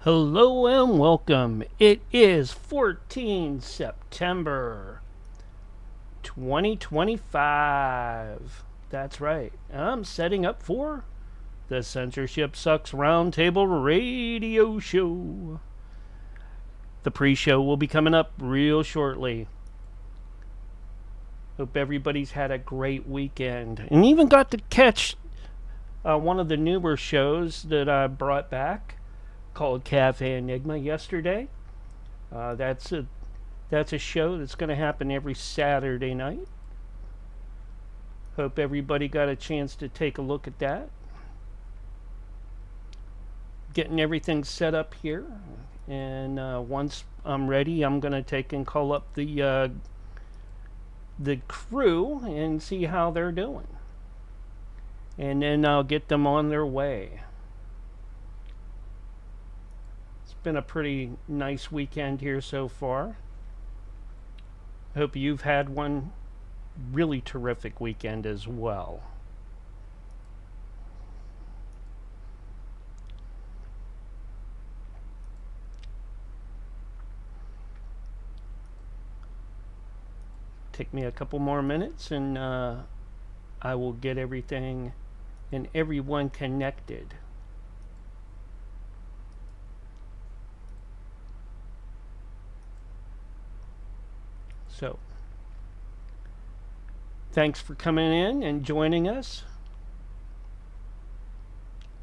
Hello and welcome. It is 14 September 2025. That's right. I'm setting up for the Censorship Sucks Roundtable Radio Show. The pre-show will be coming up real shortly. Hope everybody's had a great weekend and even got to catch one of the newer shows that I brought back, called Cafe Enigma, yesterday. That's a show that's going to happen every Saturday night. Hope everybody got a chance to take a look at that. Getting everything set up here, and once I'm ready, I'm going to take and call up the crew and see how they're doing, and then I'll get them on their way. Been a pretty nice weekend here so far. Hope you've had one really terrific weekend as well. Take me a couple more minutes and I will get everything and everyone connected. So, thanks for coming in and joining us.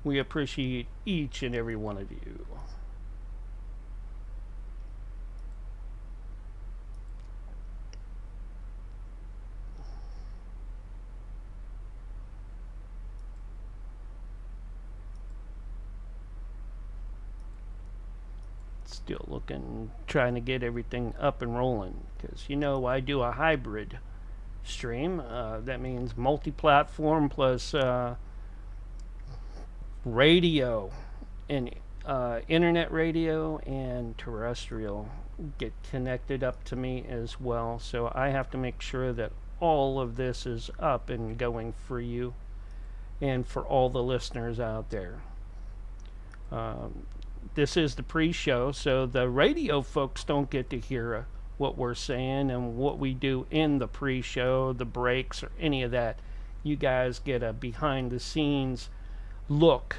We appreciate each and every one of you. Still looking, trying to get everything up and rolling, because I do a hybrid stream. That means multi-platform plus radio and internet radio and terrestrial get connected up to me as well. So I have to make sure that all of this is up and going for you and for all the listeners out there. This is the pre-show, so the radio folks don't get to hear what we're saying and what we do in the pre-show, the breaks, or any of that. You guys get a behind-the-scenes look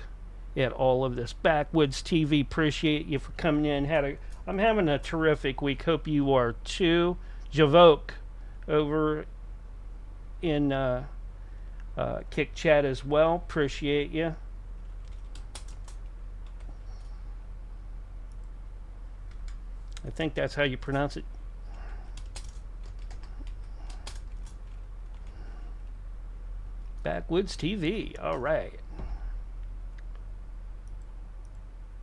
at all of this. Backwoods TV, appreciate you for coming in. I'm having a terrific week. Hope you are too. Javok over in Kick Chat as well. Appreciate you. I think that's how you pronounce it. Backwoods TV. All right.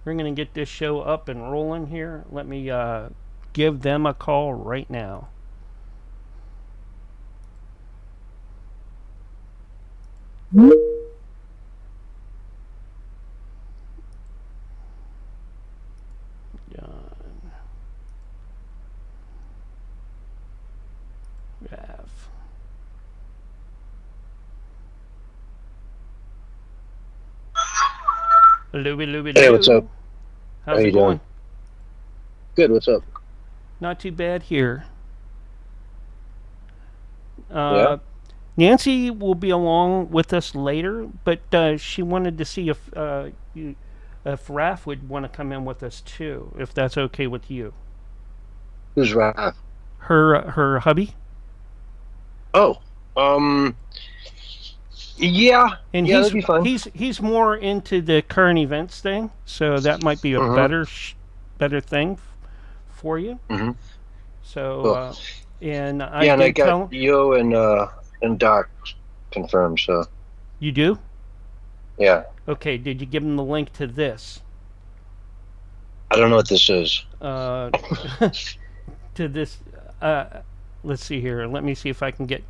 We're going to get this show up and rolling here. Let me give them a call right now. Hey, what's up? How's it going? Good, what's up? Not too bad here. Yeah? Nancy will be along with us later, but she wanted to see if Raph would want to come in with us too, if that's okay with you. Who's Raph? Her hubby. Oh, yeah, and that'd be fun. He's more into the current events thing, so that might be a better thing for you. Mm-hmm. So, cool. And I got Yo and Doc confirmed. So you do? Yeah. Okay. Did you give him the link to this? I don't know what this is. To this. Let's see here. Let me see if I can get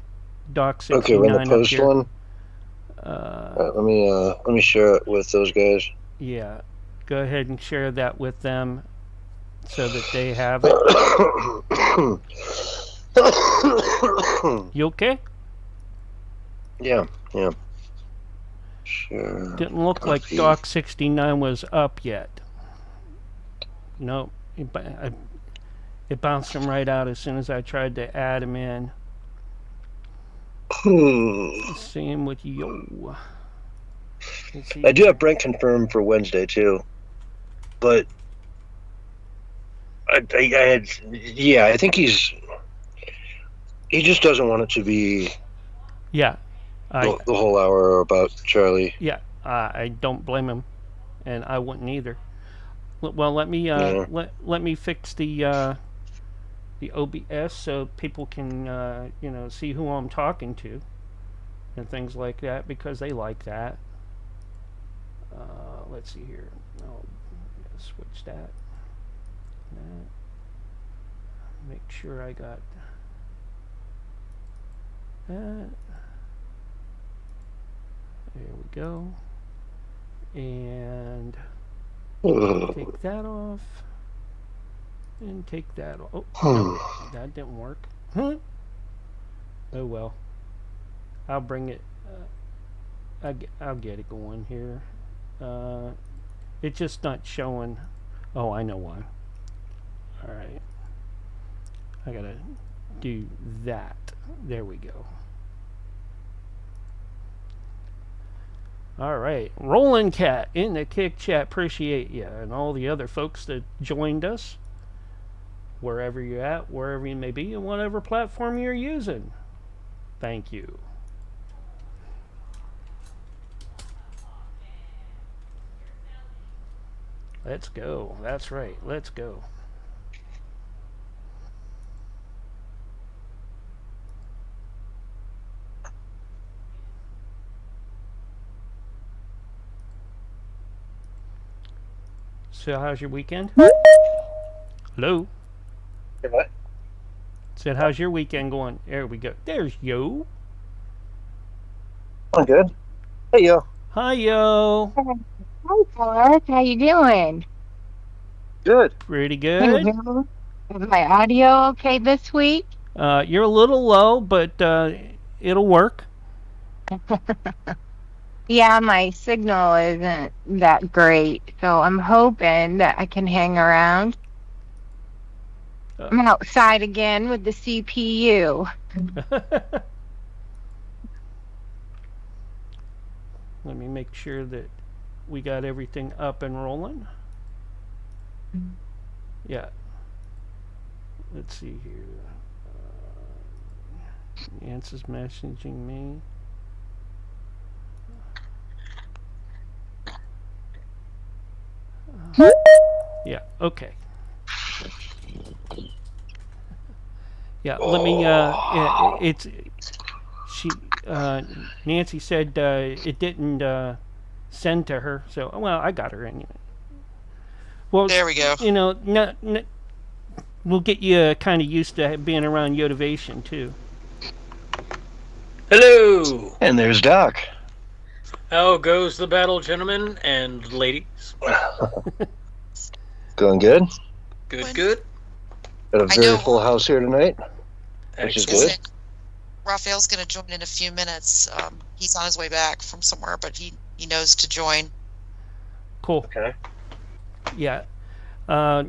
Doc 69 okay, we're in the post up here. one. Let me share it with those guys. Yeah, go ahead and share that with them so that they have it. You okay? Yeah. Sure. Didn't look like Doc 69 was up yet. nope. It bounced him right out as soon as I tried to add him in. Same with Yo. I do have Brent confirmed for Wednesday too, but I think he just doesn't want it to be the whole hour about Charlie. Yeah, I don't blame him, and I wouldn't either. Well, let me let me fix the OBS so people can see who I'm talking to and things like that, because they like that. Let's see here. I'll switch that. Make sure I got that. There we go. And take that off. And take that off. Oh, no, that didn't work. Huh? Oh well. I'll bring it. I'll get it going here. It's just not showing. Oh, I know why. All right. I gotta do that. There we go. All right. Rollin' Cat in the Kick Chat. Appreciate you. And all the other folks that joined us. Wherever you're at, wherever you may be, and whatever platform you're using. Thank you. Let's go. That's right. Let's go. So, how's your weekend? Hello? Hey, what? Said, how's your weekend going? There we go. There's Yo. I'm good. Hey, Yo. Hi, Yo. Hi, Clark. How you doing? Good. Pretty good. Is my audio okay this week? You're a little low, but it'll work. Yeah, my signal isn't that great, so I'm hoping that I can hang around. I'm outside again with the CPU. Let me make sure that we got everything up and rolling. Yeah. Let's see here. Nancy's messaging me. Yeah, okay. Yeah, let me Nancy said it didn't send to her, so well, I got her anyway. Well, there we go. We'll get you kind of used to being around Yotivation too. Hello! And there's Doc. How goes the battle, gentlemen and ladies? Going good. Good. Got a very full house here tonight, which is good. Raphael's going to join in a few minutes. He's on his way back from somewhere, but he knows to join. Cool. Okay. Yeah. I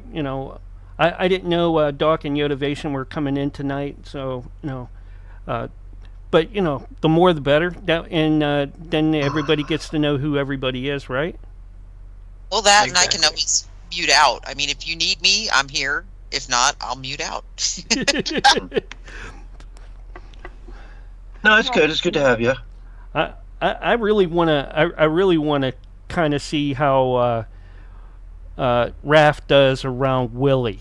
didn't know Doc and Yotivation were coming in tonight, so but the more the better. Then everybody gets to know who everybody is, right? Well, that exactly. And I can always mute out. I mean, if you need me, I'm here. If not, I'll mute out. No, it's good. It's good to have you. I really wanna kind of see how Raph does around Willie.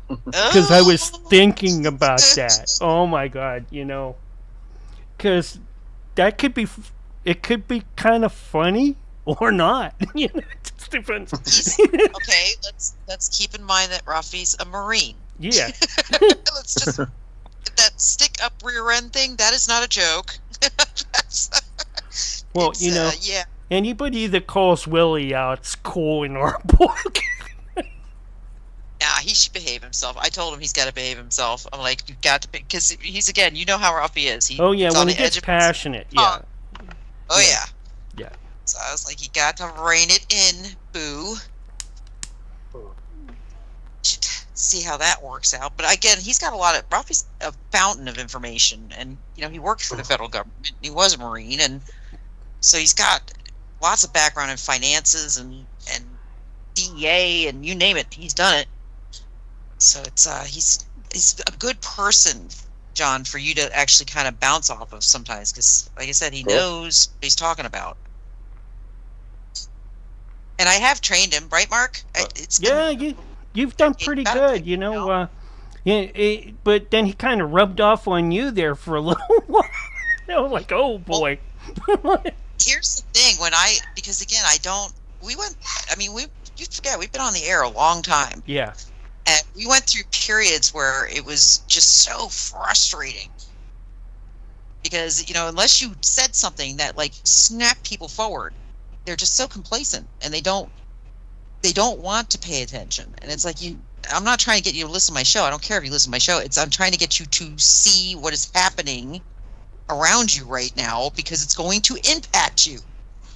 Because I was thinking about that. Oh my God, because that could be kind of funny or not. It just depends. Okay, let's keep in mind that Rafi's a Marine. Yeah. Let's just that stick up rear end thing. That is not a joke. Well, yeah. Anybody that calls Willie out, it's cool in our book. Nah, he should behave himself. I told him he's got to behave himself. I'm like, you've got to, because he's again, how Rafi is. When he gets passionate, yeah. Oh yeah. Yeah. So I was like, you got to rein it in, boo. see how that works out. But again, he's got a lot of Ralphie's a fountain of information, and he worked for the federal government. He was a Marine, and so he's got lots of background in finances and DEA and you name it, he's done it. So it's he's a good person, John, for you to actually kind of bounce off of sometimes, because like I said, he knows what he's talking about. And I have trained him, right, Mark? You've done pretty good, but then he kind of rubbed off on you there for a little while. I was like, oh boy. Here's the thing, because again, you forget, we've been on the air a long time. Yeah. And we went through periods where it was just so frustrating. Because, unless you said something that like snapped people forward, they're just so complacent and they don't want to pay attention. And it's like I'm not trying to get you to listen to my show. I don't care if you listen to my show. I'm trying to get you to see what is happening around you right now, because it's going to impact you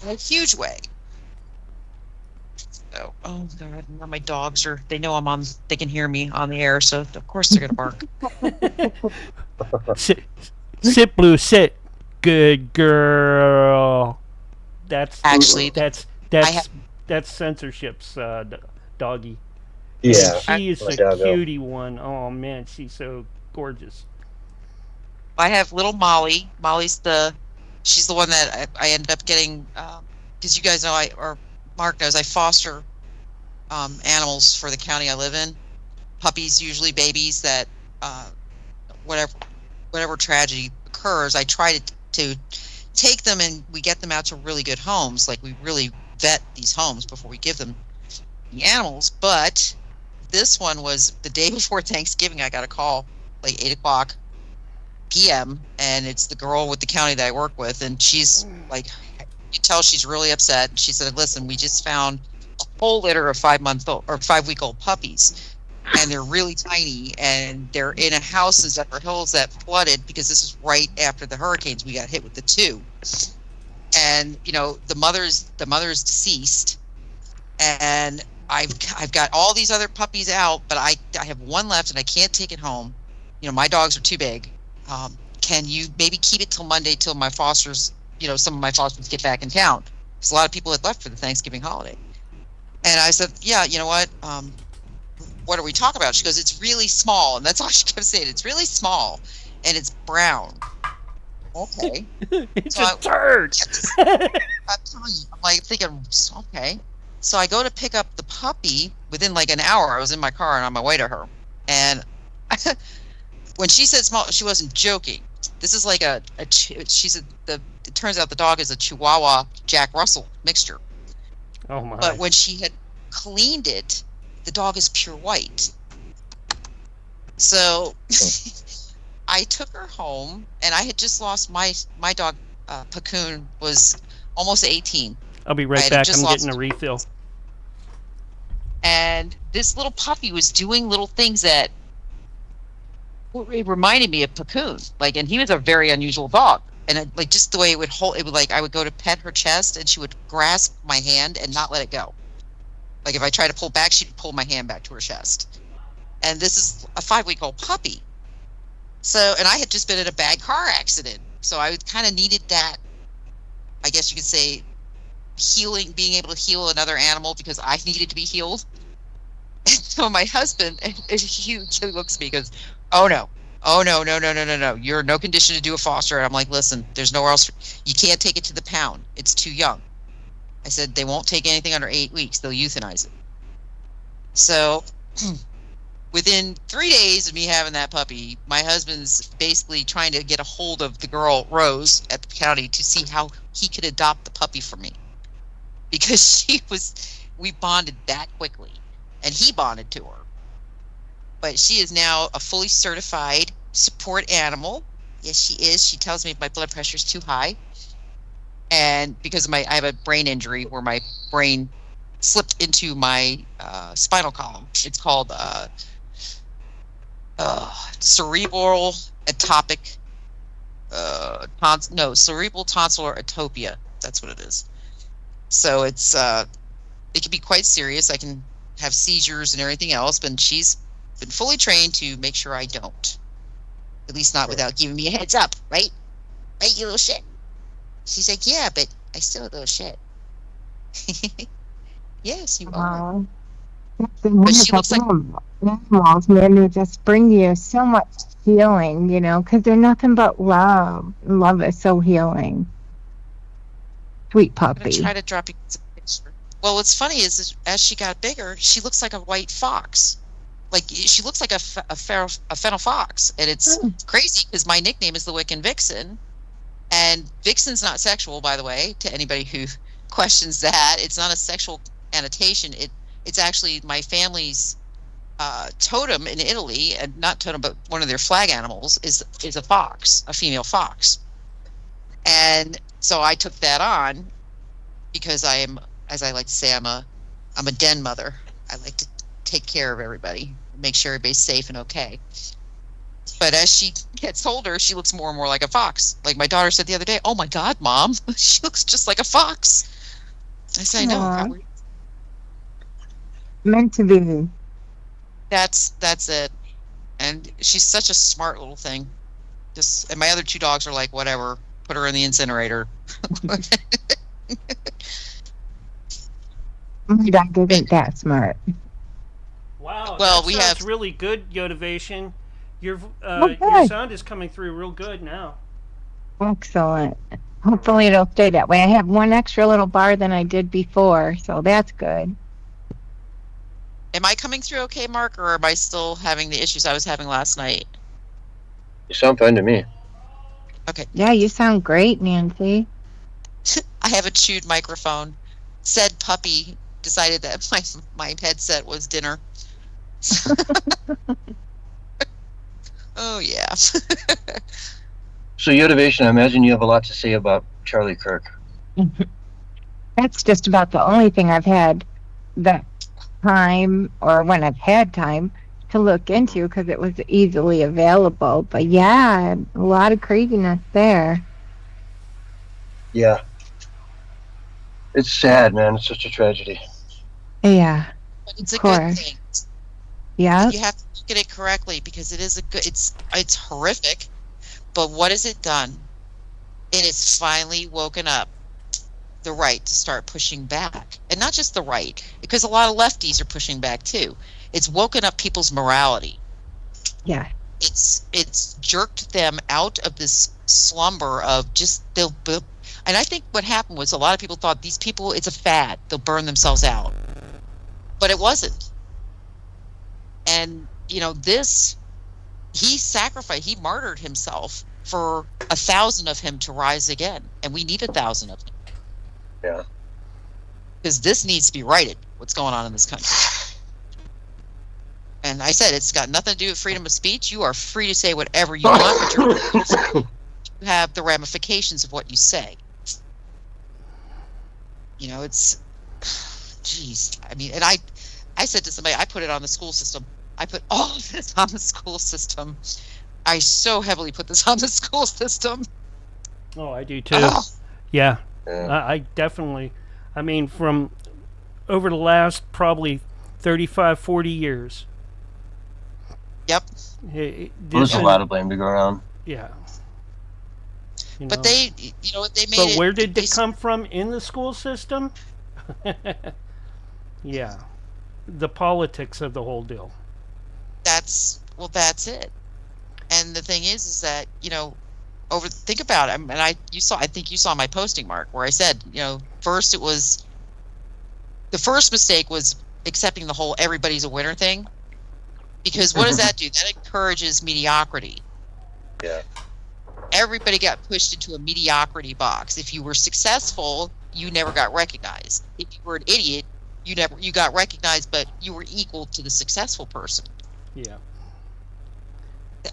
in a huge way. So, oh God, now my dogs they know they can hear me on the air, so of course they're gonna bark. Sit, Blue, sit. Good girl. That's censorship's doggy. Yeah, she is a cutie one. Oh man, she's so gorgeous. I have little Molly. She's the one that I ended up getting, because you guys know, or Mark knows, I foster animals for the county I live in. Puppies, usually babies that, whatever tragedy occurs, I try to take them and we get them out to really good homes. Like, we really vet these homes before we give them the animals. But this one was the day before Thanksgiving. I got a call like 8:00 p.m. and it's the girl with the county that I work with, and she's like, you tell she's really upset. She said, listen, we just found a whole litter of 5-week-old puppies, and they're really tiny, and they're in a house in Zephyr Hills that flooded, because this is right after the hurricanes. We got hit with the 2, and the mother's deceased, and I've got all these other puppies out, but I have one left and I can't take it home. My dogs are too big. Can you maybe keep it till Monday, till my fosters, some of my fosters get back in town? Because a lot of people had left for the Thanksgiving holiday. And I said, yeah, you know what? What are we talking about? She goes, it's really small. And that's all she kept saying. It's really small. And it's brown. Okay. It's a turd. I'm telling you, I'm like thinking, okay. So I go to pick up the puppy. Within like an hour, I was in my car and on my way to her. And when she said small, she wasn't joking. This is like it turns out the dog is a Chihuahua Jack Russell mixture. Oh my. But when she had cleaned it, the dog is pure white. So I took her home, and I had just lost my dog, Pacoon, was almost 18. I'll be right back. I'm getting a refill. And this little puppy was doing little things that it reminded me of Pacoon. And he was a very unusual dog. And just the way it would I would go to pet her chest, and she would grasp my hand and not let it go. Like, if I tried to pull back, she'd pull my hand back to her chest. And this is a 5-week-old puppy. So, and I had just been in a bad car accident. So I kind of needed that, I guess you could say, healing, being able to heal another animal, because I needed to be healed. And so my husband, he looks at me and goes, oh no, you're in no condition to do a foster. And I'm like, listen, there's nowhere else. You can't take it to the pound. It's too young. I said, they won't take anything under 8 weeks. They'll euthanize it. So within 3 days of me having that puppy, my husband's basically trying to get a hold of the girl, Rose, at the county to see how he could adopt the puppy for me. Because we bonded that quickly. And he bonded to her. But she is now a fully certified support animal. Yes, she is. She tells me if my blood pressure is too high. And because I have a brain injury where my brain slipped into my spinal column. It's called cerebral atopic, cerebral tonsillar atopia. That's what it is. So it's it can be quite serious. I can have seizures and everything else, but she's been fully trained to make sure I don't. At least not without giving me a heads up, right? Right, you little shit. She's like, yeah, but I still a little shit. Yes, you are. Wow. But she looks like animals, man, they just bring you so much healing, you know, because they're nothing but love. Love is so healing. Sweet I'm gonna puppy. try to drop you a picture. Well, what's funny is as she got bigger, she looks like a white fox. Like she looks like a fennel fox, and it's crazy because my nickname is the Wiccan Vixen, and Vixen's not sexual, by the way. To anybody who questions that, it's not a sexual annotation. It's actually my family's totem in Italy, and not totem, but one of their flag animals is a fox, a female fox. And so I took that on because I am, as I like to say, I'm a den mother. I like to take care of everybody, make sure everybody's safe and okay. But as she gets older, she looks more and more like a fox. Like my daughter said the other day, "Oh my God, Mom, she looks just like a fox." I said, "I know." Aw. Meant to be. That's it. And she's such a smart little thing. And my other two dogs are like, whatever, put her in the incinerator. My dog isn't that smart. Wow. Well, that we sounds have- really good, Yodavation. Your good. sound is coming through real good now. Excellent. Hopefully it'll stay that way. I have one extra little bar than I did before, so that's good. Am I coming through okay, Mark, or am I still having the issues I was having last night? You sound fine to me. Yeah, you sound great, Nancy. I have a chewed microphone. Said puppy decided that my headset was dinner. Oh, yeah. So, Yotivation, I imagine you have a lot to say about Charlie Kirk. That's just about the only thing I've had the time, or when I've had time, to look into because it was easily available. But yeah, a lot of craziness there. Yeah. It's sad, man. It's such a tragedy. Yeah, But it's a Of good course. thing. yeah. You have to look at it correctly because it is it's horrific. But what has it done? It has finally woken up the right to start pushing back. And not just the right, because a lot of lefties are pushing back too. It's woken up people's morality. Yeah. It's jerked them out of this slumber of just and I think what happened was a lot of people thought these people, it's a fad, they'll burn themselves out. But it wasn't. And you know, he martyred himself for 1,000 of him to rise again, and we need 1,000 of him. Yeah. Because this needs to be righted, what's going on in this country. And I said, it's got nothing to do with freedom of speech. You are free to say whatever you want, but you have the ramifications of what you say. You know, it's, geez. I mean, and I said to somebody, I put it on the school system. I put all of this on the school system. I so heavily put this on the school system. Oh, I do too. Oh, Yeah. Yeah. I definitely, I mean, from over the last probably 35, 40 years. yep. There's a lot of blame to go around. Yeah. You But know. they, you know, they made But it. where did they it come from in the school system? Yeah. The politics of the whole deal. That's it. And the thing is that, you know, think about it. And I think you saw my posting, Mark, where I said, you know, the first mistake was accepting the whole everybody's a winner thing. Because what does that do? That encourages mediocrity. Yeah. Everybody got pushed into a mediocrity box. If you were successful, you never got recognized. If you were an idiot, you got recognized, but you were equal to the successful person. Yeah.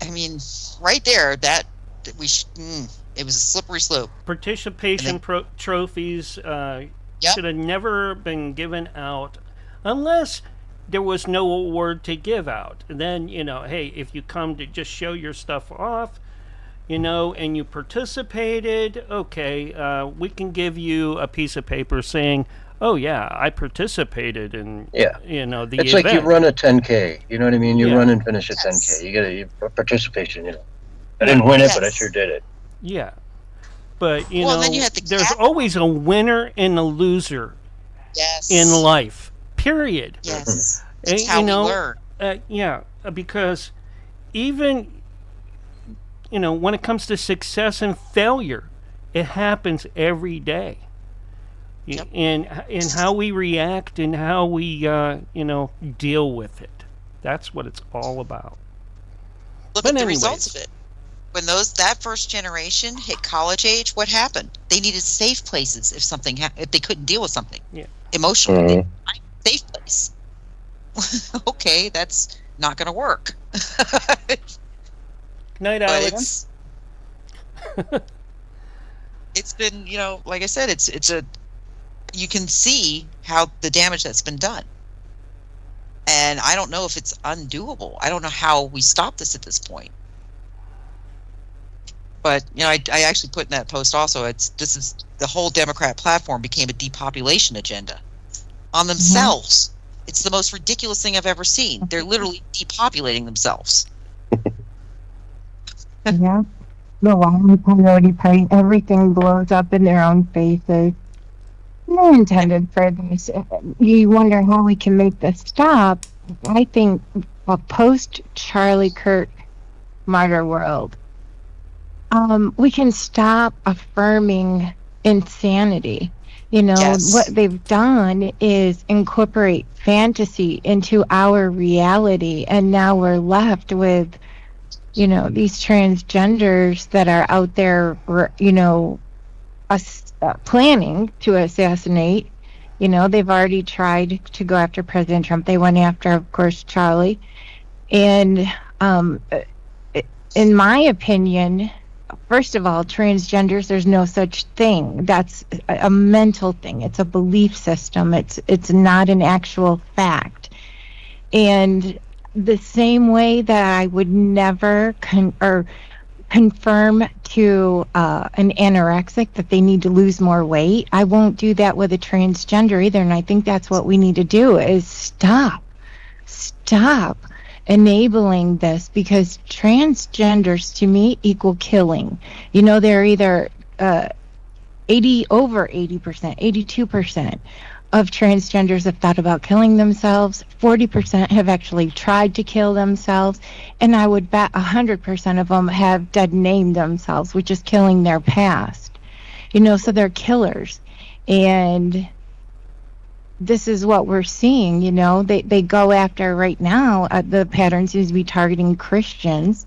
I mean, right there, it was a slippery slope. Participation trophies should have never been given out unless there was no award to give out. And then, you know, hey, if you come to just show your stuff off, you know, and you participated, okay, we can give you a piece of paper saying, Oh yeah, I participated in Yeah. the It's event. like you run a 10K. You know what I mean? You Yeah. run and finish a Yes. 10K. You get a participation. I didn't win it, but I Yes. sure did it. Yeah, but Well, then you had the there's cat. always a winner and a loser Yes. in life. Period. Yes. And, That's how we learn. Because even when it comes to success and failure, it happens every day. Yep. And how we react and how we deal with it. That's what it's all about. Look But at the anyways. results of it. When that first generation hit college age, what happened? They needed safe places if they couldn't deal with something. Yeah. Emotionally, they Mhm. find a safe place. Okay, that's not going to work. Night, But Alex. it's been, like I said, you can see how the damage that's been done. And I don't know if it's undoable. I don't know how we stop this at this point. But I actually put in that post also. The whole Democrat platform became a depopulation agenda on themselves. It's the most ridiculous thing I've ever seen. They're literally depopulating themselves. Yeah. The Wily Coyote Party, everything blows up in their own faces. No intended for this. You wonder how we can make this stop. I think a post Charlie Kirk martyr world, we can stop affirming insanity. Yes. What they've done is incorporate fantasy into our reality, and now we're left with these transgenders that are out there, planning to assassinate. They've already tried to go after President Trump. They went after, of course, Charlie. And in my opinion, first of all, transgenders, there's no such thing. That's a mental thing. It's a belief system. It's not an actual fact. And the same way that I would never confirm to an anorexic that they need to lose more weight, I won't do that with a transgender either. And I think that's what we need to do is stop enabling this, because transgenders to me equal killing. They're either over 80%, 82% of transgenders have thought about killing themselves. 40% have actually tried to kill themselves, and I would bet 100% of them have dead named themselves, which is killing their past. So they're killers, and this is what we're seeing. They go after right now. The pattern seems to be targeting Christians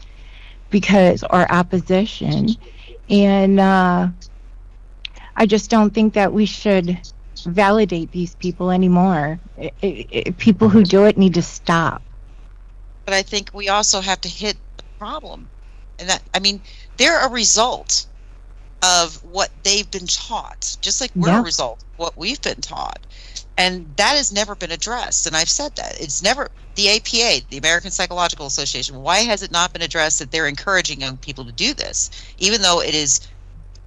or opposition, and I just don't think that we should validate these people anymore. People who do it need to stop. But I think we also have to hit the problem. And they're a result of what they've been taught, just like we're a result of what we've been taught. And that has never been addressed. And I've said that. It's never, the APA, the American Psychological Association, why has it not been addressed that they're encouraging young people to do this, even though it is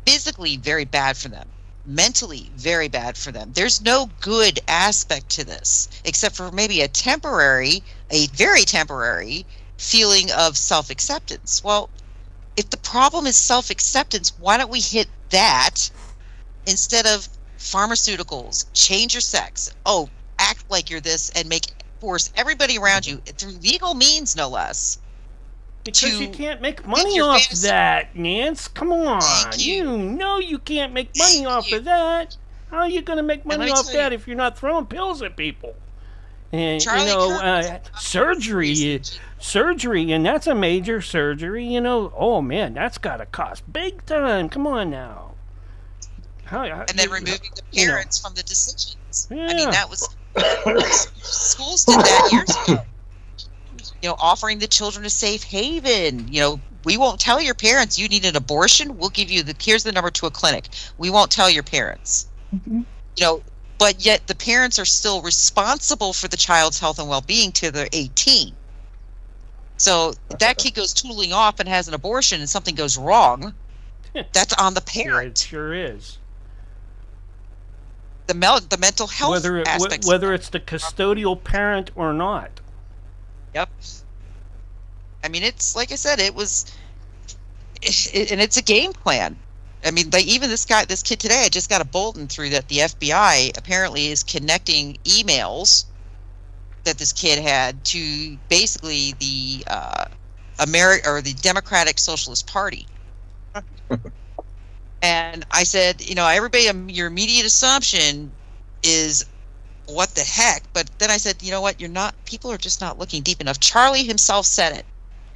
physically very bad for them, mentally very bad for them? There's no good aspect to this, except for maybe a very temporary feeling of self-acceptance. Well, if the problem is self-acceptance, why don't we hit that instead of pharmaceuticals, change your sex, act like you're this, and force everybody around you through legal means, no less. Because you can't make money off that, Nance. Come on. You can't make money off of that. How are you going to make money off that if you're not throwing pills at people? And surgery, and that's a major surgery. Oh man, that's got to cost big time. Come on now. And then removing the parents from the decisions. Yeah. That was schools did that years ago. Offering the children a safe haven. We won't tell your parents you need an abortion. We'll give you here's the number to a clinic. We won't tell your parents. Mm-hmm. But yet the parents are still responsible for the child's health and well-being till they're 18. So if that kid goes tootling off and has an abortion and something goes wrong, that's on the parent. It sure is. the mental health aspects. Whether it's the custodial parent or not. Yep. I mean, it's like I said, and it's a game plan. I mean, like even this kid today, I just got a bulletin through that the FBI apparently is connecting emails that this kid had to basically the the Democratic Socialist Party. And I said, everybody, your immediate assumption is what the heck? But then I said, you know what? People are just not looking deep enough. Charlie himself said it.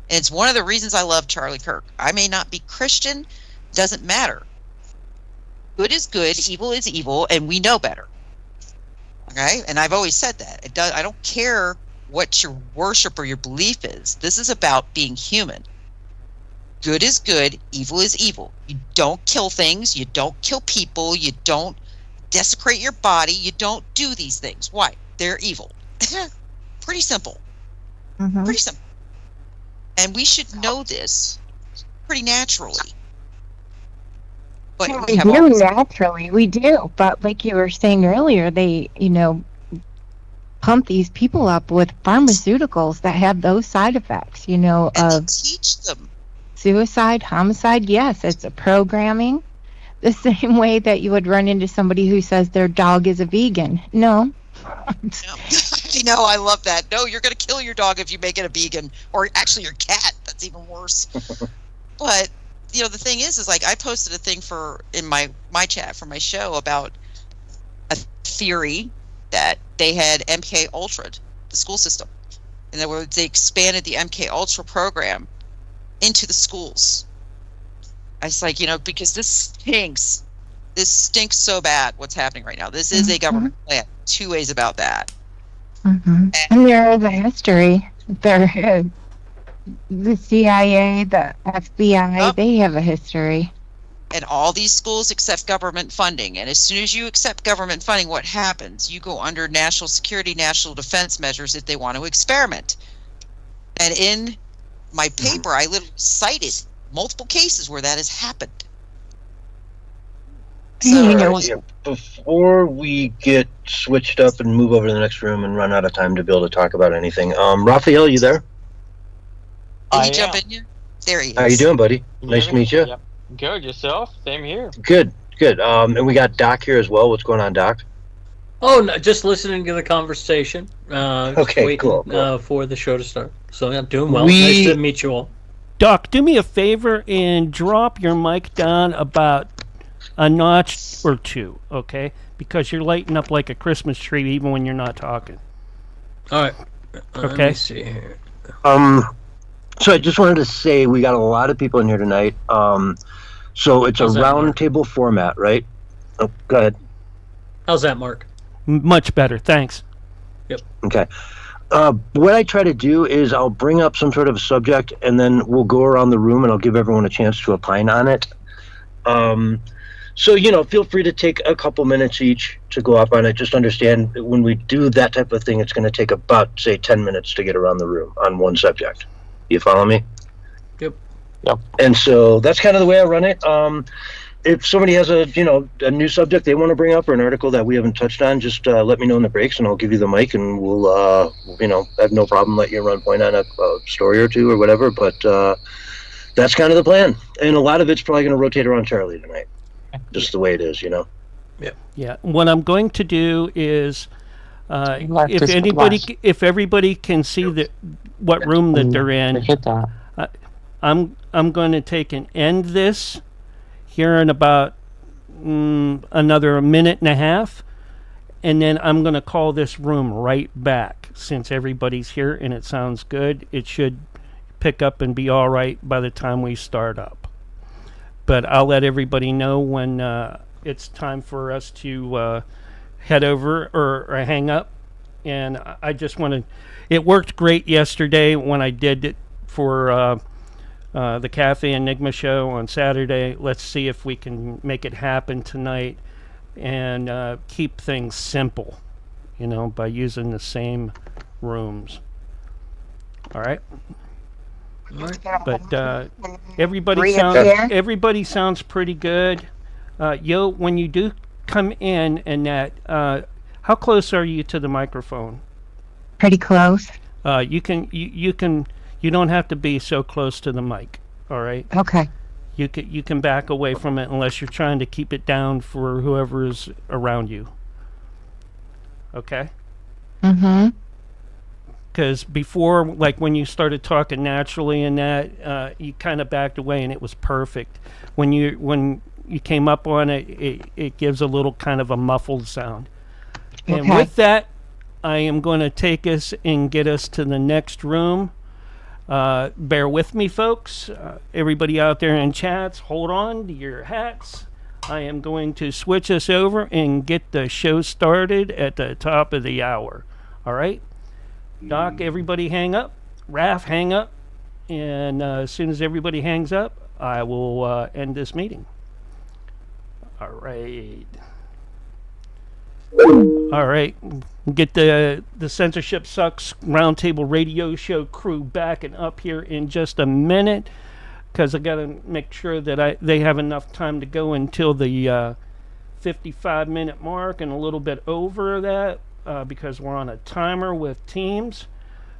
And it's one of the reasons I love Charlie Kirk. I may not be Christian, doesn't matter. Good is good, evil is evil, and we know better. Okay? And I've always said that. I don't care what your worship or your belief is. This is about being human. Good is good, evil is evil. You don't kill things, you don't kill people, you don't desecrate your body, you don't do these things. Why? They're evil. Pretty simple. Mm-hmm. Pretty simple. And we should know this pretty naturally. But We do naturally, we do. But like you were saying earlier, they, pump these people up with pharmaceuticals that have those side effects, and of teach them. suicide, homicide. Yes, it's a programming. The same way that you would run into somebody who says their dog is a vegan. No. No, I love that. No, you're going to kill your dog if you make it a vegan, or actually your cat. That's even worse. But the thing is like I posted a thing in my chat for my show about a theory that they had MK Ultra'd the school system, and they expanded the MK Ultra program into the schools. I was like, because this stinks so bad. What's happening right now? This is a government plan. Two ways about that. Mm-hmm. And there is a history. There is the CIA, the FBI. They have a history. And all these schools accept government funding. And as soon as you accept government funding, what happens? You go under national security, national defense measures if they want to experiment. And in my paper, I literally cited multiple cases where that has happened. So, before we get switched up and move over to the next room and run out of time to be able to talk about anything, Raphael, you there? Can you jump in here? There he is. How you doing, buddy? Nice to meet you. Yep. Good. Yourself? Same here. Good. And we got Doc here as well. What's going on, Doc? Oh, no, just listening to the conversation. Okay, waiting, cool. For the show to start. So I'm doing well. Nice to meet you all. Doc, do me a favor and drop your mic down about a notch or two, okay? Because you're lighting up like a Christmas tree even when you're not talking. All right. Okay. Let me see here. So I just wanted to say we got a lot of people in here tonight. So it's How's a that, round Mark? table format, right? Oh, go ahead. How's that, Mark? Much better, thanks. Okay. What I try to do is I'll bring up some sort of a subject, and then we'll go around the room, and I'll give everyone a chance to opine on it. So, feel free to take a couple minutes each to go up on it. Just understand that when we do that type of thing, it's going to take about, say, 10 minutes to get around the room on one subject. You follow me? Yep. And so that's kind of the way I run it. If somebody has a new subject they want to bring up or an article that we haven't touched on, just let me know in the breaks, and I'll give you the mic, and we'll, I have no problem letting you run point on a story or two or whatever. But that's kind of the plan. And a lot of it's probably going to rotate around Charlie tonight, just the way it is, Yeah. What I'm going to do is, if everybody can see what room that they're in, I'm going to take and end this here in about another minute and a half, and then I'm going to call this room right back. Since everybody's here and it sounds good, it should pick up and be all right by the time we start up. But I'll let everybody know when it's time for us to head over or hang up. And I just want to... It worked great yesterday when I did it for the Cafe Enigma show on Saturday. Let's see if we can make it happen tonight and keep things simple, by using the same rooms. All right? But everybody sounds pretty good. When you do come in and that, how close are you to the microphone? Pretty close. You don't have to be so close to the mic. All right. Okay. You can back away from it unless you're trying to keep it down for whoever is around you. Okay. Mm-hmm. Because before, like when you started talking naturally and that, you kind of backed away and it was perfect. When you came up on it, it gives a little kind of a muffled sound. And Okay. with that, I am going to take us and get us to the next room. Bear with me, folks. Everybody out there in chats, hold on to your hats. I am going to switch us over and get the show started at the top of the hour. All right? Doc, everybody hang up. Raph, hang up. And as soon as everybody hangs up, I will end this meeting. All right. All right. Get the Censorship Sucks Roundtable Radio Show crew back and up here in just a minute, because I got to make sure that they have enough time to go until the 55-minute mark and a little bit over that, because we're on a timer with Teams.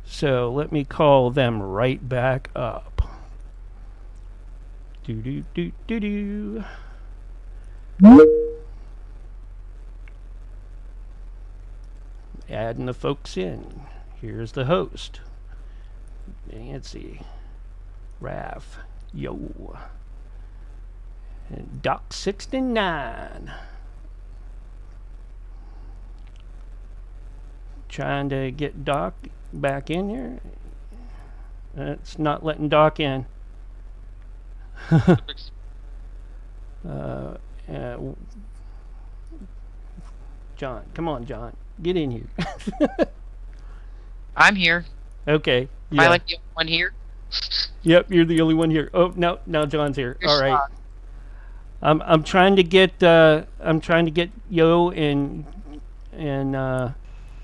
So let me call them right back up. Do. Adding the folks in. Here's the host, Nancy, Raph, yo, and Doc 69. Trying to get Doc back in here. It's not letting Doc in. John, come on, John. Get in here. I'm here. Okay. Am I like the only one here? Yep, you're the only one here. Oh no, now John's here. Here's All right. Sean. I'm trying to get Yo and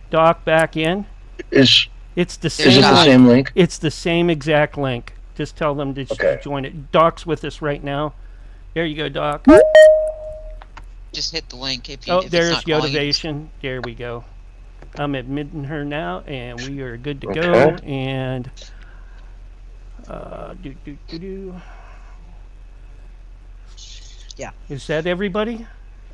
Doc back in. Is It's the is same. it the Sean. same link? It's the same exact link. Just tell them to Okay. join it. Doc's with us right now. There you go, Doc. Just hit the link if you. Oh, if it's there's not calling you. Yotivation. There we go. I'm admitting her now, and we are good to go. Okay. And Yeah. Is that everybody?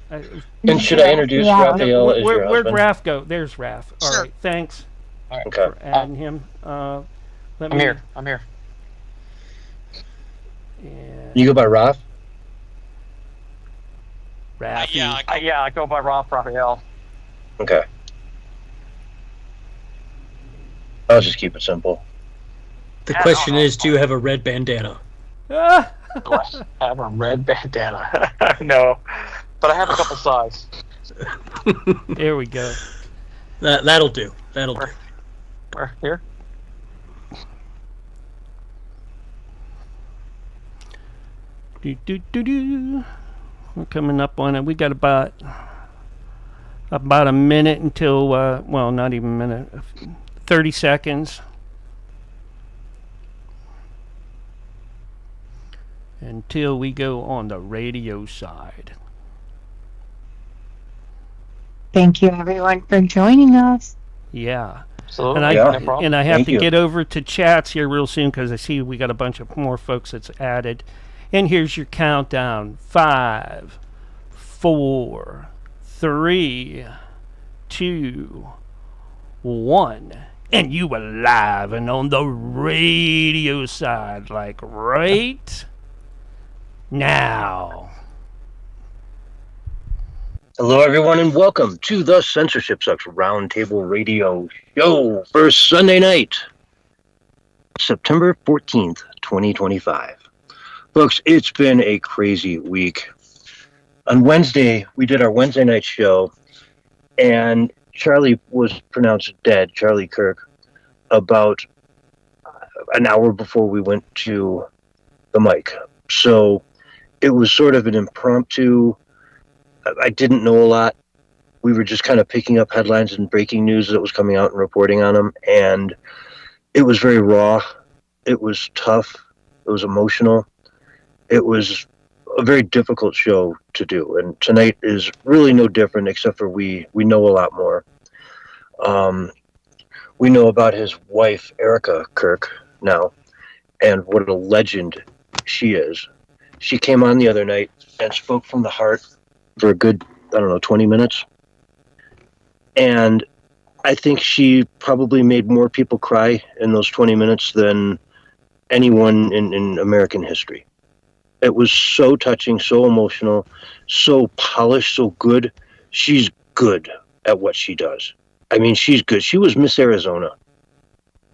And should I introduce Yeah. Raphael as your Where'd husband? Raph go? There's Raph. All Sure. right, thanks Okay. for adding him. Let I'm me. here. I'm here. And You go by Raph? Raffy. I go by Raphael. Okay. I'll just keep it simple. The question is, do you have a red bandana? Ah! Do I have a red bandana? No, but I have a couple sides. There we go. That'll do. That'll do. Where? Here? We're coming up on it. We got about a minute until well, not even a minute. 30 seconds. Until we go on the radio side. Thank you, everyone, for joining us. Yeah. Absolutely. And I Yeah. No problem. and I have Thank to you. get over to chats here real soon because I see we got a bunch of more folks that's added. And here's your countdown: 5, 4, 3, 2, 1. And you were live and on the radio side, like right now. Hello, everyone, and welcome to the Censorship Sucks Roundtable Radio Show for Sunday night, September 14th, 2025. Folks, it's been a crazy week. On Wednesday, we did our Wednesday night show, and Charlie was pronounced dead, Charlie Kirk, about an hour before we went to the mic. So it was sort of an impromptu. I didn't know a lot. We were just kind of picking up headlines and breaking news that was coming out and reporting on them. And it was very raw. It was tough. It was emotional. It was a very difficult show to do, and tonight is really no different, except for we know a lot more. We know about his wife, Erica Kirk, now, and what a legend she is. She came on the other night and spoke from the heart for a good, 20 minutes. And I think she probably made more people cry in those 20 minutes than anyone in American history. It was so touching, so emotional, so polished, so good. She's good at what she does. I mean, she's good. She was Miss Arizona.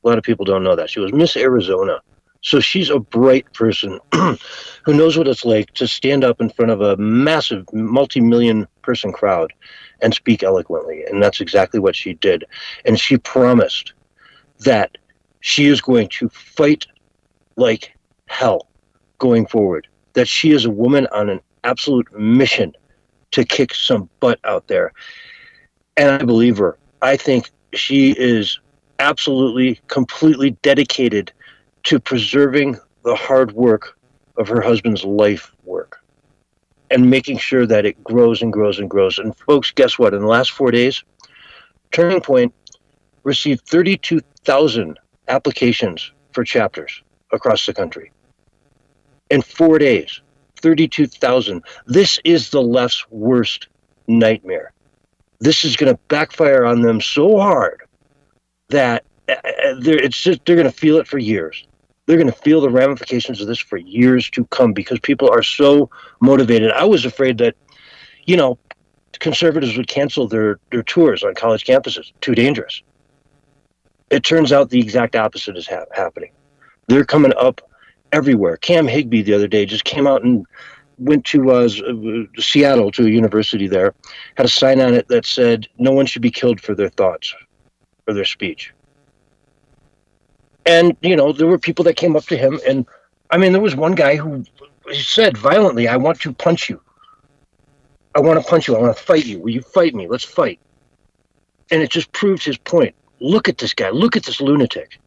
A lot of people don't know that. She was Miss Arizona. So she's a bright person who knows what it's like to stand up in front of a massive multi-million person crowd and speak eloquently. And that's exactly what she did. And she promised that she is going to fight like hell going forward, that she is a woman on an absolute mission to kick some butt out there. And I believe her. I think she is absolutely, completely dedicated to preserving the hard work of her husband's life work and making sure that it grows and grows and grows. And folks, guess what? In the last 4 days, Turning Point received 32,000 applications for chapters across the country. In 4 days, 32,000. This is the left's worst nightmare. This is going to backfire on them so hard that they're going to feel it for years. They're going to feel the ramifications of this for years to come because people are so motivated. I was afraid that, conservatives would cancel their tours on college campuses. Too dangerous. It turns out the exact opposite is happening. They're coming up everywhere. Cam Higbee the other day just came out and went to Seattle, to a university there, had a sign on it that said, no one should be killed for their thoughts or their speech. And, there were people that came up to him, and, there was one guy who said violently, I want to punch you. I want to punch you. I want to fight you. Will you fight me? Let's fight. And it just proves his point. Look at this guy. Look at this lunatic.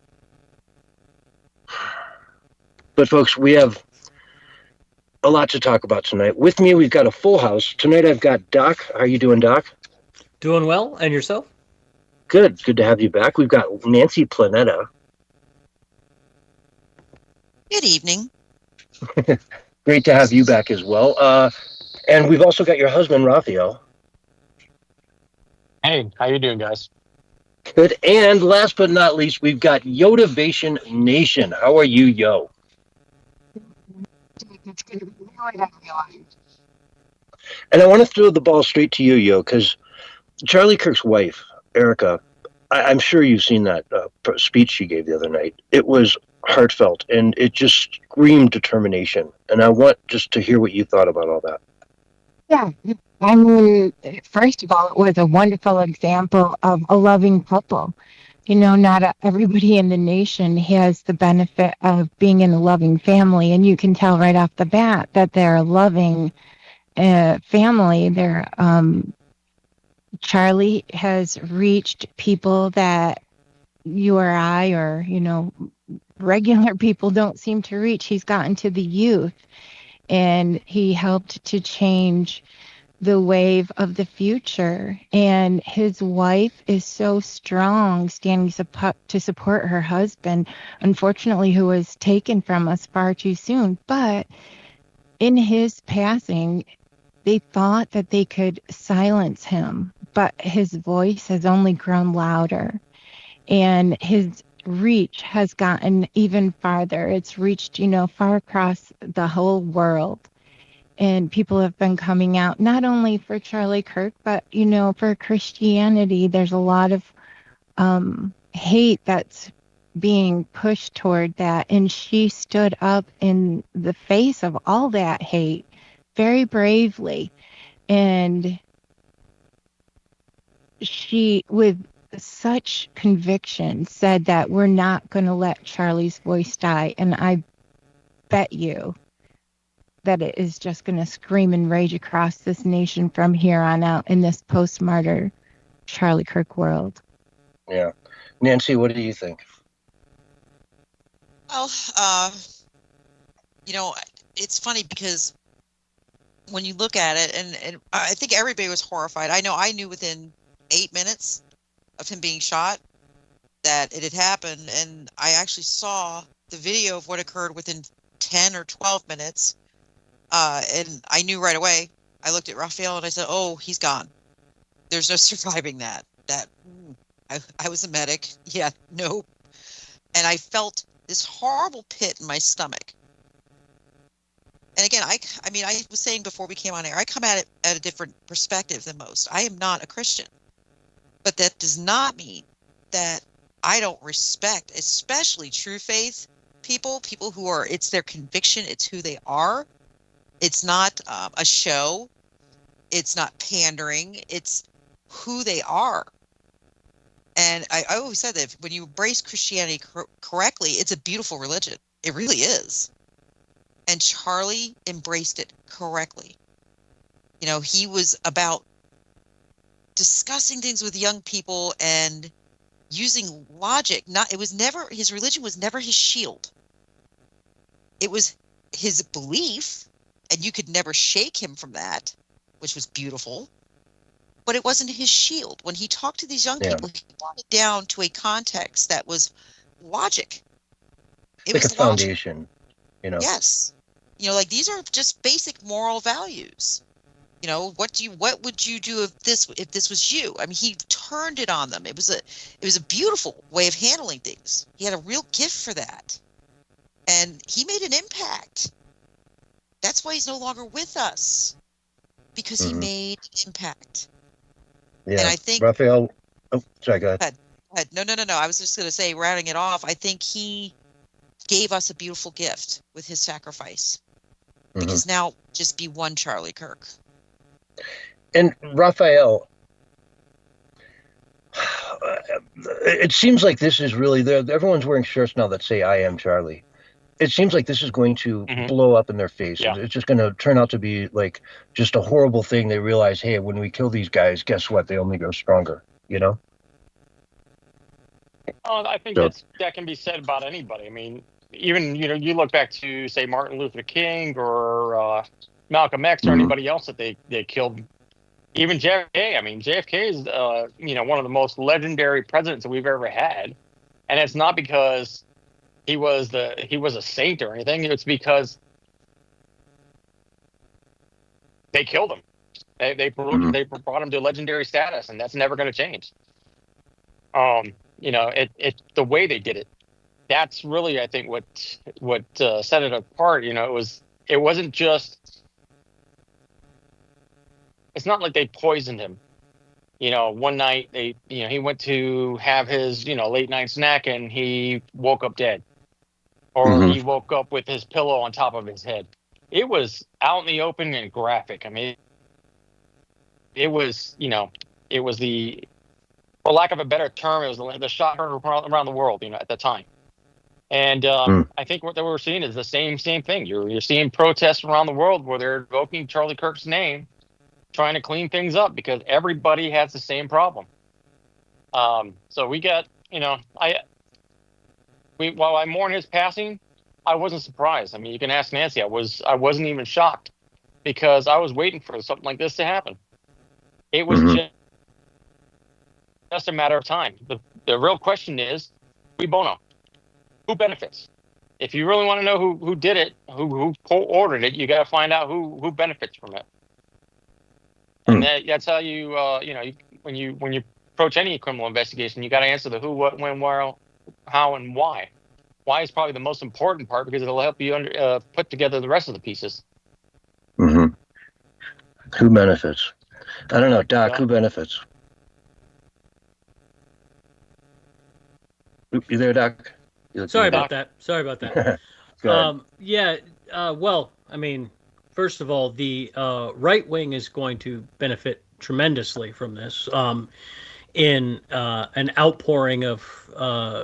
But, folks, we have a lot to talk about tonight. With me, we've got a full house. Tonight, I've got Doc. How are you doing, Doc? Doing well, and yourself? Good. Good to have you back. We've got Nancy Planetta. Good evening. Great to have you back as well. And we've also got your husband, Raphael. Hey, how you doing, guys? Good. And last but not least, we've got Yotivation Nation. How are you, Yo? It's going to be really unrealized. And I want to throw the ball straight to you, Yo, because Charlie Kirk's wife, Erica, I'm sure you've seen that speech she gave the other night. It was heartfelt, and it just screamed determination. And I want just to hear what you thought about all that. Yeah. First of all, it was a wonderful example of a loving couple. Not everybody in the nation has the benefit of being in a loving family, and you can tell right off the bat that they're a loving family. Charlie has reached people that you or I or, regular people don't seem to reach. He's gotten to the youth, and he helped to change the wave of the future. And his wife is so strong, standing to support her husband, unfortunately, who was taken from us far too soon. But in his passing, they thought that they could silence him, but his voice has only grown louder, and his reach has gotten even farther. It's reached, far across the whole world. And people have been coming out, not only for Charlie Kirk, but, for Christianity. There's a lot of hate that's being pushed toward that. And she stood up in the face of all that hate very bravely. And she, with such conviction, said that we're not going to let Charlie's voice die. And I bet you that it is just going to scream and rage across this nation from here on out in this post-martyr Charlie Kirk world. Yeah. Nancy, what do you think? Well, it's funny because when you look at it, and I think everybody was horrified. I know I knew within 8 minutes of him being shot that it had happened, and I actually saw the video of what occurred within 10 or 12 minutes, and I knew right away. I looked at Raphael and I said, "Oh, he's gone. There's no surviving that." I was a medic. Yeah, no. And I felt this horrible pit in my stomach. And again, I mean, I was saying before we came on air, I come at it at a different perspective than most. I am not a Christian. But that does not mean that I don't respect, especially true faith people who are, it's their conviction, it's who they are. It's not a show. It's not pandering. It's who they are. And I always said that when you embrace Christianity correctly, it's a beautiful religion. It really is. And Charlie embraced it correctly. You know, he was about discussing things with young people and using logic. His religion was never his shield. It was his belief, and you could never shake him from that, which was beautiful. But it wasn't his shield. When he talked to these young people, he brought it down to a context that was logic. It like was a foundation, you know. Yes. You know, like these are just basic moral values. You know, what would you do if this was you? I mean, he turned it on them. It was a beautiful way of handling things. He had a real gift for that. And he made an impact. That's why he's no longer with us. Because he made an impact. Yeah. And I think Raphael, oh, sorry, go ahead. No. I was just going to say, rounding it off, I think he gave us a beautiful gift with his sacrifice. Because now just be one Charlie Kirk. And Raphael, it seems like this is really, everyone's wearing shirts now that say "I am Charlie." It seems like this is going to blow up in their face. Yeah. It's just going to turn out to be like just a horrible thing. They realize, hey, when we kill these guys, guess what? They only grow stronger, you know? I think that can be said about anybody. I mean, even, you look back to, say, Martin Luther King or Malcolm X or anybody else that they killed. Even JFK. I mean, JFK is, one of the most legendary presidents that we've ever had. And it's not because he was a saint or anything. It's because they killed him. They brought him to legendary status, and that's never going to change. It the way they did it. That's really, I think, what set it apart. It wasn't just. It's not like they poisoned him. One night he went to have his late night snack and he woke up dead. Or he woke up with his pillow on top of his head. It was out in the open and graphic. I mean, it was the, for lack of a better term, it was the shot heard around the world, at the time. And I think what we're seeing is the same thing. You're seeing protests around the world where they're invoking Charlie Kirk's name, trying to clean things up because everybody has the same problem. So we got, while I mourn his passing, I wasn't surprised. I mean, you can ask Nancy. I wasn't even shocked because I was waiting for something like this to happen. It was just a matter of time. The real question is, cui bono? Who benefits? If you really want to know who did it, who ordered it, you got to find out who benefits from it. And that's how you when you approach any criminal investigation, you got to answer the who, what, when, where, how, and why. Why is probably the most important part because it'll help you put together the rest of the pieces. Who benefits? I don't know, Doc. Yeah. Who benefits? You there, Doc? Sorry about that. Well, I mean, first of all, the right wing is going to benefit tremendously from this in an outpouring of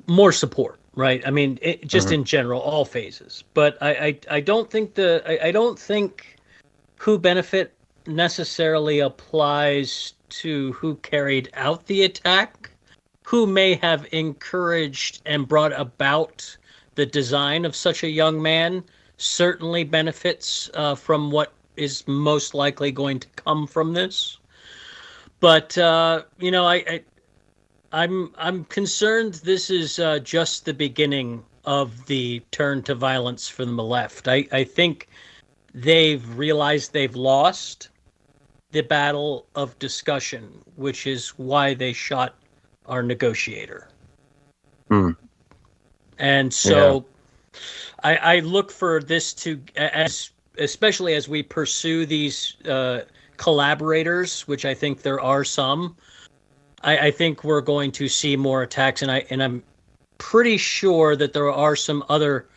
more support, right? I mean, just in general, all phases. But I don't think I don't think who benefit necessarily applies to who carried out the attack, who may have encouraged and brought about the design of such a young man certainly benefits from what is most likely going to come from this. But I'm concerned this is just the beginning of the turn to violence from the left. I think they've realized they've lost the battle of discussion, which is why they shot our negotiator. Hmm. And so I look for this to, especially as we pursue these collaborators, which I think there are some, I think we're going to see more attacks, and I'm pretty sure that there are some other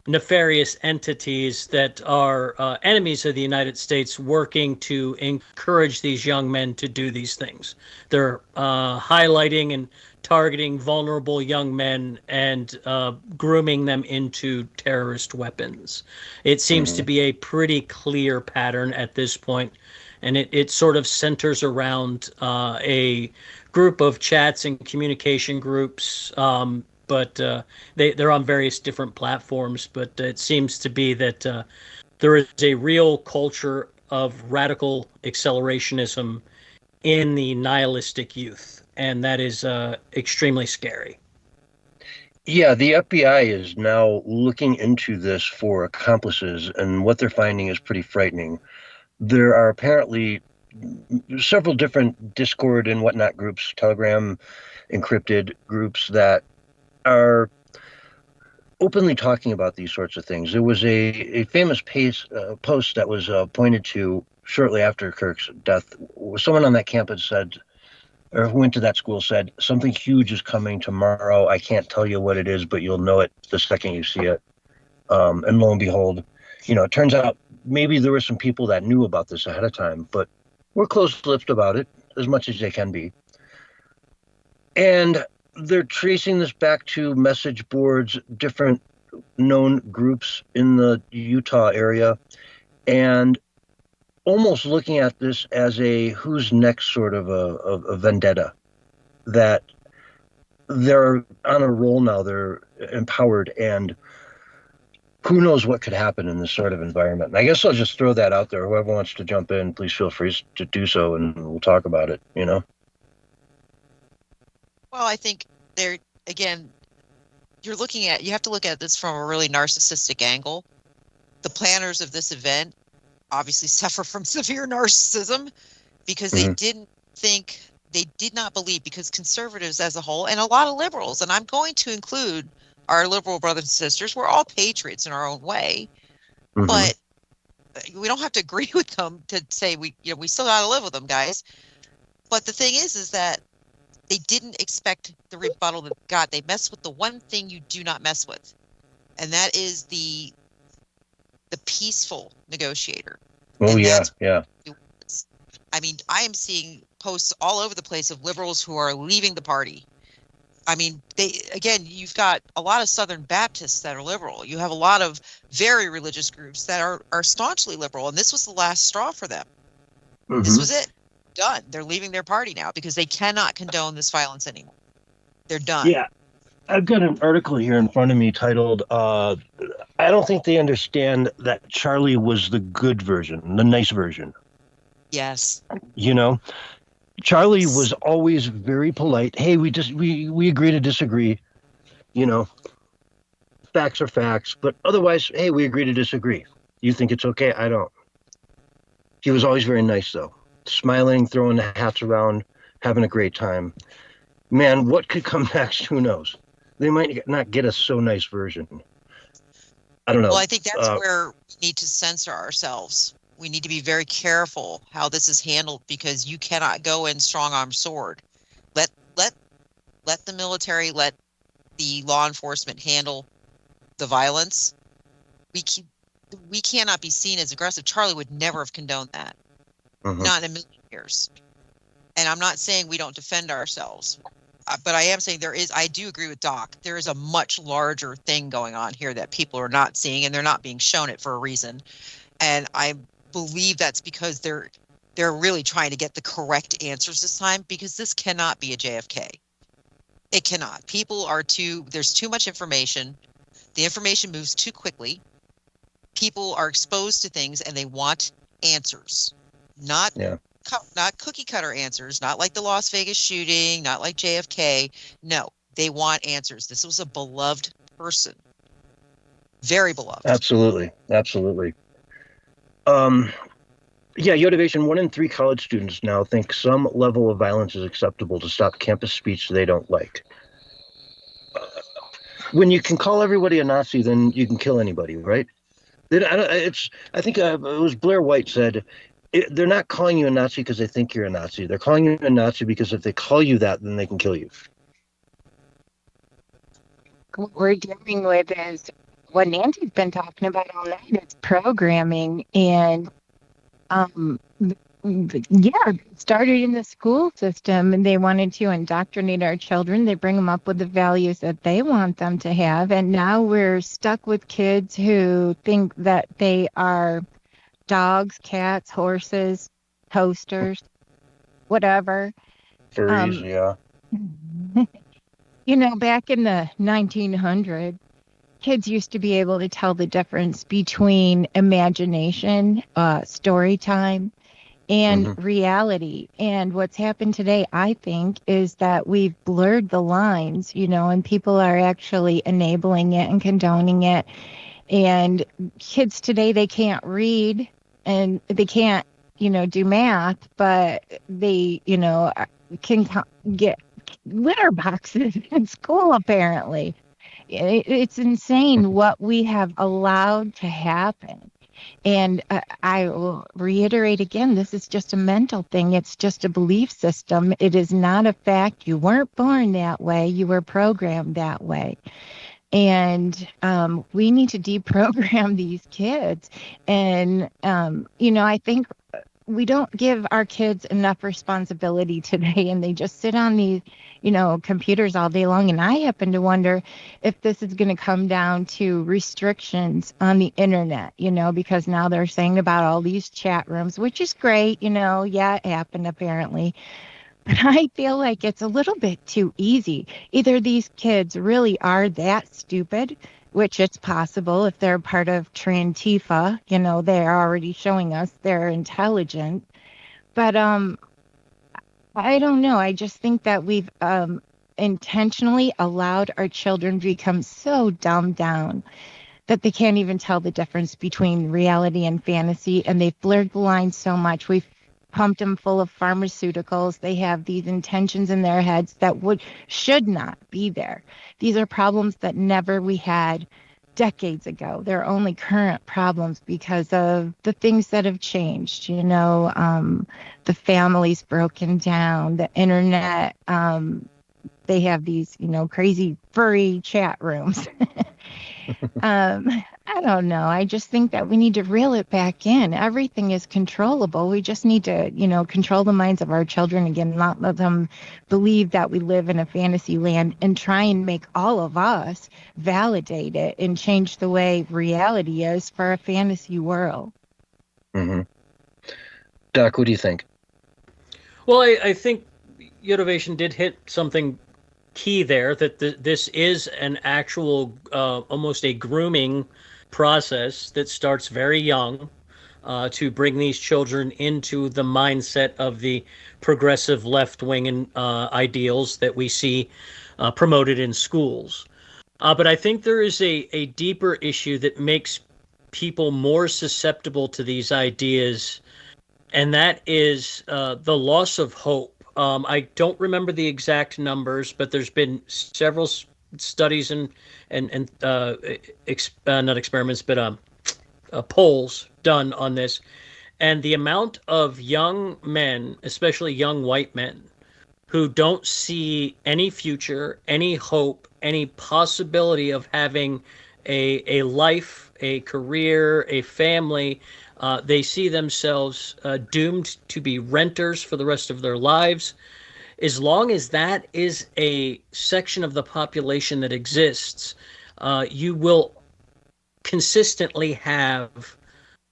nefarious entities that are enemies of the United States working to encourage these young men to do these things. They're highlighting and targeting vulnerable young men and grooming them into terrorist weapons. It seems to be a pretty clear pattern at this point, and it sort of centers around a group of chats and communication groups, but they're on various different platforms. But it seems to be that there is a real culture of radical accelerationism in the nihilistic youth, and that is extremely scary. Yeah, the FBI is now looking into this for accomplices, and what they're finding is pretty frightening. There are apparently several different Discord and whatnot groups, Telegram encrypted groups that are openly talking about these sorts of things. There was a famous post that was pointed to shortly after Kirk's death. Someone on that campus said, or who went to that school said, something huge is coming tomorrow. I can't tell you what it is, but you'll know it the second you see it. And lo and behold, it turns out maybe there were some people that knew about this ahead of time, but we're close-lipped about it as much as they can be. And they're tracing this back to message boards, different known groups in the Utah area, and almost looking at this as a who's next sort of a vendetta, that they're on a roll now, they're empowered, and who knows what could happen in this sort of environment. And I guess I'll just throw that out there. Whoever wants to jump in, please feel free to do so, and we'll talk about it, Well, I think again, you have to look at this from a really narcissistic angle. The planners of this event obviously suffer from severe narcissism because they did not believe, because conservatives as a whole, and a lot of liberals, and I'm going to include our liberal brothers and sisters, we're all patriots in our own way, but we don't have to agree with them to say we still got to live with them, guys. But the thing is that they didn't expect the rebuttal that got. They messed with the one thing you do not mess with, and that is the peaceful negotiator. Oh, yeah. I mean, I am seeing posts all over the place of liberals who are leaving the party. I mean, you've got a lot of Southern Baptists that are liberal. You have a lot of very religious groups that are staunchly liberal, and this was the last straw for them. This was it. Done. They're leaving their party now because they cannot condone this violence anymore. They're done. Yeah. I've got an article here in front of me titled, I don't think they understand that Charlie was the good version, the nice version. Yes. Charlie was always very polite. Hey, we agree to disagree. Facts are facts, but otherwise, hey, we agree to disagree. You think it's okay? I don't. He was always very nice, though. Smiling, throwing the hats around, having a great time. Man, what could come next? Who knows? They might not get a so nice version. I don't know. Well, I think that's where we need to censor ourselves. We need to be very careful how this is handled, because you cannot go in strong-arm sword. Let the military, let the law enforcement handle the violence. We cannot be seen as aggressive. Charlie would never have condoned that. Not in a million years. And I'm not saying we don't defend ourselves, but I am saying I do agree with Doc. There is a much larger thing going on here that people are not seeing, and they're not being shown it for a reason. And I believe that's because they're really trying to get the correct answers this time, because this cannot be a JFK. It cannot. There's too much information. The information moves too quickly. people are exposed to things and they want answers, not not cookie cutter answers, not like the Las Vegas shooting, not like JFK. No, they want answers. This was a beloved person, very beloved. Absolutely. Yeah, Yotivation, 1 in 3 college students now think some level of violence is acceptable to stop campus speech they don't like. When you can call everybody a Nazi, then you can kill anybody, right? I think it was Blair White said, they're not calling you a Nazi because they think you're a Nazi. They're calling you a Nazi because if they call you that, then they can kill you. What we're dealing with is what Nancy's been talking about all night. It's programming, and it started in the school system, and they wanted to indoctrinate our children. They bring them up with the values that they want them to have, and now we're stuck with kids who think that they are dogs, cats, horses, toasters, whatever. Furries, yeah. Back in the 1900s, kids used to be able to tell the difference between imagination, story time, and reality. And what's happened today, I think, is that we've blurred the lines, and people are actually enabling it and condoning it. And kids today, they can't read and they can't, do math, but they, can get litter boxes in school, apparently. It's insane what we have allowed to happen. And I will reiterate again, this is just a mental thing. It's just a belief system. It is not a fact. You weren't born that way. You were programmed that way. And we need to deprogram these kids. And, I think we don't give our kids enough responsibility today, and they just sit on these, computers all day long. And I happen to wonder if this is going to come down to restrictions on the internet, because now they're saying about all these chat rooms, which is great, yeah, it happened apparently. But I feel like it's a little bit too easy. Either these kids really are that stupid, which it's possible if they're part of Trantifa, they're already showing us they're intelligent. But I don't know. I just think that we've intentionally allowed our children to become so dumbed down that they can't even tell the difference between reality and fantasy, and they've blurred the lines so much. We've pumped them full of pharmaceuticals. They have these intentions in their heads that should not be there. These are problems that never we had decades ago. They're only current problems because of the things that have changed. The family's broken down, the internet. They have these, crazy furry chat rooms. I don't know. I just think that we need to reel it back in. Everything is controllable. We just need to, control the minds of our children again, not let them believe that we live in a fantasy land, and try and make all of us validate it and change the way reality is for a fantasy world. Doc, what do you think? Well, I think Yotivation did hit something key there, that this is an actual, almost a grooming process that starts very young to bring these children into the mindset of the progressive left-wing ideals that we see promoted in schools. But I think there is a deeper issue that makes people more susceptible to these ideas, and that is the loss of hope. I don't remember the exact numbers, but there's been several studies and not experiments, but polls done on this, and the amount of young men, especially young white men, who don't see any future, any hope, any possibility of having a life, a career, a family. They see themselves doomed to be renters for the rest of their lives. As long as that is a section of the population that exists, you will consistently have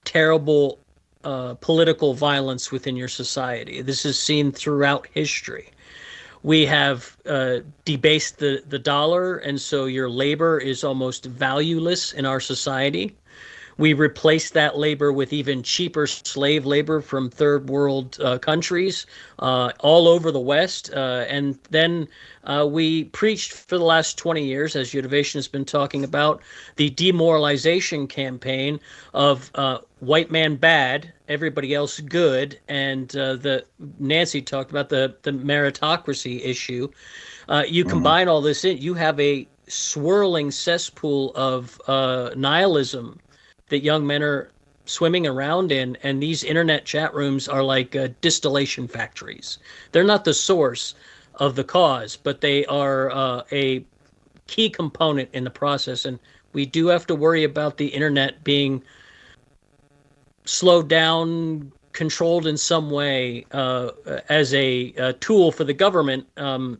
terrible political violence within your society. This is seen throughout history. We have debased the dollar, and so your labor is almost valueless in our society. We replaced that labor with even cheaper slave labor from third world countries all over the West. And then we preached for the last 20 years, as Udivation has been talking about, the demoralization campaign of white man bad, everybody else good, and the Nancy talked about the meritocracy issue. You combine all this in, you have a swirling cesspool of nihilism that young men are swimming around in, and these internet chat rooms are like distillation factories. They're not the source of the cause, but they are a key component in the process. And we do have to worry about the internet being slowed down, controlled in some way as a tool for the government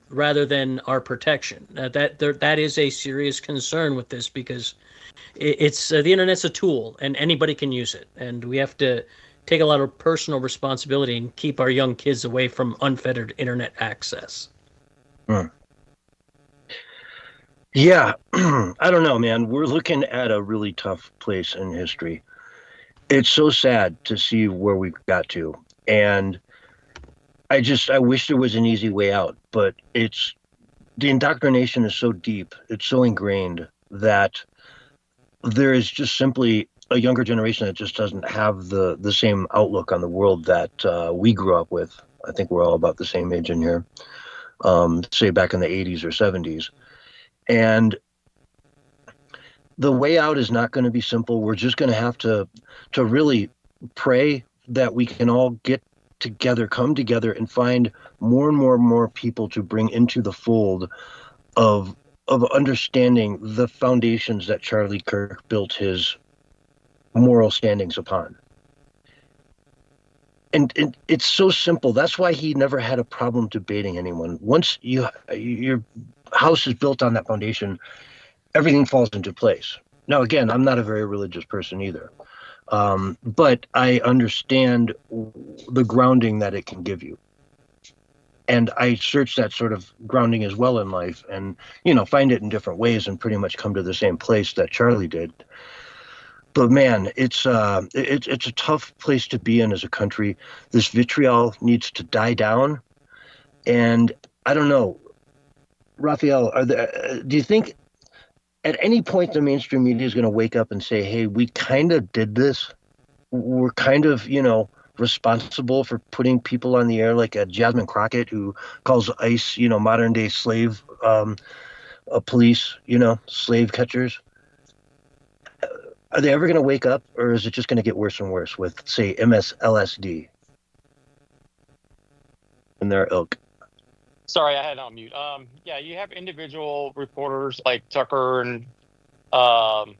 rather than our protection. That is a serious concern with this, because it's the internet's a tool and anybody can use it, and we have to take a lot of personal responsibility and keep our young kids away from unfettered internet access. Yeah, I don't know, man. We're looking at a really tough place in history. It's so sad to see where we've got to, and I wish there was an easy way out, but the indoctrination is so deep, it's so ingrained that there is just simply a younger generation that just doesn't have the same outlook on the world that we grew up with. I think we're all about the same age in here, say back in the 80s or 70s. And the way out is not going to be simple. We're just going to have to really pray that we can all get together, come together, and find more and more people to bring into the fold of understanding the foundations that Charlie Kirk built his moral standings upon. And it's so simple. That's why he never had a problem debating anyone. Once your house is built on that foundation, everything falls into place. Now, again, I'm not a very religious person either, but I understand the grounding that it can give you. And I search that sort of grounding as well in life, and find it in different ways, and pretty much come to the same place that Charlie did. But man, it's a tough place to be in as a country. This vitriol needs to die down, and I don't know, Raphael, do you think at any point the mainstream media is going to wake up and say, hey, we kind of did this? We're kind of, responsible for putting people on the air, like Jasmine Crockett, who calls ICE, modern day slave police, slave catchers. Are they ever going to wake up, or is it just going to get worse and worse with, say, MSLSD and their ilk? Sorry, I had it on mute. Yeah, you have individual reporters like Tucker and Megyn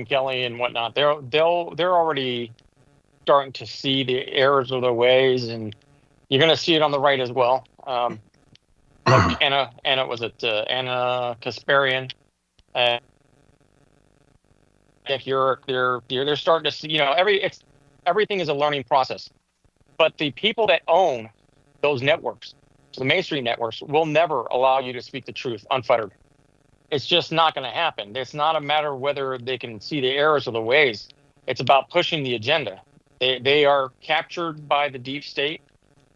Kelly and whatnot. They're already starting to see the errors of their ways, and you're going to see it on the right as well. Like Anna Kasparian. If they're starting to see, everything is a learning process. But the people that own those networks, so the mainstream networks, will never allow you to speak the truth unfettered. It's just not going to happen. It's not a matter of whether they can see the errors of the ways. It's about pushing the agenda. They are captured by the deep state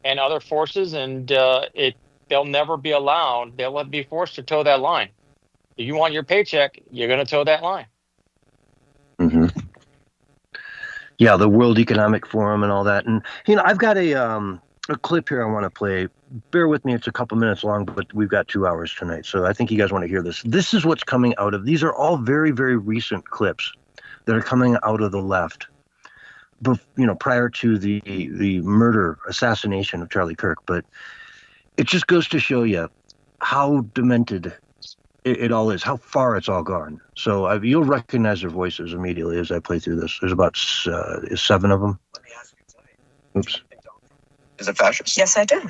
and other forces, and they'll never be allowed. They'll be forced to toe that line. If you want your paycheck, you're going to toe that line. Mm-hmm. Yeah, the World Economic Forum and all that. And, I've got a clip here I want to play. Bear with me, it's a couple minutes long, but we've got 2 hours tonight, so I think you guys want to hear this. This is what's coming out of, these are all very, very recent clips that are coming out of the left, prior to the murder, assassination of Charlie Kirk. But it just goes to show you how demented it all is, how far it's all gone. So you'll recognize their voices immediately as I play through this. There's about 7 of them. Let me ask you something. Oops. Is it fascist? Yes, I do.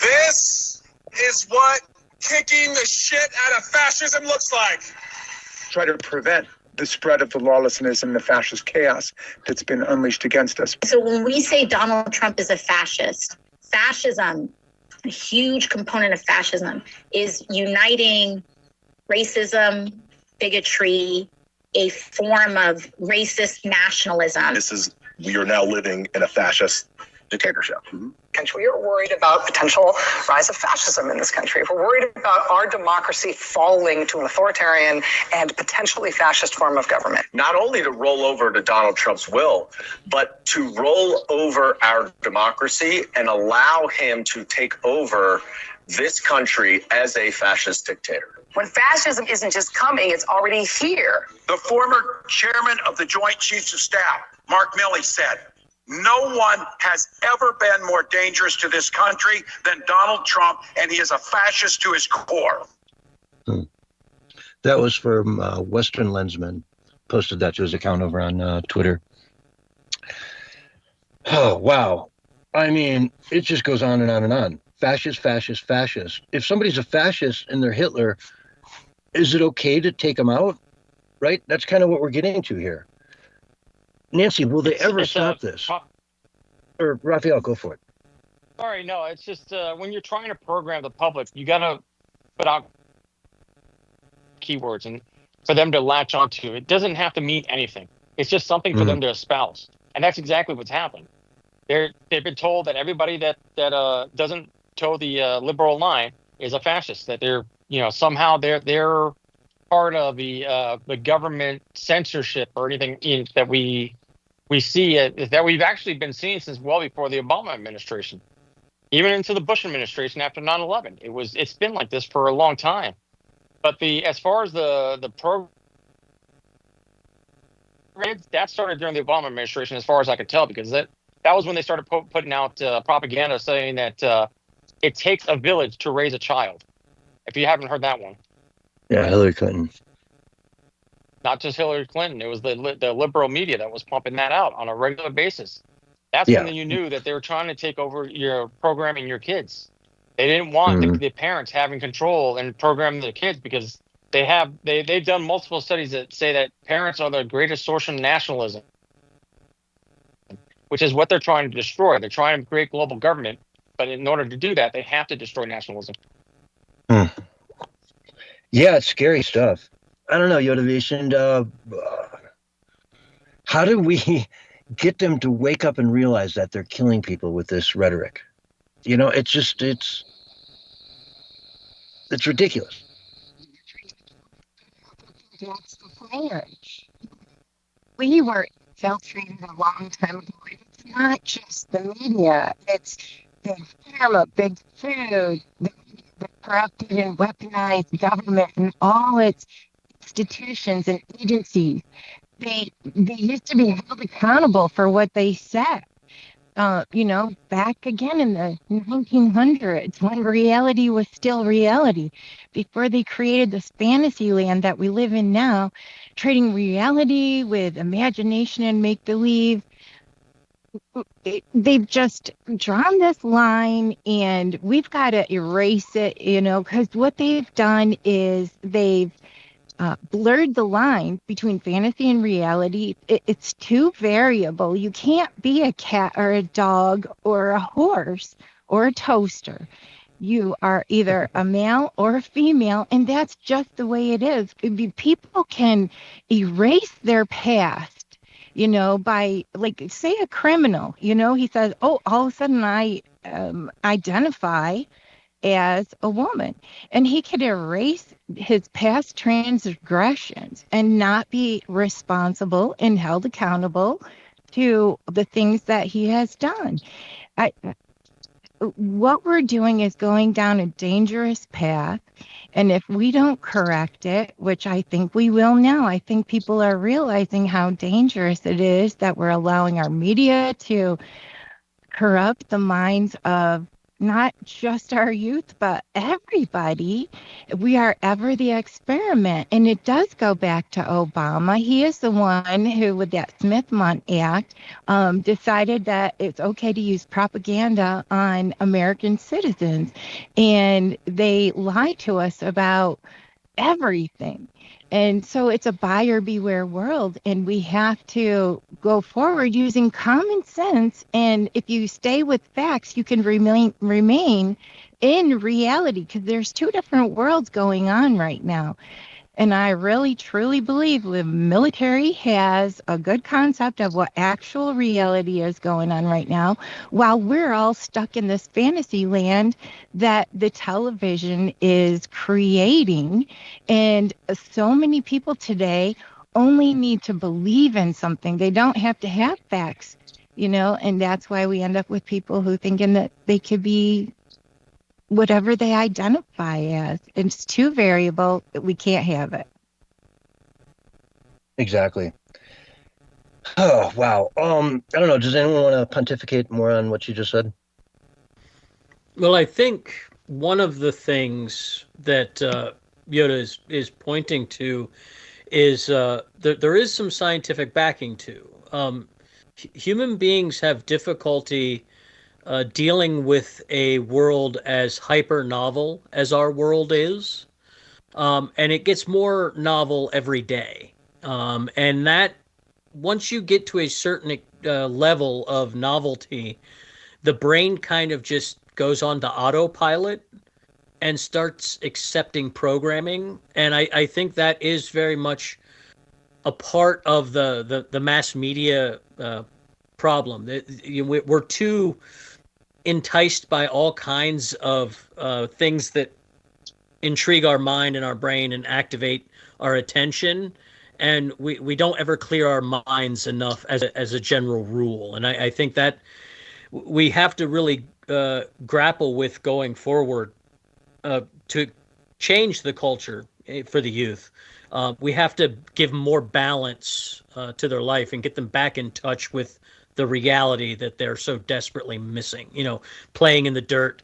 This is what kicking the shit out of fascism looks like. Try to prevent the spread of the lawlessness and the fascist chaos that's been unleashed against us. So when we say Donald Trump is a fascist, fascism, a huge component of fascism, is uniting racism, bigotry, a form of racist nationalism. We are now living in a fascist dictatorship. We are worried about potential rise of fascism in this country. We're worried about our democracy falling to an authoritarian and potentially fascist form of government. Not only to roll over to Donald Trump's will, but to roll over our democracy and allow him to take over this country as a fascist dictator. When fascism isn't just coming, it's already here. The former chairman of the Joint Chiefs of Staff, Mark Milley, said, "No one has ever been more dangerous to this country than Donald Trump, and he is a fascist to his core." That was from Western Lensman. Posted that to his account over on Twitter. Oh, wow. I mean, it just goes on and on and on. Fascist, fascist, fascist. If somebody's a fascist and they're Hitler, is it okay to take them out? Right? That's kind of what we're getting to here. Nancy, will they ever stop this? Or Raphael, go for it. Sorry, no, it's just when you're trying to program the public, you got to put out keywords and for them to latch onto. It doesn't have to mean anything. It's just something for them to espouse. And that's exactly what's happened. They've been told that everybody that doesn't toe the liberal line is a fascist, that they're, somehow they're part of the government censorship or anything that we see that we've actually been seeing since well before the Obama administration, even into the Bush administration after 9/11. It's been like this for a long time. But as far as the program, that started during the Obama administration, as far as I could tell, because that was when they started putting out propaganda saying that it takes a village to raise a child. If you haven't heard that one. Yeah, Hillary Clinton. Not just Hillary Clinton. It was the liberal media that was pumping that out on a regular basis. That's when you knew that they were trying to take over your programming your kids. They didn't want the parents having control and programming their kids because they've done multiple studies that say that parents are the greatest source of nationalism, which is what they're trying to destroy. They're trying to create global government, but in order to do that, they have to destroy nationalism. Yeah, it's scary stuff. I don't know, Yotivation. How do we get them to wake up and realize that they're killing people with this rhetoric? It's ridiculous. That's the player. We were infiltrated a long time ago. It's not just the media. It's big pharma, big food, the corrupted and weaponized government and all its institutions and agencies. They used to be held accountable for what they said. Back again in the 1900s when reality was still reality, before they created this fantasy land that we live in now, trading reality with imagination and make-believe. They've just drawn this line and we've got to erase it, because what they've done is they've blurred the line between fantasy and reality. It's too variable. You can't be a cat or a dog or a horse or a toaster. You are either a male or a female, and that's just the way it is. People can erase their past, by, like, say a criminal, he says, oh, all of a sudden I identify as a woman, and he could erase his past transgressions and not be responsible and held accountable to the things that he has done. What we're doing is going down a dangerous path, and if we don't correct it, which I think we will now, I think people are realizing how dangerous it is that we're allowing our media to corrupt the minds of not just our youth, but everybody. We are ever the experiment. And it does go back to Obama. He is the one who, with that Smith-Mundt Act, decided that it's okay to use propaganda on American citizens. And they lie to us about everything. And so it's a buyer beware world, and we have to go forward using common sense. And if you stay with facts, you can remain in reality, because there's two different worlds going on right now. And I really, truly believe the military has a good concept of what actual reality is going on right now, while we're all stuck in this fantasy land that the television is creating. And so many people today only need to believe in something. They don't have to have facts, and that's why we end up with people who thinking that they could be whatever they identify as. It's too variable. We can't have it. Exactly. Oh, wow. I don't know. Does anyone want to pontificate more on what you just said? Well, I think one of the things that Yoda is pointing to is there is some scientific backing to. Human beings have difficulty dealing with a world as hyper novel as our world is, and it gets more novel every day. And that once you get to a certain level of novelty, the brain kind of just goes on to autopilot and starts accepting programming. And I think that is very much a part of the mass media problem. We're too enticed by all kinds of things that intrigue our mind and our brain and activate our attention, and we don't ever clear our minds enough as a general rule. And I think that we have to really grapple with going forward to change the culture for the youth. We have to give more balance to their life and get them back in touch with the reality that they're so desperately missing. Playing in the dirt,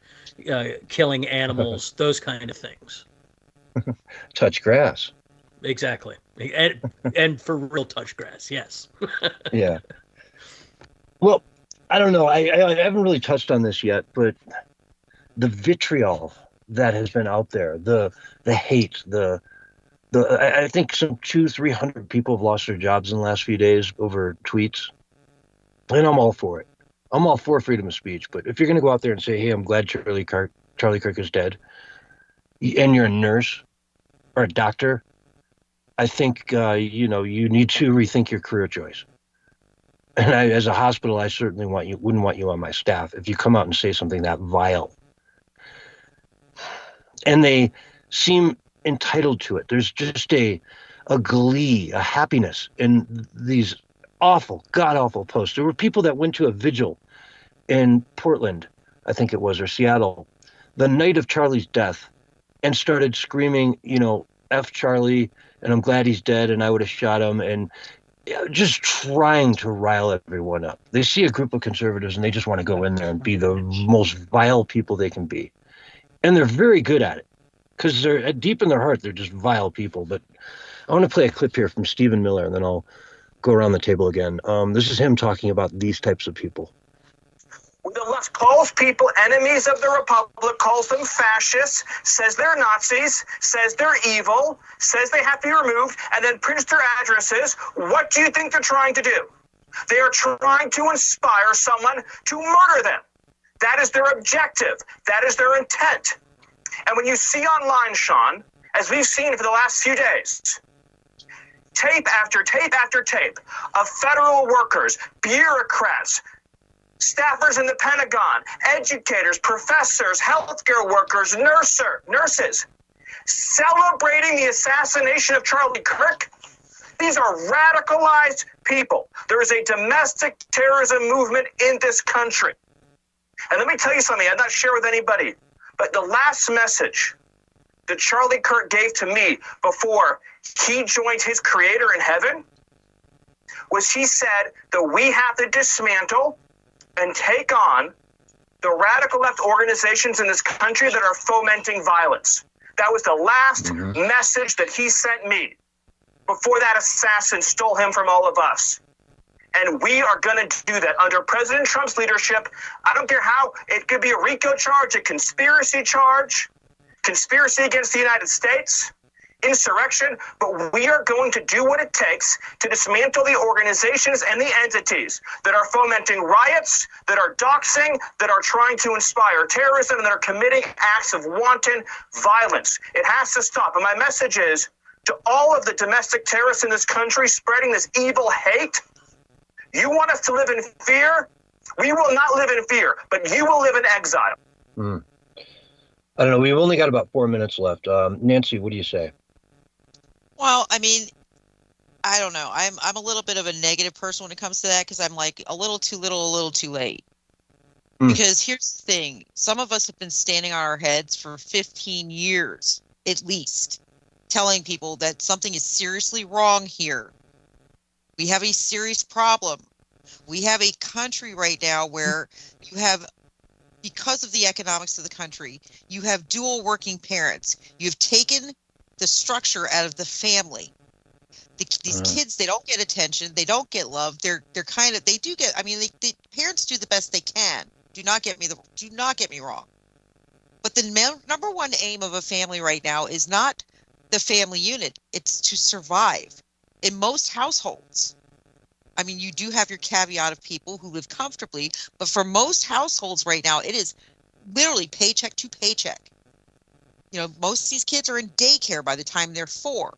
killing animals, those kind of things. Touch grass. Exactly. And for real touch grass, yes. Yeah. Well, I don't know. I haven't really touched on this yet, but the vitriol that has been out there, the hate, I think some 200-300 people have lost their jobs in the last few days over tweets. And I'm all for it. I'm all for freedom of speech. But if you're going to go out there and say, hey, I'm glad Charlie Kirk is dead, and you're a nurse or a doctor, I think, you need to rethink your career choice. And as a hospital, I certainly wouldn't want you on my staff if you come out and say something that vile. And they seem entitled to it. There's just a glee, a happiness in these awful, god-awful posts. There were people that went to a vigil in Portland, I think it was, or Seattle, the night of Charlie's death, and started screaming, F Charlie, and I'm glad he's dead, and I would have shot him, and just trying to rile everyone up. They see a group of conservatives, and they just want to go in there and be the most vile people they can be. And they're very good at it, because they're deep in their heart, they're just vile people. But I want to play a clip here from Stephen Miller, and then I'll go around the table again. This is him talking about these types of people. The left calls people enemies of the republic, calls them fascists, says they're Nazis, says they're evil, says they have to be removed, and then prints their addresses. What do you think they're trying to do? They are trying to inspire someone to murder them. That is their objective. That is their intent. And when you see online, Sean, as we've seen for the last few days, tape after tape after tape of federal workers, bureaucrats, staffers in the Pentagon, educators, professors, healthcare workers, nurses, celebrating the assassination of Charlie Kirk. These are radicalized people. There is a domestic terrorism movement in this country. And let me tell you something I'd not share with anybody, but the last message that Charlie Kirk gave to me before he joined his creator in heaven was he said that we have to dismantle and take on the radical left organizations in this country that are fomenting violence. That was the last message that he sent me before that assassin stole him from all of us. And we are going to do that under President Trump's leadership. I don't care how. It could be a RICO charge, a conspiracy charge, conspiracy against the United States, insurrection, but we are going to do what it takes to dismantle the organizations and the entities that are fomenting riots, that are doxing, that are trying to inspire terrorism, and that are committing acts of wanton violence. It has to stop. And my message is, to all of the domestic terrorists in this country spreading this evil hate? You want us to live in fear? We will not live in fear, but you will live in exile. I don't know. We've only got about 4 minutes left. Nancy, what do you say? Well, I mean, I don't know. I'm a little bit of a negative person when it comes to that because I'm like a little too little, a little too late. Because here's the thing. Some of us have been standing on our heads for 15 years, at least, telling people that something is seriously wrong here. We have a serious problem. We have a country right now where you have, because of the economics of the country, you have dual working parents. You've taken the structure out of the family. These kids, they don't get attention. They don't get love. They're kind of, they do get, I mean, the parents do the best they can. Do not get me wrong. But the number one aim of a family right now is not the family unit. It's to survive. In most households, I mean, you do have your caveat of people who live comfortably, but for most households right now, it is literally paycheck to paycheck. You know, most of these kids are in daycare by the time they're 4.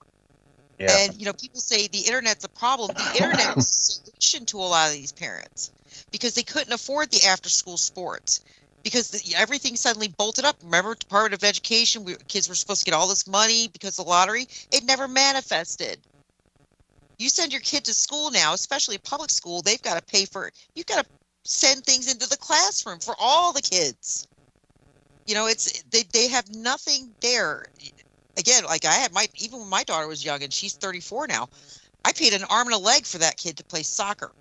Yeah. And, you know, people say the internet's a problem. The internet was a solution to a lot of these parents because they couldn't afford the after-school sports because everything suddenly bolted up. Remember, Department of Education, kids were supposed to get all this money because of the lottery. It never manifested. You send your kid to school now, especially public school, they've got to pay for it. You've got to send things into the classroom for all the kids. You know, they have nothing there. Again, like I had even when my daughter was young and she's 34 now, I paid an arm and a leg for that kid to play soccer.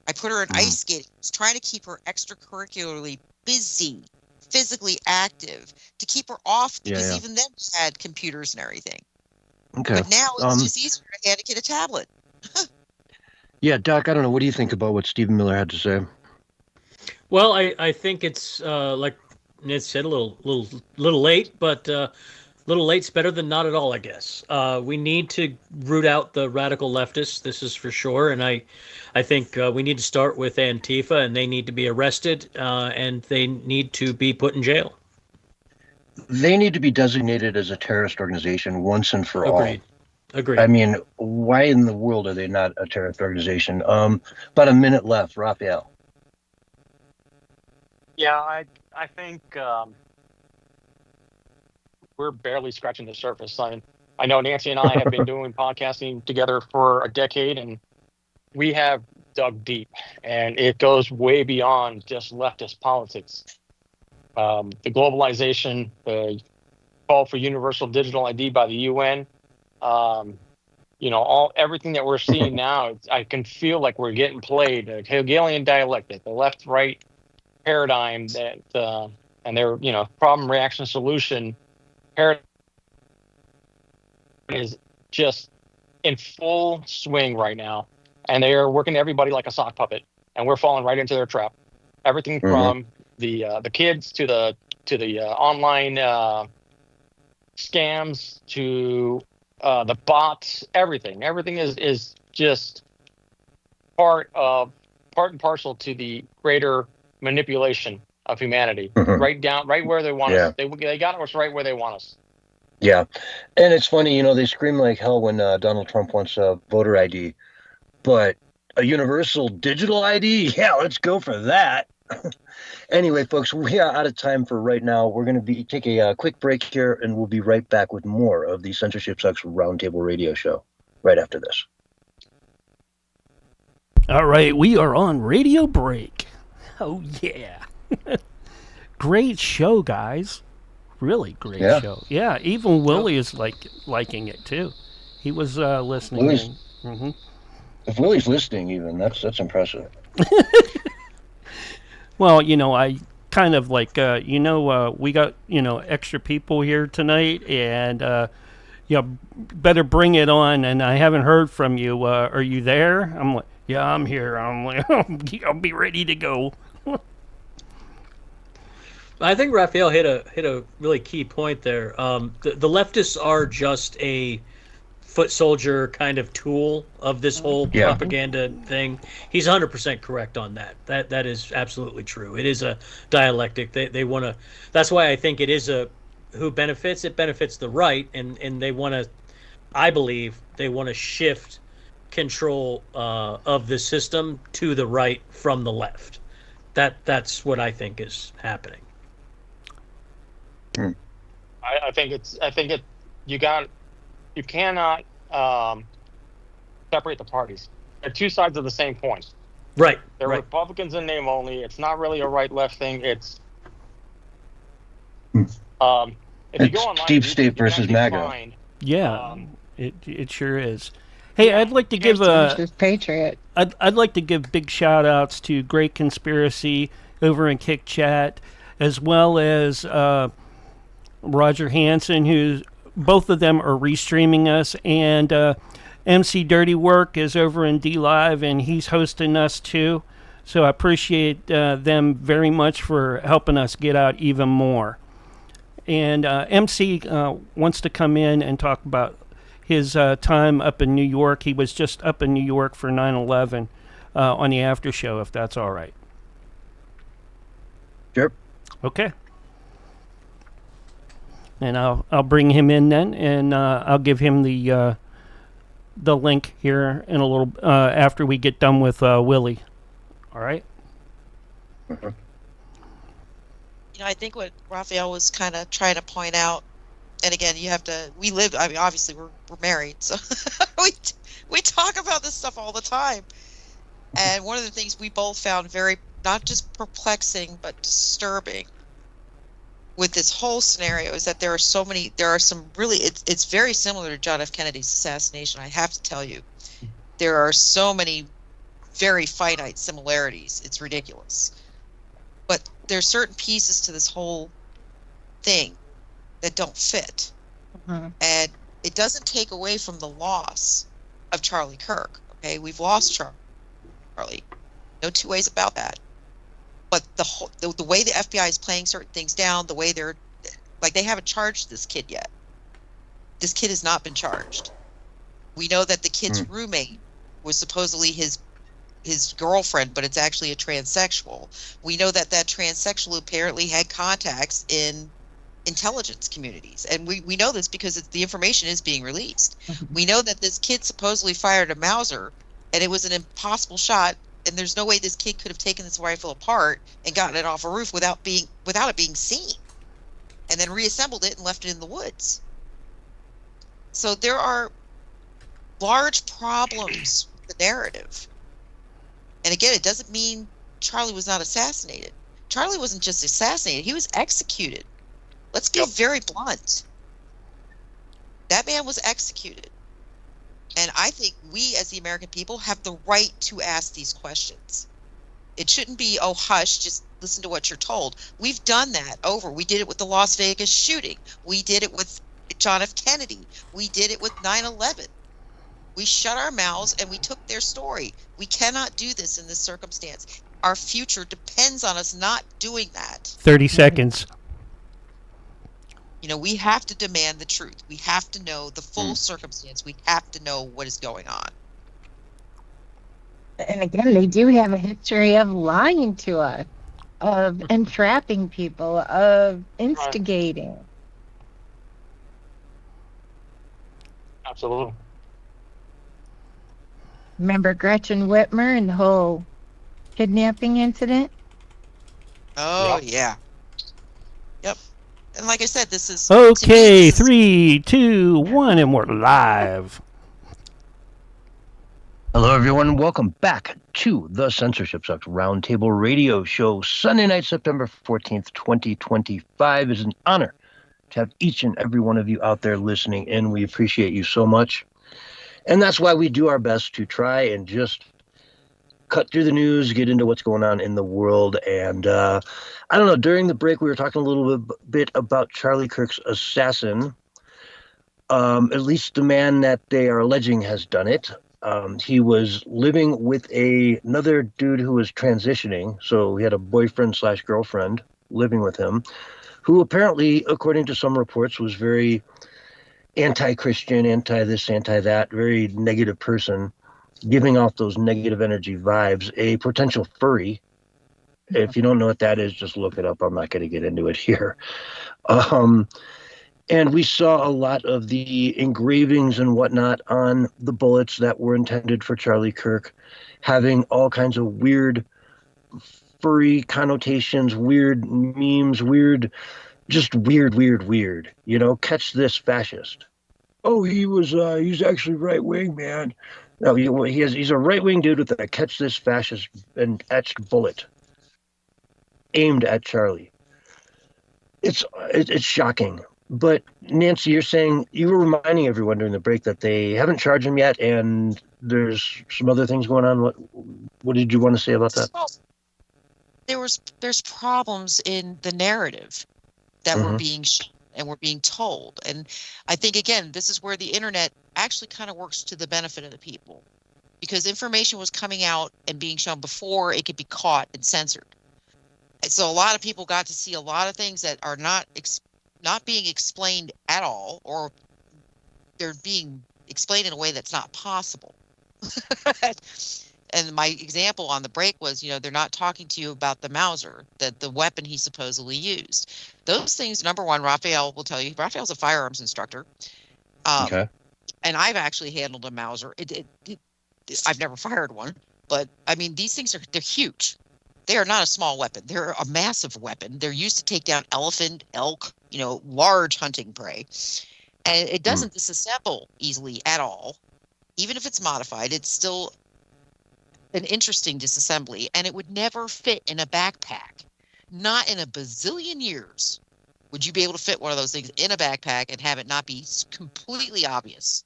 I put her in ice skating. I was trying to keep her extracurricularly busy, physically active, to keep her off because even then we had computers and everything. Okay. But now it's just easier to hand a kid a tablet. Yeah, Doc, I don't know. What do you think about what Stephen Miller had to say? Well, I think it's like Ned said, a little late, but little late's better than not at all, I guess. We need to root out the radical leftists. This is for sure, and I think we need to start with Antifa, and they need to be arrested, and they need to be put in jail. They need to be designated as a terrorist organization once and for all. Agreed. I mean, why in the world are they not a terrorist organization? About a minute left, Raphael. Yeah, I think we're barely scratching the surface. I know Nancy and I have been doing podcasting together for a decade, and we have dug deep, and it goes way beyond just leftist politics. The globalization, the call for universal digital ID by the UN, you know, everything that we're seeing now, I can feel like we're getting played. The Hegelian dialectic, the left-right paradigm that, and their, you know, problem, reaction, solution paradigm is just in full swing right now, and they are working everybody like a sock puppet, and we're falling right into their trap. Everything from the kids to the online scams to the bots. Everything is just part and parcel to the greater manipulation of humanity. Right where they want us. They got us right where they want us. Yeah, and it's funny, you know, they scream like hell when Donald Trump wants a voter ID, but a universal digital ID? Yeah, let's go for that. Anyway, folks, we are out of time for right now. We're going to take a quick break here, and we'll be right back with more of the Censorship Sucks Roundtable Radio Show right after this. All right, we are on radio break. Oh, yeah. Great show, guys. Really great show. Yeah, even Willie is liking it, too. He was listening. If Willie's listening even, that's impressive. Well, you know, I kind of like, we got, extra people here tonight, and, better bring it on, and I haven't heard from you. Are you there? I'm like, yeah, I'm here. I'm like, I'll be ready to go. I think Raphael hit a really key point there. The leftists are just a foot soldier kind of tool of this whole propaganda thing. He's 100% correct on that. That is absolutely true. It is a dialectic. They want to. That's why I think it is who benefits. It benefits the right, and they want to I believe they want to shift control of the system to the right from the left. That's what I think is happening. I think you cannot separate the parties. They're two sides of the same coin. Right. They're right. Republicans in name only. It's not really a right-left thing. It's if you go online, deep state versus MAGA. Find, Yeah, it sure is. Hey, I'd like to give Patriot. I'd like to give big shout outs to Great Conspiracy over in Kick Chat, as well as Roger Hansen, who both of them are restreaming us, and MC Dirty Work is over in D Live, and he's hosting us too. So I appreciate them very much for helping us get out even more. And MC wants to come in and talk about his time up in New York. He was just up in New York for 9/11 on the after show, if that's all right. Sure. Okay. And I'll bring him in then, and I'll give him the link here in a little after we get done with Willie. All right. Uh-huh. I think what Raphael was kind of trying to point out, and again, we live, I mean, obviously we're married, so we talk about this stuff all the time. And one of the things we both found very, not just perplexing, but disturbing with this whole scenario is that there are some really, it's very similar to John F. Kennedy's assassination, I have to tell you. There are so many very finite similarities, it's ridiculous. But there's certain pieces to this whole thing that don't fit. Mm-hmm. And it doesn't take away from the loss of Charlie Kirk. Okay, we've lost Charlie. No two ways about that. But the way the FBI is playing certain things down, the way they're like, they haven't charged this kid yet. This kid has not been charged. We know that the kid's roommate was supposedly his girlfriend, but it's actually a transsexual. We know that transsexual apparently had contacts in intelligence communities, and we know this because the information is being released. We know that this kid supposedly fired a Mauser, and it was an impossible shot, and there's no way this kid could have taken this rifle apart and gotten it off a roof without it being seen, and then reassembled it and left it in the woods. So there are large problems with the narrative. And again, it doesn't mean Charlie was not assassinated. Charlie wasn't just assassinated, he was executed. Let's be very blunt. That man was executed. And I think we, as the American people, have the right to ask these questions. It shouldn't be, oh, hush, just listen to what you're told. We've done that over. We did it with the Las Vegas shooting. We did it with John F. Kennedy. We did it with 9/11. We shut our mouths and we took their story. We cannot do this in this circumstance. Our future depends on us not doing that. 30 seconds. We have to demand the truth. We have to know the full circumstance. We have to know what is going on. And again, they do have a history of lying to us, of entrapping people, of instigating. Absolutely. Remember Gretchen Whitmer and the whole kidnapping incident? Oh, yeah. Yep. And like I said, this is... Okay, 3, 2, 1, and we're live. Hello, everyone. Welcome back to the Censorship Sucks Roundtable Radio Show. Sunday night, September 14th, 2025. It is an honor to have each and every one of you out there listening in. We appreciate you so much. And that's why we do our best to try and just cut through the news, get into what's going on in the world. And I don't know, during the break, we were talking a little bit about Charlie Kirk's assassin. At least the man that they are alleging has done it. He was living with another dude who was transitioning. So he had a boyfriend/girlfriend living with him, who apparently, according to some reports, was very anti-Christian, anti-this, anti-that, very negative person, giving off those negative energy vibes, a potential furry. If you don't know what that is, just look it up. I'm not going to get into it here. And we saw a lot of the engravings and whatnot on the bullets that were intended for Charlie Kirk, having all kinds of weird, furry connotations, weird memes, weird, just weird, weird, weird. You know, catch this fascist. Oh, he's actually right wing, man. No, he's a right wing dude with a catch this fascist and etched bullet aimed at Charlie. It's shocking. But Nancy, you're saying you were reminding everyone during the break that they haven't charged him yet, and there's some other things going on. What did you want to say about that? Well, there's problems in the narrative that were being shown and were being told, and I think again this is where the internet actually kind of works to the benefit of the people, because information was coming out and being shown before it could be caught and censored. And so a lot of people got to see a lot of things that are not being explained at all, or they're being explained in a way that's not possible. And my example on the break was, they're not talking to you about the Mauser, the weapon he supposedly used. Those things, number one, Raphael will tell you, Raphael's a firearms instructor. Okay. And I've actually handled a Mauser. I've never fired one, but I mean, these things they're huge. They are not a small weapon. They're a massive weapon. They're used to take down elephant, elk, large hunting prey. And it doesn't disassemble easily at all. Even if it's modified, it's still an interesting disassembly, and it would never fit in a backpack. Not in a bazillion years would you be able to fit one of those things in a backpack and have it not be completely obvious.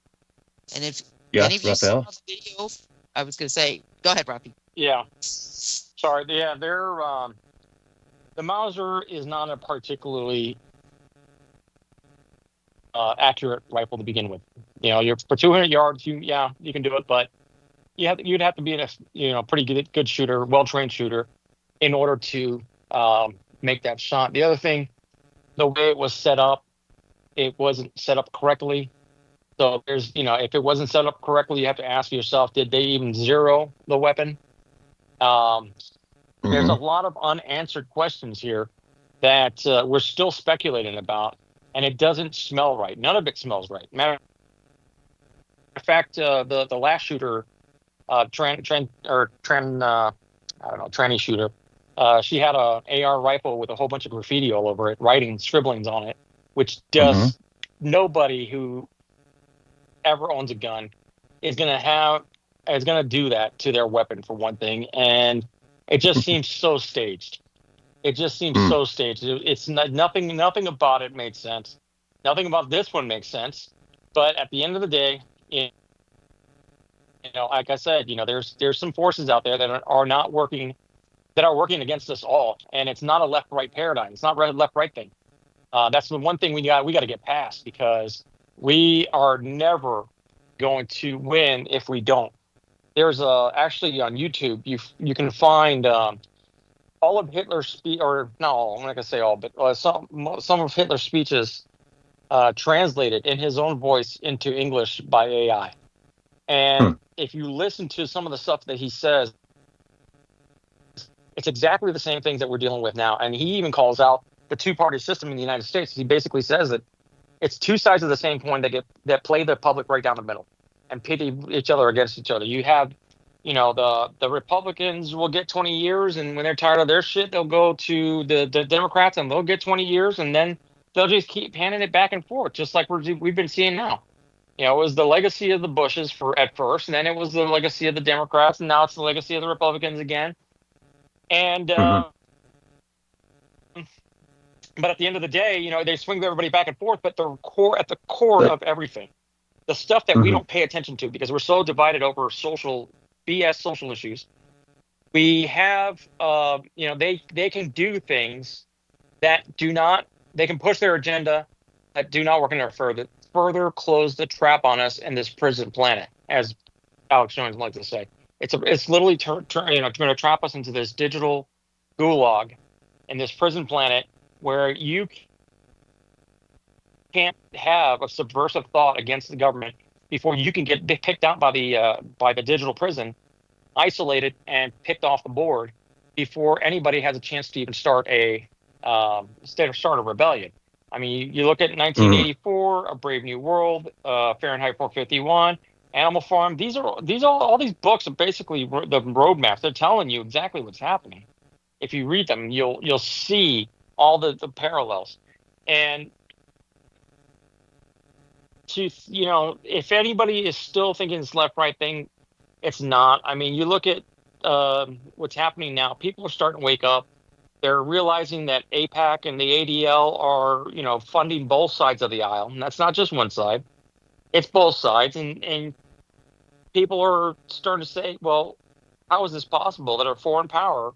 And if any of you saw the video, I was going to say, go ahead, Rafi. Yeah. Sorry. Yeah, the Mauser is not a particularly accurate rifle to begin with. You're for 200 yards, you can do it, but you'd have to be a pretty good shooter, well-trained shooter, in order to make that shot. The other thing, the way it was set up, it wasn't set up correctly. So there's, if it wasn't set up correctly, you have to ask yourself, did they even zero the weapon? There's a lot of unanswered questions here that we're still speculating about, and it doesn't smell right. None of it smells right. Matter of fact, the last shooter, tranny shooter. She had a AR rifle with a whole bunch of graffiti all over it, writing scribblings on it, which does nobody who ever owns a gun is gonna do that to their weapon, for one thing, and it just seems so staged. It just seems so staged. It's nothing about it made sense. Nothing about this one makes sense. But at the end of the day, like I said, there's some forces out there that are working against us all, and it's not a left-right paradigm. It's not a left-right thing. That's the one thing we got to get past, because we are never going to win if we don't. There's actually on YouTube you can find all of Hitler's speech, or no, I'm not gonna say all, but some of Hitler's speeches translated in his own voice into English by AI. And if you listen to some of the stuff that he says, it's exactly the same things that we're dealing with now. And he even calls out the two-party system in the United States. He basically says that it's two sides of the same coin that play the public right down the middle and pit each other against each other. You have, the Republicans will get 20 years, and when they're tired of their shit, they'll go to the Democrats and they'll get 20 years, and then they'll just keep handing it back and forth, just like we've been seeing now. It was the legacy of the Bushes at first, and then it was the legacy of the Democrats, and now it's the legacy of the Republicans again. And but at the end of the day, they swing everybody back and forth. But at the core of everything, the stuff that we don't pay attention to because we're so divided over social issues, we have they can do things that they can push their agenda that do not work in our further close the trap on us in this prison planet, as Alex Jones likes to say. It's literally trying to trap us into this digital gulag in this prison planet where you can't have a subversive thought against the government before you can get picked out by the digital prison, isolated and picked off the board before anybody has a chance to even start a rebellion. I mean, you look at 1984, A Brave New World, Fahrenheit 451, Animal Farm. These are all these books are basically the roadmaps. They're telling you exactly what's happening. If you read them, you'll see all the parallels. And to if anybody is still thinking it's left-right thing, it's not. I mean, you look at what's happening now. People are starting to wake up. They're realizing that AIPAC and the ADL are, funding both sides of the aisle. And that's not just one side. It's both sides. And people are starting to say, well, how is this possible that a foreign power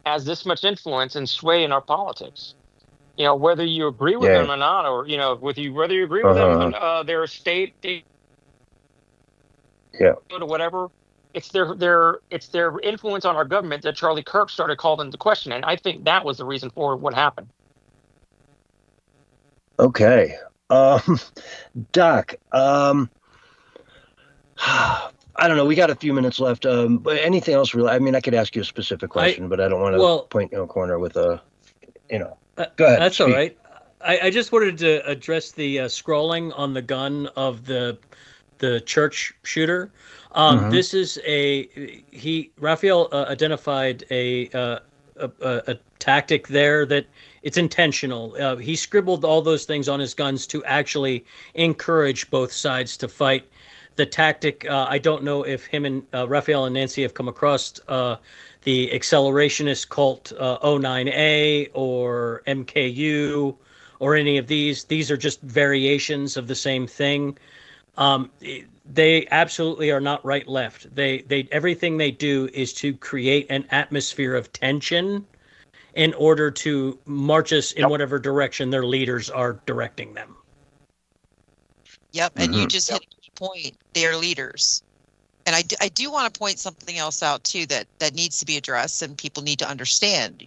has this much influence and sway in our politics? Whether you agree with them or not, or, whether you agree with them on their state, or whatever, it's their influence on our government that Charlie Kirk started calling into question, and I think that was the reason for what happened. Okay, Doc. I don't know. We got a few minutes left. But anything else? Really? I mean, I could ask you a specific question, but I don't want to point you in a corner with a, Go ahead. That's all right. I just wanted to address the scrolling on the gun of the church shooter. This is Raphael identified a tactic there that it's intentional. He scribbled all those things on his guns to actually encourage both sides to fight. The tactic, I don't know if him and Raphael and Nancy have come across the accelerationist cult 09A or MKU or any of these. These are just variations of the same thing. They absolutely are not right-left. They everything they do is to create an atmosphere of tension in order to march us in whatever direction their leaders are directing them. Yep, and you just hit a point. They're leaders. And I do want to point something else out, too, that needs to be addressed and people need to understand.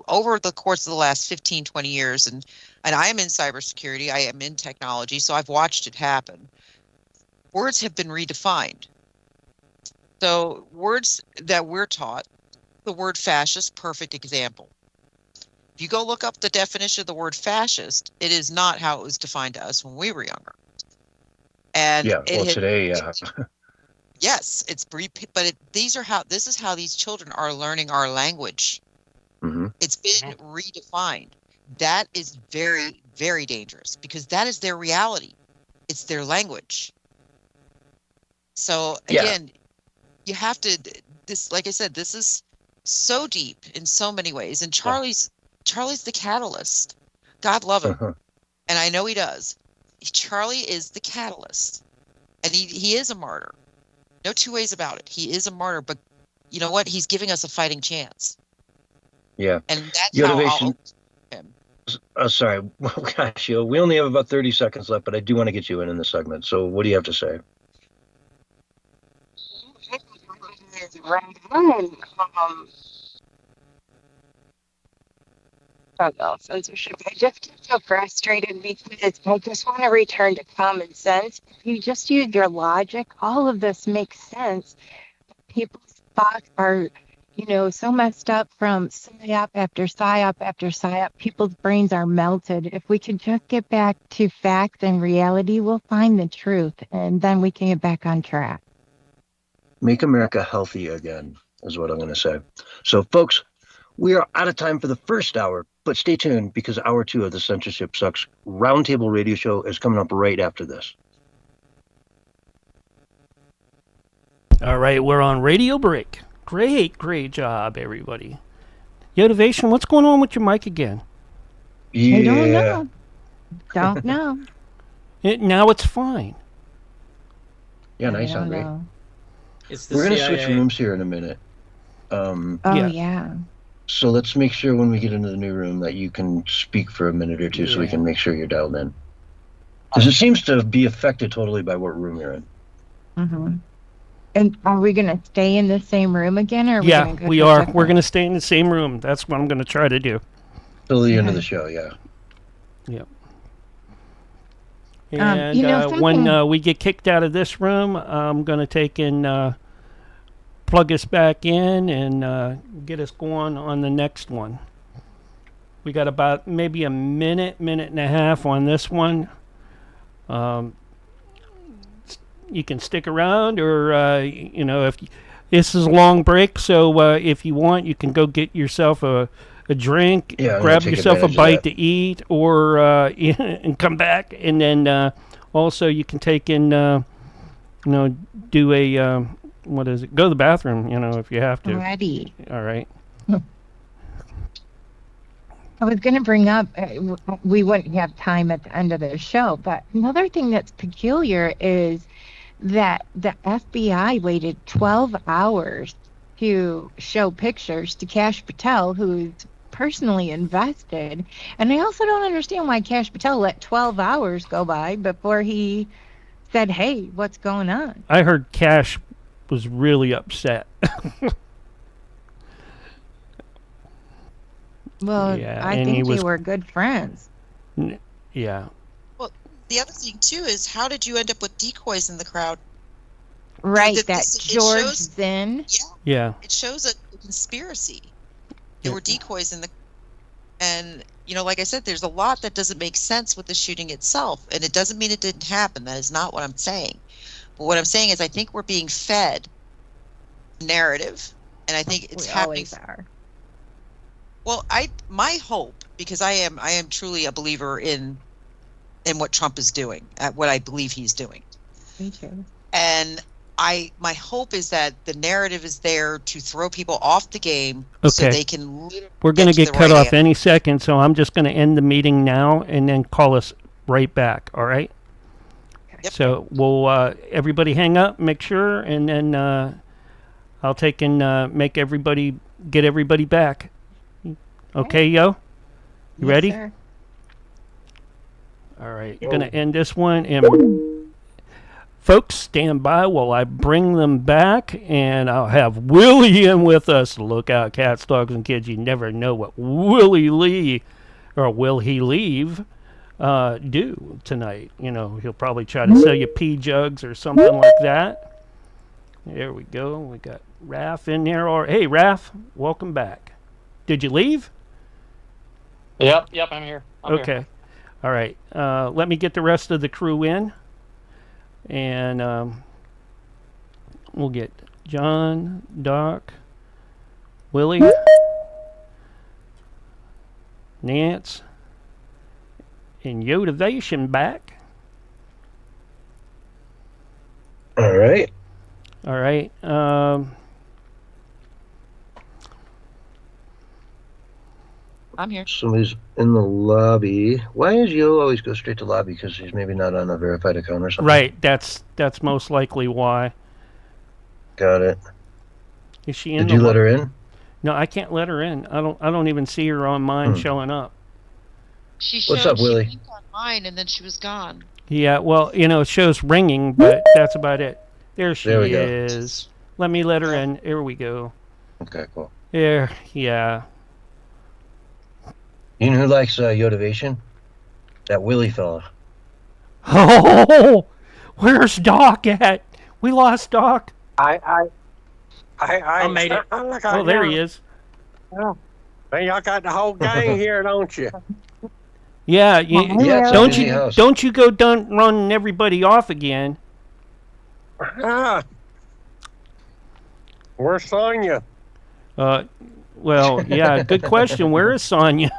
Over the course of the last 15, 20 years, and I am in cybersecurity, I am in technology, so I've watched it happen. Words have been redefined. So words that we're taught, the word fascist, perfect example. If you go look up the definition of the word fascist, it is not how it was defined to us when we were younger. And today, yes, this is how these children are learning our language. It's been redefined. That is very, very dangerous because that is their reality. It's their language. So again, you have to, like I said, this is so deep in so many ways. And Charlie's the catalyst. God love him. And I know he does. Charlie is the catalyst. And he is a martyr. No two ways about it. He is a martyr, but you know what? He's giving us a fighting chance. Yeah. And that's how I'll him. Sorry. Well, gosh, we only have about 30 seconds left, but I do want to get you in the segment. So what do you have to say? Censorship. I just get so frustrated because I just want to return to common sense. If you just use your logic, all of this makes sense. People's thoughts are, so messed up from psyop after psyop after psyop. People's brains are melted. If we could just get back to facts and reality, we'll find the truth, and then we can get back on track. Make America healthy again, is what I'm going to say. So, folks, we are out of time for the first hour, but stay tuned because hour 2 of the Censorship Sucks Roundtable Radio Show is coming up right after this. All right, we're on radio break. Great job, everybody. Yotivation, what's going on with your mic again? Yeah. I don't know. Don't know. Now it's fine. Yeah, nice sound great. We're going to switch rooms here in a minute. Yeah. So let's make sure when we get into the new room that you can speak for a minute or two so we can make sure you're dialed in. Because it seems to be affected totally by what room you're in. And are we going to stay in the same room again? Or we are. We're going to stay in the same room. That's what I'm going to try to do. Till the end of the show, yeah. Yep. And when we get kicked out of this room, I'm going to take and plug us back in and get us going on the next one. We got about maybe a minute and a half on this one. You can stick around, or if this is a long break, so if you want, you can go get yourself a drink, grab yourself a bite to eat, or and come back, and then also you can take in, do a what is it? Go to the bathroom, if you have to. Ready. All right. I was going to bring up, we wouldn't have time at the end of the show, but another thing that's peculiar is that the FBI waited 12 hours to show pictures to Kash Patel, who's personally invested. And I also don't understand why Kash Patel let 12 hours go by before he said, hey, what's going on? I heard Kash was really upset. Well, yeah, I think they were good friends. Yeah. Well, the other thing too is, how did you end up with decoys in the crowd? Right, George Zinn. Yeah. It shows a conspiracy. There were decoys in the, and like I said, there's a lot that doesn't make sense with the shooting itself, and it doesn't mean it didn't happen. That is not what I'm saying. But what I'm saying is, I think we're being fed narrative, and I think it's happening. Always are. Well, my hope, because I am truly a believer in what Trump is doing, at what I believe he's doing. Me too. And my hope is that the narrative is there to throw people off the game, so Okay. they can. We're going to get cut off any second, so I'm just going to end the meeting now and then call us right back. All right. Yep. So we'll everybody hang up, make sure, and then I'll take and get everybody back. Okay, yo? You ready? Sir. All right. Going to end this one. And folks, stand by while I bring them back. And I'll have Willie in with us. Look out, cats, dogs, and kids. You never know what Willie Lee, or will he leave, do tonight. He'll probably try to sell you pea jugs or something like that. There we go. We got Raph in there. Hey, Raph, welcome back. Did you leave? Yep, I'm here. I'm okay. here. All right. Let me get the rest of the crew in. And we'll get John, Doc, Willie, Nance, and Yotivation back. All right. All right. I'm here. Somebody's in the lobby. Why does Yo always go straight to lobby? Because he's maybe not on a verified account or something. Right. That's most likely why. Got it. Is she in? Did you let her in? No, I can't let her in. I don't even see her on mine showing up. What's up, Willie? She blinked on mine, and then she was gone. Yeah. Well, it shows ringing, but that's about it. There she is. Let me let her in. Here we go. Okay, cool. There. Yeah. You know who likes Yotivation? That Willie fella. Oh, where's Doc at? We lost Doc. I made it. Oh, there he is. Well, y'all got the whole gang here, don't you? Yeah, don't you go running everybody off again. Where's Sonya? Well, yeah, good question. Where is Sonya?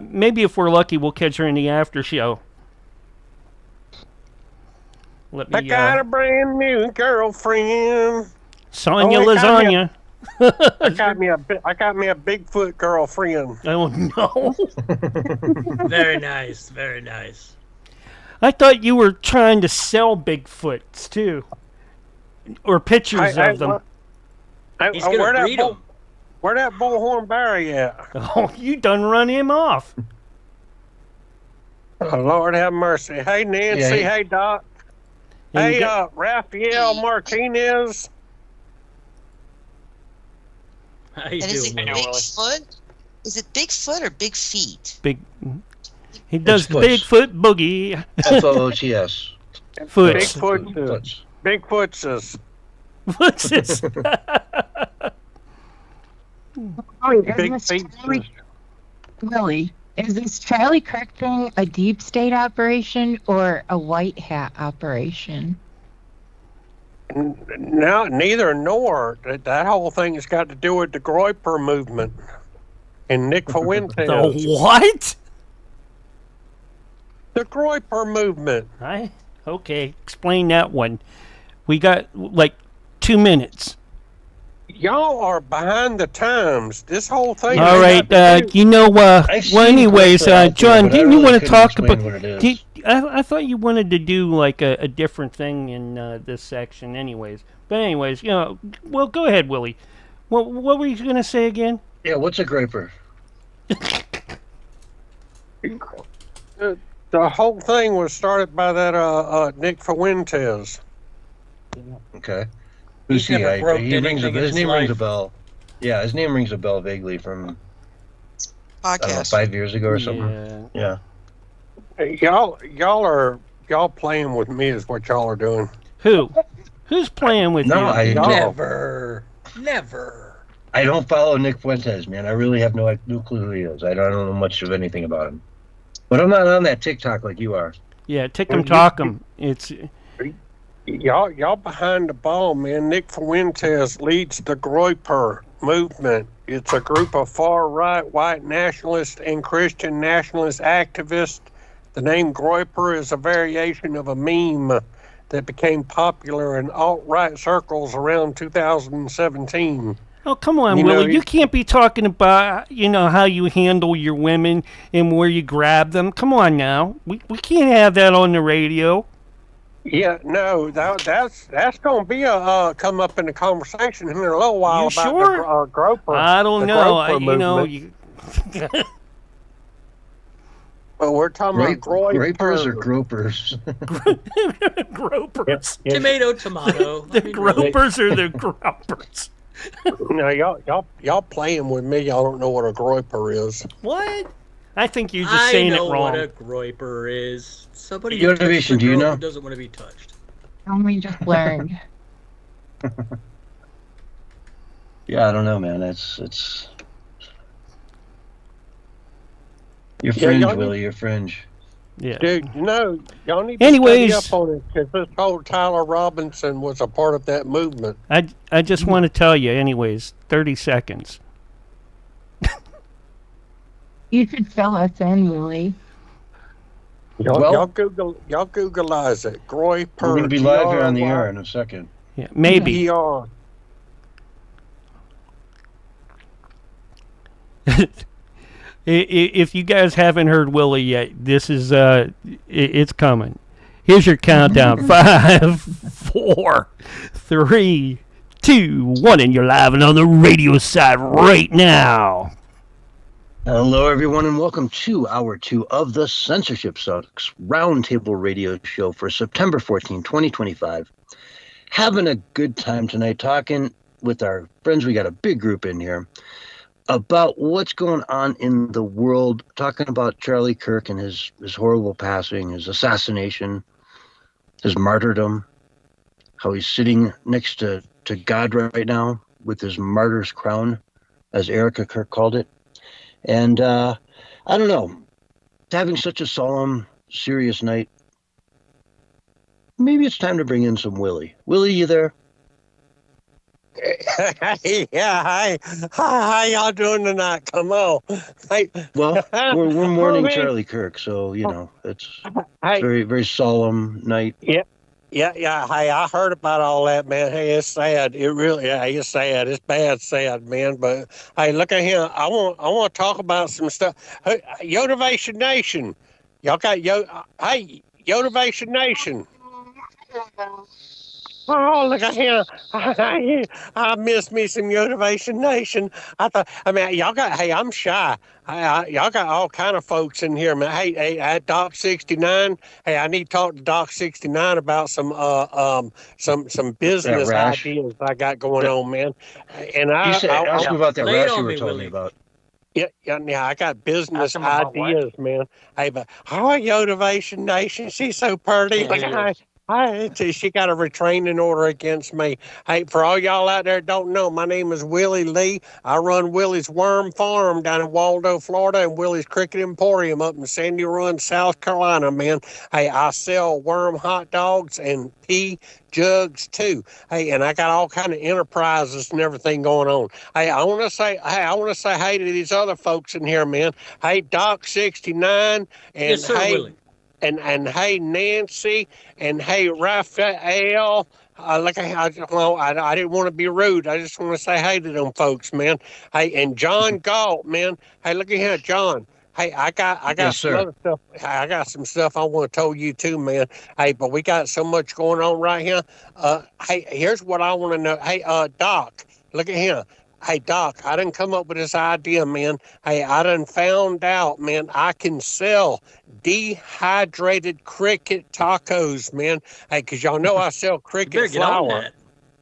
Maybe if we're lucky, we'll catch her in the after show. I got a brand new girlfriend. Sonya Lasagna. I got me a Bigfoot girlfriend. Oh no! Very nice, very nice. I thought you were trying to sell Bigfoots too, or pictures of them. He's gonna breed them. Where that bullhorn Barry at? Oh, you done run him off. Oh, Lord have mercy. Hey, Nancy. Hey, Doc. Hey, Rafael Martinez. How you And is it doing, Bigfoot? Is it Bigfoot or Big Feet? He does the Bigfoot boogie. F-O-O-T-S. Foots. Bigfootses. Oh, Big feet. Willie, is this Charlie Kirk thing a deep state operation or a white hat operation? No, neither nor. That whole thing has got to do with the Groyper movement and Nick Fuentes. The what? The Groyper movement. Okay, explain that one. We got like 2 minutes. Y'all are behind the times. This whole thing. All right, well, anyways, John, didn't you want to talk about? I thought you wanted to do like a different thing in this section, anyways. But anyways, well, go ahead, Willie. What were you gonna say again? Yeah, what's a groper? The whole thing was started by that Nick Fuentes. Okay. Who's he? His name rings a bell. Yeah, his name rings a bell vaguely from I don't know, 5 years ago or something. Yeah. Y'all playing with me is what y'all are doing. Who's playing with you? Never. I don't follow Nick Fuentes, man. I really have no clue who he is. I don't know much of anything about him. But I'm not on that TikTok like you are. Yeah, tick 'em, talk 'em. It's y'all behind the ball, man. Nick Fuentes leads the Groyper movement. It's a group of far-right white nationalist and Christian nationalist activists. The name Groyper is a variation of a meme that became popular in alt-right circles around 2017. Oh, come on, Willie. You can't be talking about, how you handle your women and where you grab them. Come on now. We can't have that on the radio. Yeah, no, that's going to be come up in the conversation in a little while about the Groper. I don't know. But we're talking about Groypers or gropers? Gropers. Yep. Tomato. The gropers or the gropers? No, y'all playing with me. Y'all don't know what a Groyper is. What? I think you're just saying it wrong. I know what a Groyper is. Somebody do you know? Who doesn't want to be touched. We just learned. Yeah, I don't know, man. It's your fringe, Willie. Your fringe. Yeah, dude. Y'all need to study up on it because this whole Tyler Robinson was a part of that movement. I just want to tell you, anyways. 30 seconds. You should fill us in, Willie. Y'all Googleize it. Groyper. We're going to be live here on the air in a second. Yeah, maybe. If you guys haven't heard Willie yet, this is it's coming. Here's your countdown: 5, 4, 3, 2, 1, and you're live and on the radio side right now. Hello, everyone, and welcome to Hour 2 of the Censorship Sucks Roundtable Radio Show for September 14, 2025. Having a good time tonight talking with our friends. We got a big group in here about what's going on in the world, talking about Charlie Kirk and his horrible passing, his assassination, his martyrdom, how he's sitting next to God right now with his martyr's crown, as Erica Kirk called it. And I don't know, having such a solemn, serious night, maybe it's time to bring in some Willie. Willie, you there? Yeah, hi, how y'all doing tonight? Come on. Hey. Well, we're mourning Charlie Kirk, so it's very, very solemn night. Yeah. Hey, I heard about all that, man. Hey, it's sad. It really, it's sad. It's bad, sad, man. But hey, look at him. I want to talk about some stuff. Hey, Yotivation Nation, y'all got Hey, Yotivation Nation. Oh, look at him. I miss me some Yotivation Nation. Y'all got, I'm shy. Y'all got all kind of folks in here, man. Hey, at Doc 69, hey, I need to talk to Doc 69 about some business ideas I got going on, man. And ask me about that rash you were telling me about. Yeah, I got business ideas, man. Hey, but Yotivation Nation, she's so pretty. She got a restraining order against me. Hey, for all y'all out there that don't know, my name is Willie Lee. I run Willie's Worm Farm down in Waldo, Florida, and Willie's Cricket Emporium up in Sandy Run, South Carolina, man. Hey, I sell worm hot dogs and pea jugs too. Hey, and I got all kind of enterprises and everything going on. Hey, I want to say hey to these other folks in here, man. Hey, Doc 69 and yes, sir, hey Willie. And hey, Nancy, and hey, Raphael. I didn't want to be rude. I just want to say hey to them folks, man. Hey, and John Galt, man. Hey, look at here, John. Hey, I got Yes, some sir. other stuff. I got some stuff I want to tell you too, man. Hey, but we got so much going on right here. Hey, here's what I want to know. Hey, Doc, look at here. Hey, Doc, I done come up with this idea, man. Hey, I done found out, man, I can sell dehydrated cricket tacos, man. Hey, because y'all know I sell cricket flour.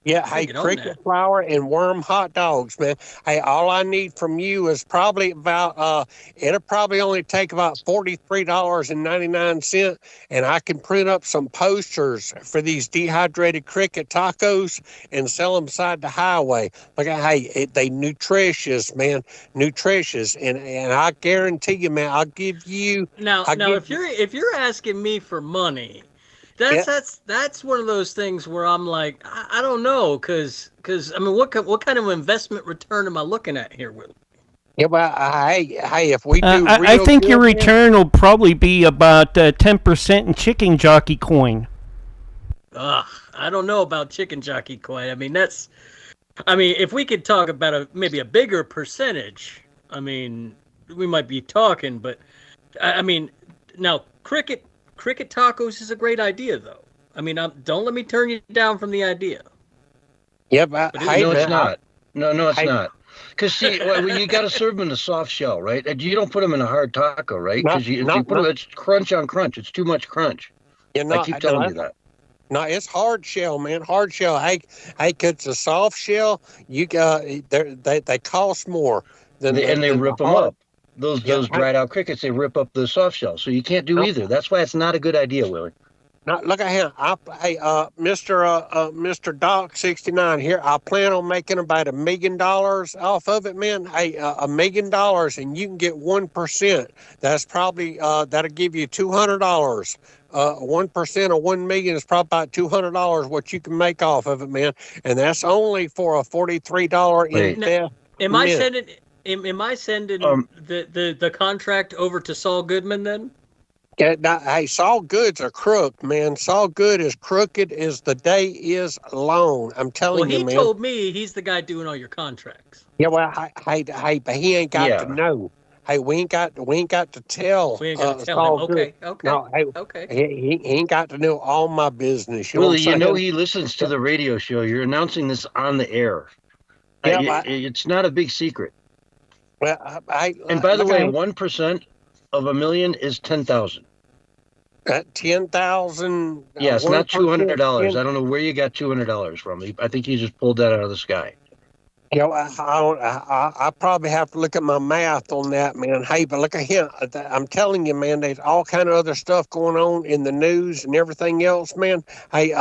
Yeah, hey, cricket flour and worm hot dogs, man. Hey, all I need from you is probably about, it'll probably only take about $43.99, and I can print up some posters for these dehydrated cricket tacos and sell them side the highway. Look at, hey, they nutritious, man, nutritious, and I guarantee you, man, I'll give you. Now, if you're asking me for money. That's one of those things where I'm like, I don't know, because I mean, what kind of investment return am I looking at here, Will? Yeah, well, hey, if we do, I think your return will probably be about 10% in chicken jockey coin. I don't know about chicken jockey coin. I mean, if we could talk about maybe a bigger percentage, I mean, we might be talking, but I mean, now cricket tacos is a great idea, though. I mean, don't let me turn you down from the idea. Yeah, but no, it's not. No, it's not. Because see, you got to serve them in a soft shell, right? You don't put them in a hard taco, right? Because if you put them, it's crunch on crunch. It's too much crunch. I keep telling you that. No, it's hard shell, man. Hard shell. Hey, it's a soft shell. You got they cost more than they rip them up. Those dried out crickets, they rip up the soft shell, so you can't do either. That's why it's not a good idea, Willie. Now, look at him. Mr. Doc 69 here. I plan on making about $1 million off of it, man. Hey, $1 million, and you can get 1%. That's probably that'll give you $200. 1% of $1 million is probably about $200 what you can make off of it, man. And that's only for a $43 investment. Am I sending the contract over to Saul Goodman then? Yeah, hey, Saul Good's a crook, man. Saul Good is crooked as the day is long. I'm telling you, man. Well, he told me he's the guy doing all your contracts. Yeah, well, hey, but he ain't got to know. Hey, we ain't got to tell. We ain't got to tell Saul him. Okay. No, okay. He ain't got to know all my business. Willie, you know he listens to the radio show. You're announcing this on the air. Yeah, it's not a big secret. Well, and by the way, 1% of $1 million is 10,000. 10,000. Yeah, it's not $200. I don't know where you got $200 from. I think you just pulled that out of the sky. You know, I probably have to look at my math on that, man. Hey, but look at him. I'm telling you, man, there's all kind of other stuff going on in the news and everything else, man. Hey,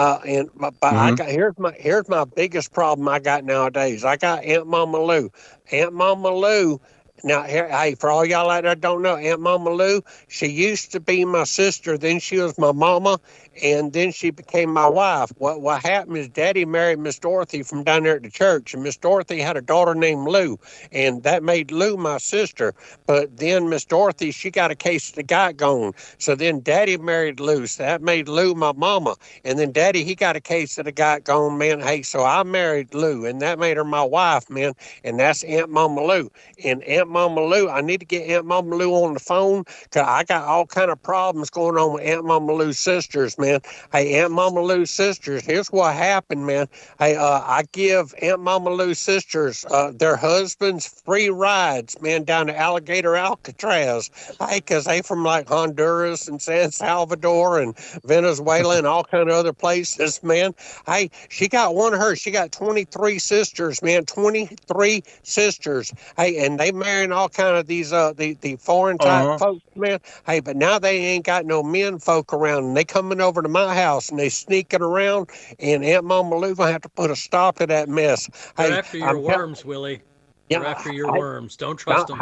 but I got here's my biggest problem I got nowadays. I got Aunt Mama Lou. Aunt Mama Lou. Now, hey, for all y'all out there that don't know, Aunt Mama Lou, she used to be my sister. Then she was my mama, and then she became my wife. What happened is Daddy married Miss Dorothy from down there at the church, and Miss Dorothy had a daughter named Lou, and that made Lou my sister. But then Miss Dorothy, she got a case of the guy gone. So then Daddy married Lou, so that made Lou my mama. And then Daddy, he got a case of the guy gone, man. Hey, so I married Lou, and that made her my wife, man. And that's Aunt Mama Lou. And Aunt Mama Lou, I need to get Aunt Mama Lou on the phone because I got all kind of problems going on with Aunt Mama Lou's sisters, man. Hey, Aunt Mama Lou's sisters, here's what happened, man. Hey, I give Aunt Mama Lou's sisters their husbands free rides, man, down to Alligator Alcatraz. Hey, because they from like Honduras and San Salvador and Venezuela and all kind of other places, man. Hey, she got 23 sisters, man, 23 sisters. Hey, and they married all kind of these the foreign type folks, man. Hey, but now they ain't got no men folk around, and they coming over over to my house and they sneaking around, and Aunt Mama Lou gonna have to put a stop to that mess. They're after your worms, Willie. They're after your worms. Don't trust them.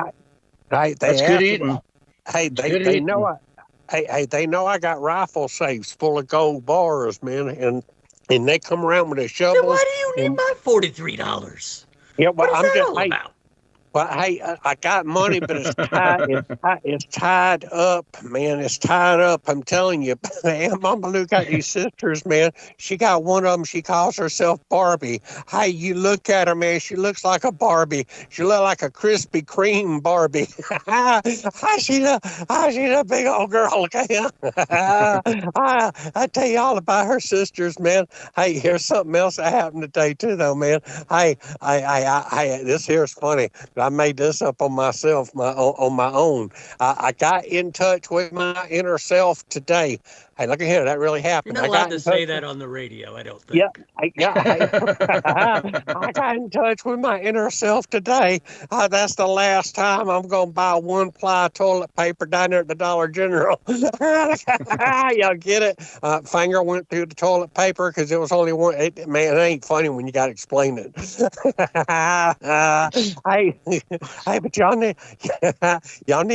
That's good eating. They know they know I got rifle safes full of gold bars, man, and they come around with their shovels. Then why do you need my $43? Yeah, well, what is that all about? Well, hey, I got money, but it's tied up, man. It's tied up. I'm telling you. Aunt Mama Lou got these sisters, man. She got one of them. She calls herself Barbie. Hey, you look at her, man. She looks like a Barbie. She look like a Krispy Kreme Barbie. She's a big old girl. Okay, I tell you all about her sisters, man. Hey, here's something else that happened today too, though, man. Hey, this here's funny. I made this up on myself, on my own. I got in touch with my inner self today. Hey, look at here. That really happened. You're not allowed to say that on the radio, I don't think. Yeah. I got in touch with my inner self today. That's the last time I'm going to buy one-ply toilet paper down there at the Dollar General. Y'all get it? Finger went through the toilet paper because it was only one. Man, it ain't funny when you got to explain it. Hey, but y'all need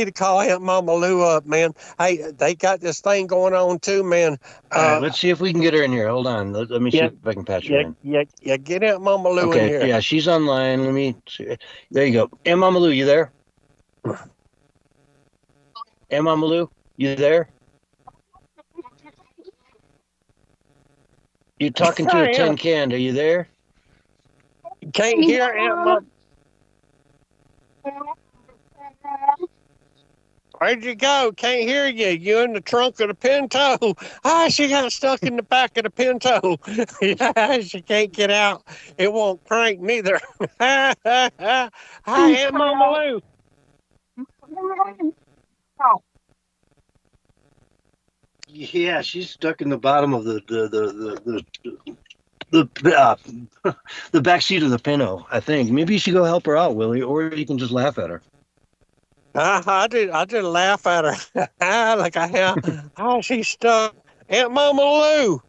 to call Aunt Mama Lou up, man. Hey, they got this thing going on too, man. All right, let's see if we can get her in here. Hold on. Let me see if I can patch her in. Yeah, get Aunt Mama Lou in here. Yeah, she's online. Let me see. There you go. Aunt Mama Lou, you there? Aunt Mama Lou, you there? You're talking to a tin can. Are you there? Can't hear Aunt Mama. Where'd you go? Can't hear you. You in the trunk of the Pinto. She got stuck in the back of the Pinto. She can't get out. It won't crank neither. Hi, Aunt Mama Lou. Yeah, she's stuck in the bottom of the back seat of the Pinto, I think. Maybe you should go help her out, Willie, or you can just laugh at her. I did laugh at her. Like I have. She's stuck. Aunt Mama Lou.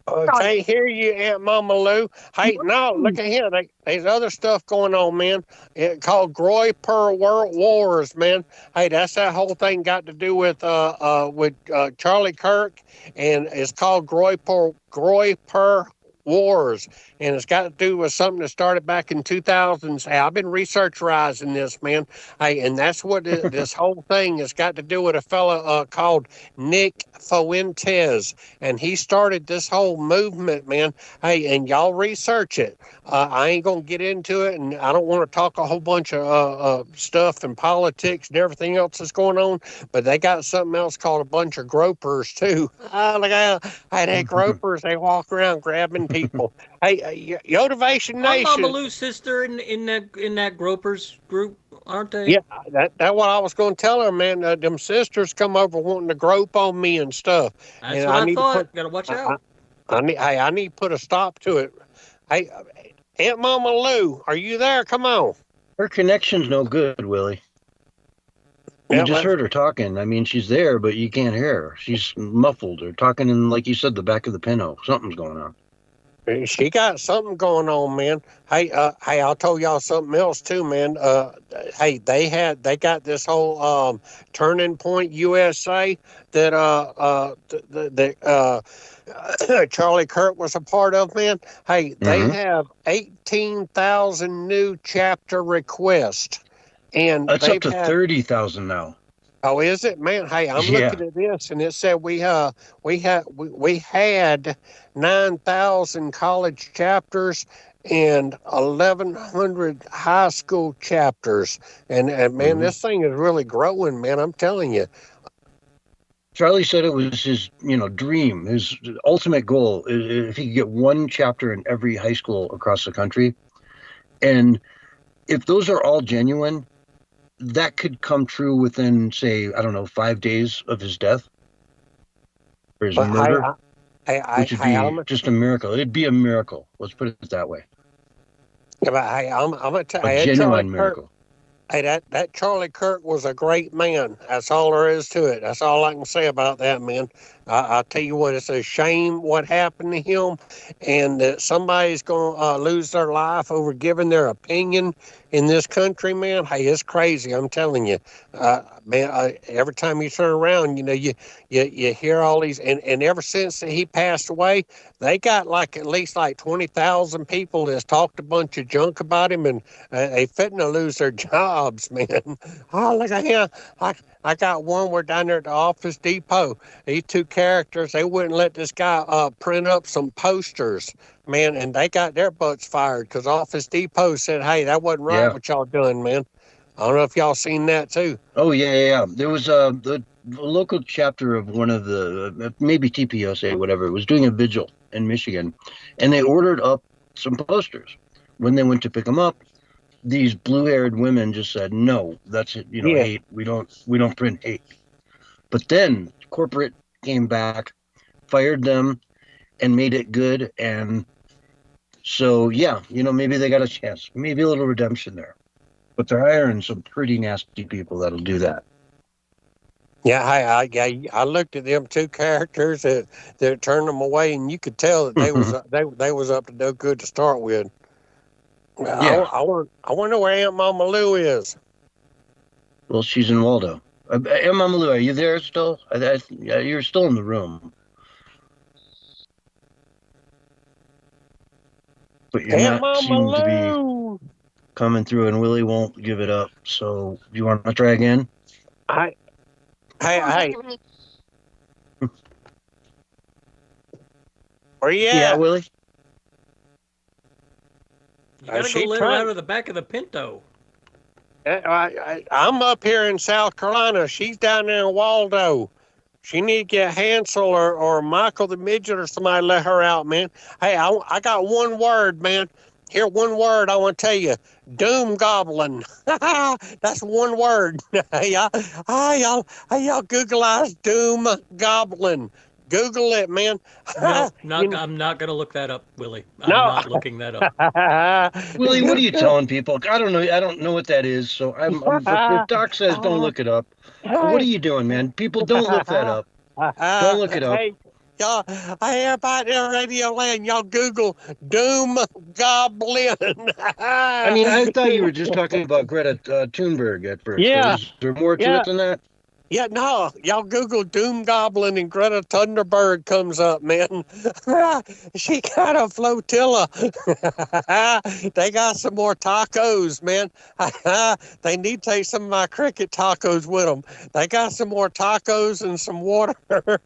Can't hear you, Aunt Mama Lou. Hey, no, look at here. There's other stuff going on, man. It's called Groyper Wars, man. Hey, that's that whole thing got to do with Charlie Kirk, and it's called Groyper Wars, and it's got to do with something that started back in 2000s. Hey, I've been researcherizing this, man. Hey, and that's what this whole thing has got to do with a fella called Nick Fuentes, and he started this whole movement, man. Hey, and y'all research it. I ain't gonna get into it, and I don't want to talk a whole bunch of stuff and politics and everything else that's going on, but they got something else called a bunch of gropers too. They gropers, they walk around grabbing people. Hey, Yotivation Nation. Mama Lou's sister in that gropers group, aren't they? Yeah, that's what I was going to tell her, man. Them sisters come over wanting to grope on me and stuff. That's and what I thought. Gotta watch out. I need to put a stop to it. Hey, Aunt Mama Lou, are you there? Come on. Her connection's no good, Willie. You just heard her talking. I mean, she's there, but you can't hear her. She's muffled or talking in, like you said, the back of the Pinto. Something's going on. She got something going on, man. Hey, I'll tell y'all something else too, man. Hey, they got this whole Turning Point USA that Charlie Kirk was a part of, man. Hey, they have 18,000 new chapter requests, and that's up to 30,000 now. Oh, is it, man? Hey, I'm looking at this, and it said we had 9,000 college chapters and 1,100 high school chapters, and man, this thing is really growing, man. I'm telling you. Charlie said it was his, dream, his ultimate goal, if he could get one chapter in every high school across the country, and if those are all genuine, that could come true within, say, 5 days of his death or his murder, which would be just a miracle. It'd be a miracle. Let's put it that way. Yeah, but I'm gonna tell you, a genuine miracle. Hey, that Charlie Kirk was a great man. That's all there is to it. That's all I can say about that, man. I'll tell you what, it's a shame what happened to him, and that somebody's going to lose their life over giving their opinion in this country, man. Hey, it's crazy. I'm telling you, man. Every time you turn around, you hear all these, and ever since he passed away, they got at least 20,000 people that's talked a bunch of junk about him, and they fitting to lose their jobs, man. Oh, look at him. I got one. We're down there at the Office Depot. These two characters, they wouldn't let this guy print up some posters, man, and they got their butts fired because Office Depot said, hey, that wasn't right what y'all doing, man. I don't know if y'all seen that too. Oh, yeah. There was the local chapter of one of the, maybe TPOSA, whatever, was doing a vigil in Michigan, and they ordered up some posters. When they went to pick them up, these blue-haired women just said, no, that's it, hate. We don't print hate. But then corporate came back, fired them, and made it good. And so, maybe they got a chance, maybe a little redemption there. But they're hiring some pretty nasty people that'll do that. Yeah, I looked at them two characters that turned them away, and you could tell that they was up to no good to start with. Yeah. I wonder where Aunt Mama Lou is. Well, she's in Waldo. Aunt Mama Lou, are you there still? You're still in the room. But you're Aunt not Mama seem Lou! to be coming through, and Willie won't give it up. So, do you want to try again? Hey. Where you at? Yeah, Willie? You gotta go let her out of the back of the Pinto. I'm up here in South Carolina. She's down there in Waldo. She need to get Hansel or Michael the Midget or somebody let her out, man. Hey, I got one word, man. Here, one word I want to tell you. Doom Goblin. That's one word. Hey, y'all Googleize Doom Goblin. Google it, man. No, I'm not going to look that up, Willie. I'm not looking that up. Willie, what are you telling people? I don't know what that is. So if Doc says don't look it up, what are you doing, man? People don't look that up. Don't look it up. Hey, y'all, everybody in Radio Land, y'all Google Doom Goblin. I mean, I thought you were just talking about Greta Thunberg at first. Yeah. Is there more to it than that? Yeah, no, y'all Google Doom Goblin and Greta Thunberg comes up, man. She got a flotilla. They got some more tacos, man. They need to take some of my cricket tacos with them. They got some more tacos and some water.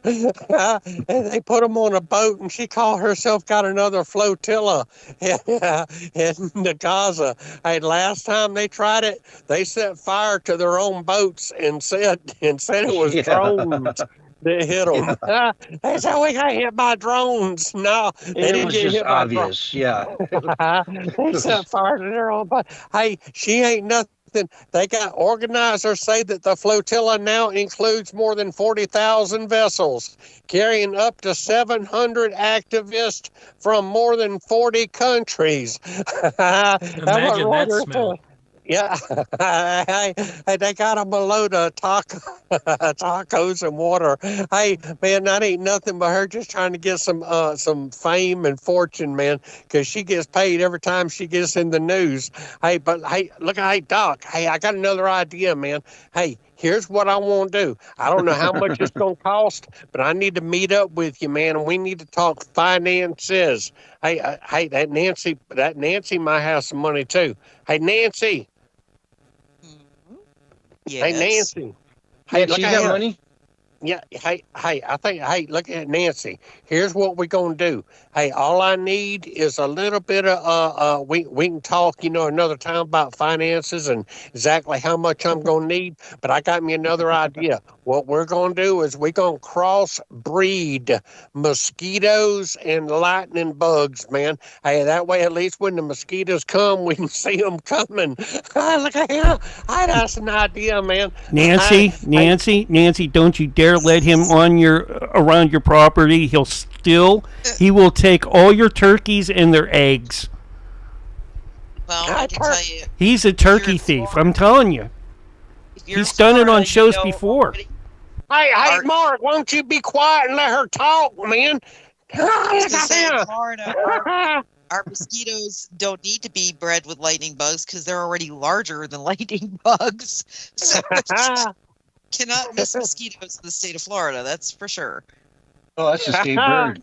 And they put them on a boat, and she called herself got another flotilla in the Gaza. Hey, last time they tried it, they set fire to their own boats and said it was drones that hit them. They said, we got hit by drones. No, they didn't get hit by drones. They set fire to their own boat. Hey, she ain't nothing. They got organizers say that the flotilla now includes more than 40,000 vessels, carrying up to 700 activists from more than 40 countries. Imagine that smell. Yeah, they got them a load of tacos and water. Hey, man, that ain't nothing but her just trying to get some fame and fortune, man, because she gets paid every time she gets in the news. Hey, but hey, look, hey, Doc, hey, I got another idea, man. Hey, here's what I want to do. I don't know how much it's going to cost, but I need to meet up with you, man, and we need to talk finances. Hey, that Nancy might have some money too. Hey, Nancy. Yes. Hey, Nancy. Hey, look, you got money? Yeah, look at Nancy. Here's what we're going to do. Hey, all I need is a little bit of, we can talk, another time about finances and exactly how much I'm going to need, but I got me another idea. What we're going to do is we're going to cross-breed mosquitoes and lightning bugs, man. Hey, that way at least when the mosquitoes come, we can see them coming. Look at him. Hey, that's an idea, man. Nancy, don't you dare let him around your property. He will take all your turkeys and their eggs. Well, I can tell you. He's a turkey thief. I'm telling you. He's done it on shows before. Hey, Mark, won't you be quiet and let her talk, man? In Florida, our mosquitoes don't need to be bred with lightning bugs because they're already larger than lightning bugs. So cannot miss mosquitoes in the state of Florida. That's for sure. Oh, that's a state bird.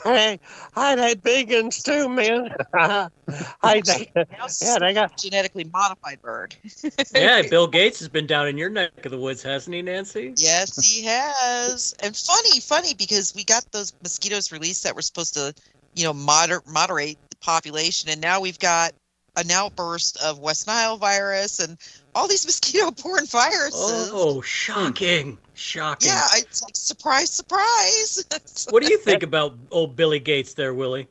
Hey, they big ones too, man. They got genetically modified bird. Yeah, Bill Gates has been down in your neck of the woods, hasn't he, Nancy? Yes, he has. And funny because we got those mosquitoes released that were supposed to, moderate the population, and now we've got an outburst of West Nile virus and all these mosquito-borne viruses. Oh, shocking. Shocking. Yeah, it's like, surprise. What do you think about old Billy Gates there, Willie?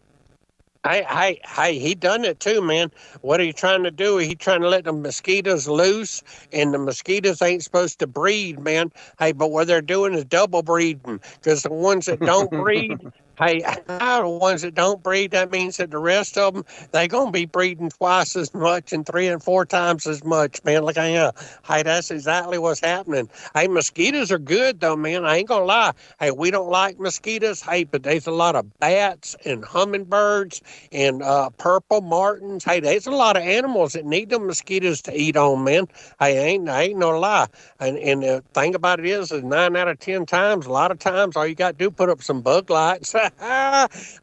Hey, he done it too, man. What are you trying to do? He trying to let the mosquitoes loose, and the mosquitoes ain't supposed to breed, man. Hey, but what they're doing is double breeding, because the ones that don't breed, the ones that don't breed, that means that the rest of them, they gonna be breeding twice as much and 3 and 4 times as much, man. Look at here. Hey, that's exactly what's happening. Hey, mosquitoes are good though, man. I ain't gonna lie. Hey, we don't like mosquitoes. Hey, but there's a lot of bats and hummingbirds and purple martins. Hey, there's a lot of animals that need them mosquitoes to eat on, man. Hey, ain't no lie. And the thing about it is 9 out of 10 times, a lot of times, all you got to do put up some bug lights.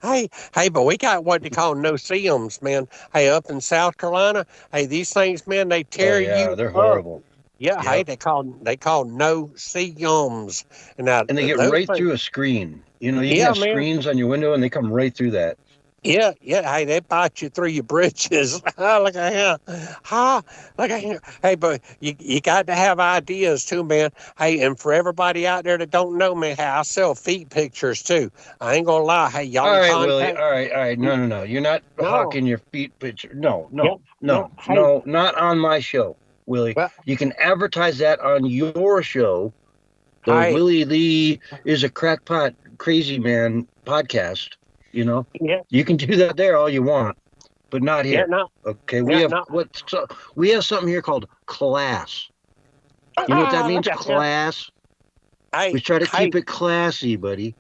Hey, but we got what they call no-see-ums, man. Hey, up in South Carolina, hey, these things, man, they tear you. They're horrible. Yeah, hey, they call no-see-ums. And they get right through a screen. You have screens on your window, and they come right through that. Yeah. Hey, they bite you through your britches. Look at him. Look at him. Hey, but you got to have ideas too, man. Hey, and for everybody out there that don't know me, hey, I sell feet pictures too. I ain't gonna lie. Hey, y'all. All right, Willie. All right. No. You're not hawking your feet picture. No, not on my show, Willie. Well, you can advertise that on your show. The Willie Lee is a crackpot crazy man podcast. You can do that there all you want, but not here. Okay, we have something here called class. You know what that means? Class. We try to keep it classy, buddy.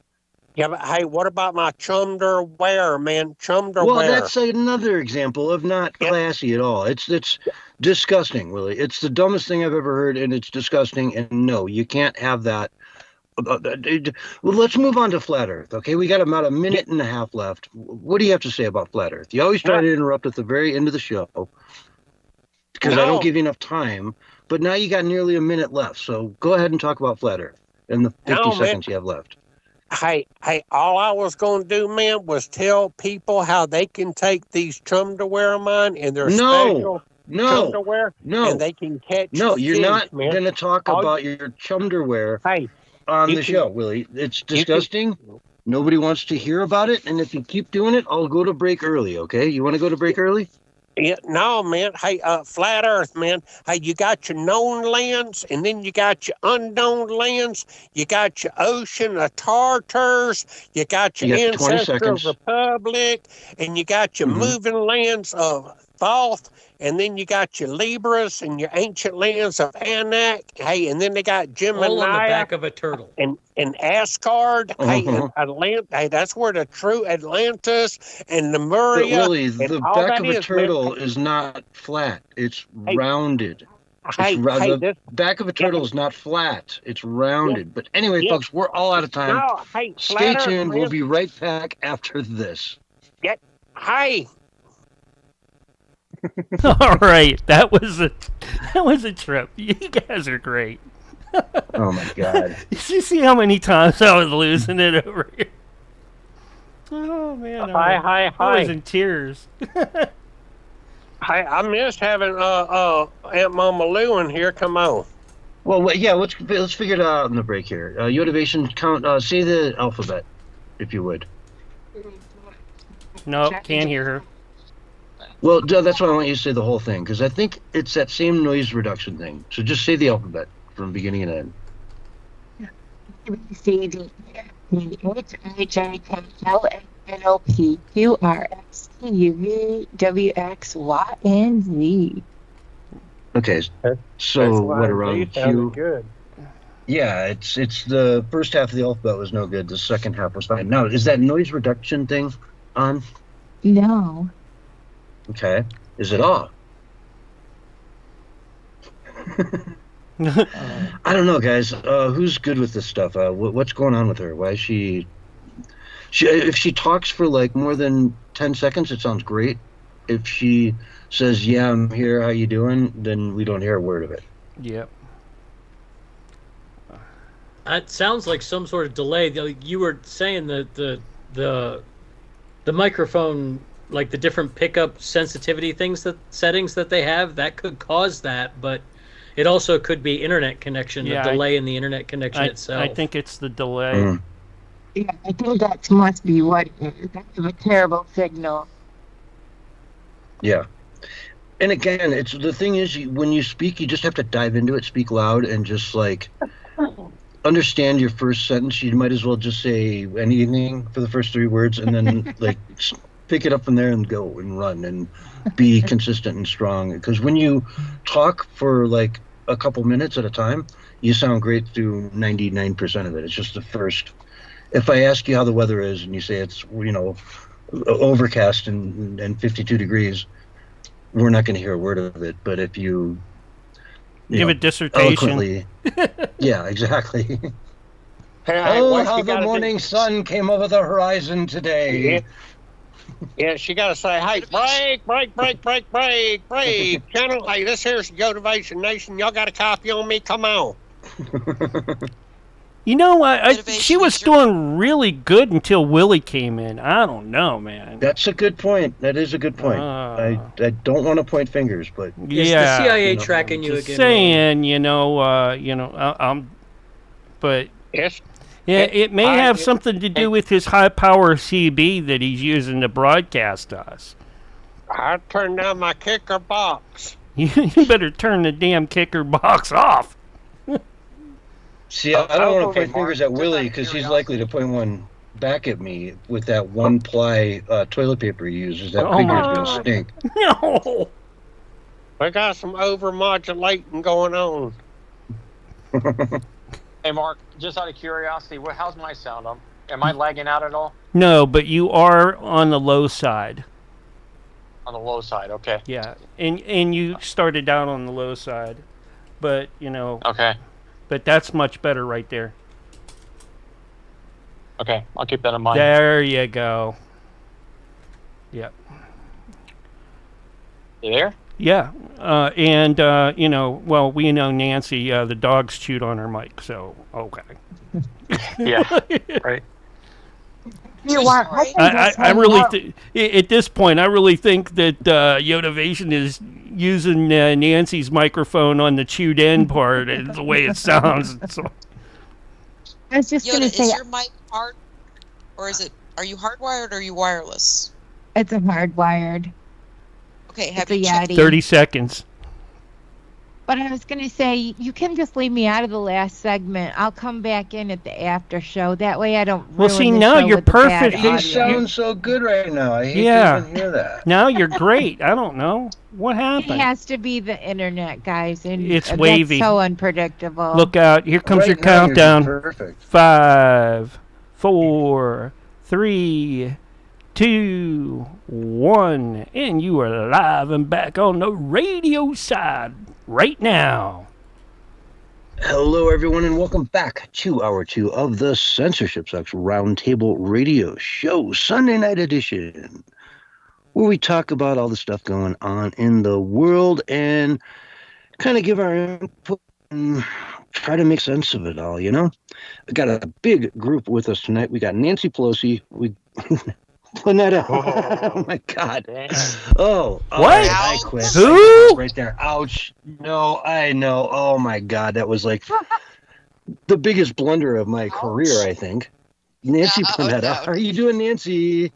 Yeah, but hey, what about my chumderwear, man? Chumderwear. Well, that's another example of not classy at all. It's disgusting, Willie. It's the dumbest thing I've ever heard, and it's disgusting. And no, you can't have that. Well, let's move on to Flat Earth, okay? We got about a minute and a half left. What do you have to say about Flat Earth? You always try to interrupt at the very end of the show because I don't give you enough time, but now you got nearly a minute left, so go ahead and talk about Flat Earth in the 50 seconds you have left. Hey, all I was going to do, man, was tell people how they can take these chumderwear of mine and their special chumderwear, and they can catch you're not going to talk about your chumderwear. On the show, Willie. It's disgusting. Nobody wants to hear about it. And if you keep doing it, I'll go to break early, okay? You want to go to break early? Yeah, no, man. Hey, Flat Earth, man. Hey, you got your known lands, and then you got your unknown lands. You got your ocean of Tartars. You got your ancestral republic, and you got your moving lands of Thoth, and then you got your Libras and your ancient lands of Anak. Hey, and then they got Gemini. All on the back of a turtle. And Asgard. Hey, and hey, that's where the true Atlantis and Lemuria. But Willie, the back of a turtle is not flat. It's rounded. The back of a turtle is not flat. It's rounded. But anyway, folks, we're all out of time. Stay tuned. We'll be right back after this. Hey. All right, that was a trip. You guys are great. Oh my God! You see how many times I was losing it over here? Oh man! I was in tears. I missed having Aunt Mama Lou in here. Come on. Well, yeah, let's figure it out in the break here. Yotivation, count. Say the alphabet, if you would. No, can't hear her. Well, that's why I want you to say the whole thing, because I think it's that same noise reduction thing. So just say the alphabet from beginning and end. C, D, E, F, G, H, I, J, K, L, M, NOPQRSTUVWXYNZ. Okay, so what around Q? Good. Yeah, it's the first half of the alphabet was no good. The second half was fine. Now, is that noise reduction thing on? No. Okay. Is it off? I don't know, guys. Who's good with this stuff? What's going on with her? Why is she? If she talks for like more than 10 seconds, it sounds great. If she says, "Yeah, I'm here. How you doing?" then we don't hear a word of it. Yep. It sounds like some sort of delay. You were saying that the microphone, like the different pickup sensitivity settings that they have, that could cause that, but it also could be internet connection, the delay in the internet connection itself. I think it's the delay. Yeah, I think that must be what it is. That's a terrible signal. Yeah. And again, it's the thing is, when you speak, you just have to dive into it, speak loud, and just like understand your first sentence. You might as well just say anything for the first 3 words, and then like pick it up from there and go and run and be consistent and strong. Because when you talk for like a couple minutes at a time, you sound great through 99% of it. It's just the first. If I ask you how the weather is and you say it's, overcast and 52 degrees, we're not going to hear a word of it. But if you give a dissertation. Eloquently, yeah, exactly. Hey, how the morning sun came over the horizon today. Yeah, she got to say, hey, break. Channel, hey, this here's Motivation Nation. Y'all got a copy on me? Come on. You know, she was doing really good until Willie came in. I don't know, man. That's a good point. That is a good point. I don't want to point fingers, but is the CIA tracking you again? Saying, but yes. Yeah, it may have something to do with his high power CB that he's using to broadcast us. I turned down my kicker box. You better turn the damn kicker box off. See, I don't want to point fingers at Willie because he's likely to point one back at me with that 1-ply toilet paper he uses. That figure's going to stink. No! We got some over-modulating going on. Hey, Mark, just out of curiosity, how's my sound? Am I lagging out at all? No, but you are on the low side. On the low side, okay. Yeah, and you started out on the low side, but, Okay. But that's much better right there. Okay, I'll keep that in mind. There you go. Yep. You there? Yeah, and well, we know Nancy. The dogs chewed on her mic, so okay. Yeah, right. I really at this point, I really think that Yotivation is using Nancy's microphone on the chewed end part, and the way it sounds. So. I was just going to say, is your mic hard, or are you hardwired or are you wireless? It's a hardwired. Okay, have you checked? 30 seconds. But I was going to say, you can just leave me out of the last segment. I'll come back in at the after show. That way I don't ruin see, the now show you're with the bad perfect. You audio. sound so good right now. I hate to even hear that. Now you're great. I don't know. What happened? It has to be the internet, guys. And it's wavy. That's so unpredictable. Look out. Here comes right your now, countdown. Perfect. 5, 4, 3, 2, 1. And you are live and back on the radio side right now. Hello, everyone, and welcome back to Hour 2 of the Censorship Sucks Roundtable Radio Show, Sunday night edition, where we talk about all the stuff going on in the world and kind of give our input and try to make sense of it all, We got a big group with us tonight. We got Nancy Pelosi. Lynetta. Oh my God. Oh, what? I quit. Who? Right there. Ouch. No, I know. Oh my God. That was like the biggest blunder of my career, I think. Nancy Lynetta. No. How are you doing, Nancy?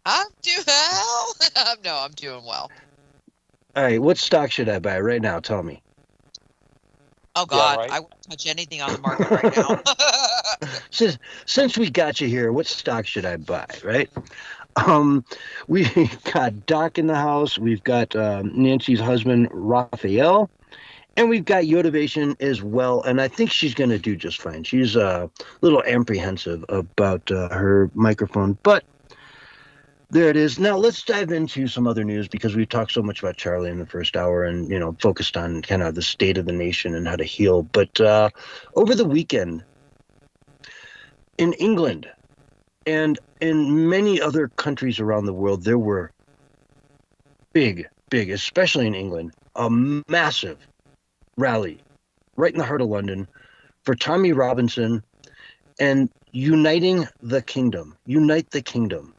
I'm doing well. No, I'm doing well. All right. What stock should I buy right now? Tell me. Oh God, right. I wouldn't touch anything on the market right now. Since we got you here, what stock should I buy, right? We've got Doc in the house. We've got Nancy's husband, Raphael. And we've got Yotivation as well, and I think she's going to do just fine. She's a little apprehensive about her microphone, but there it is. Now let's dive into some other news because we talked so much about Charlie in the first hour and, focused on kind of the state of the nation and how to heal. But over the weekend in England and in many other countries around the world, there were big, especially in England, a massive rally right in the heart of London for Tommy Robinson and uniting the kingdom. Unite the kingdom.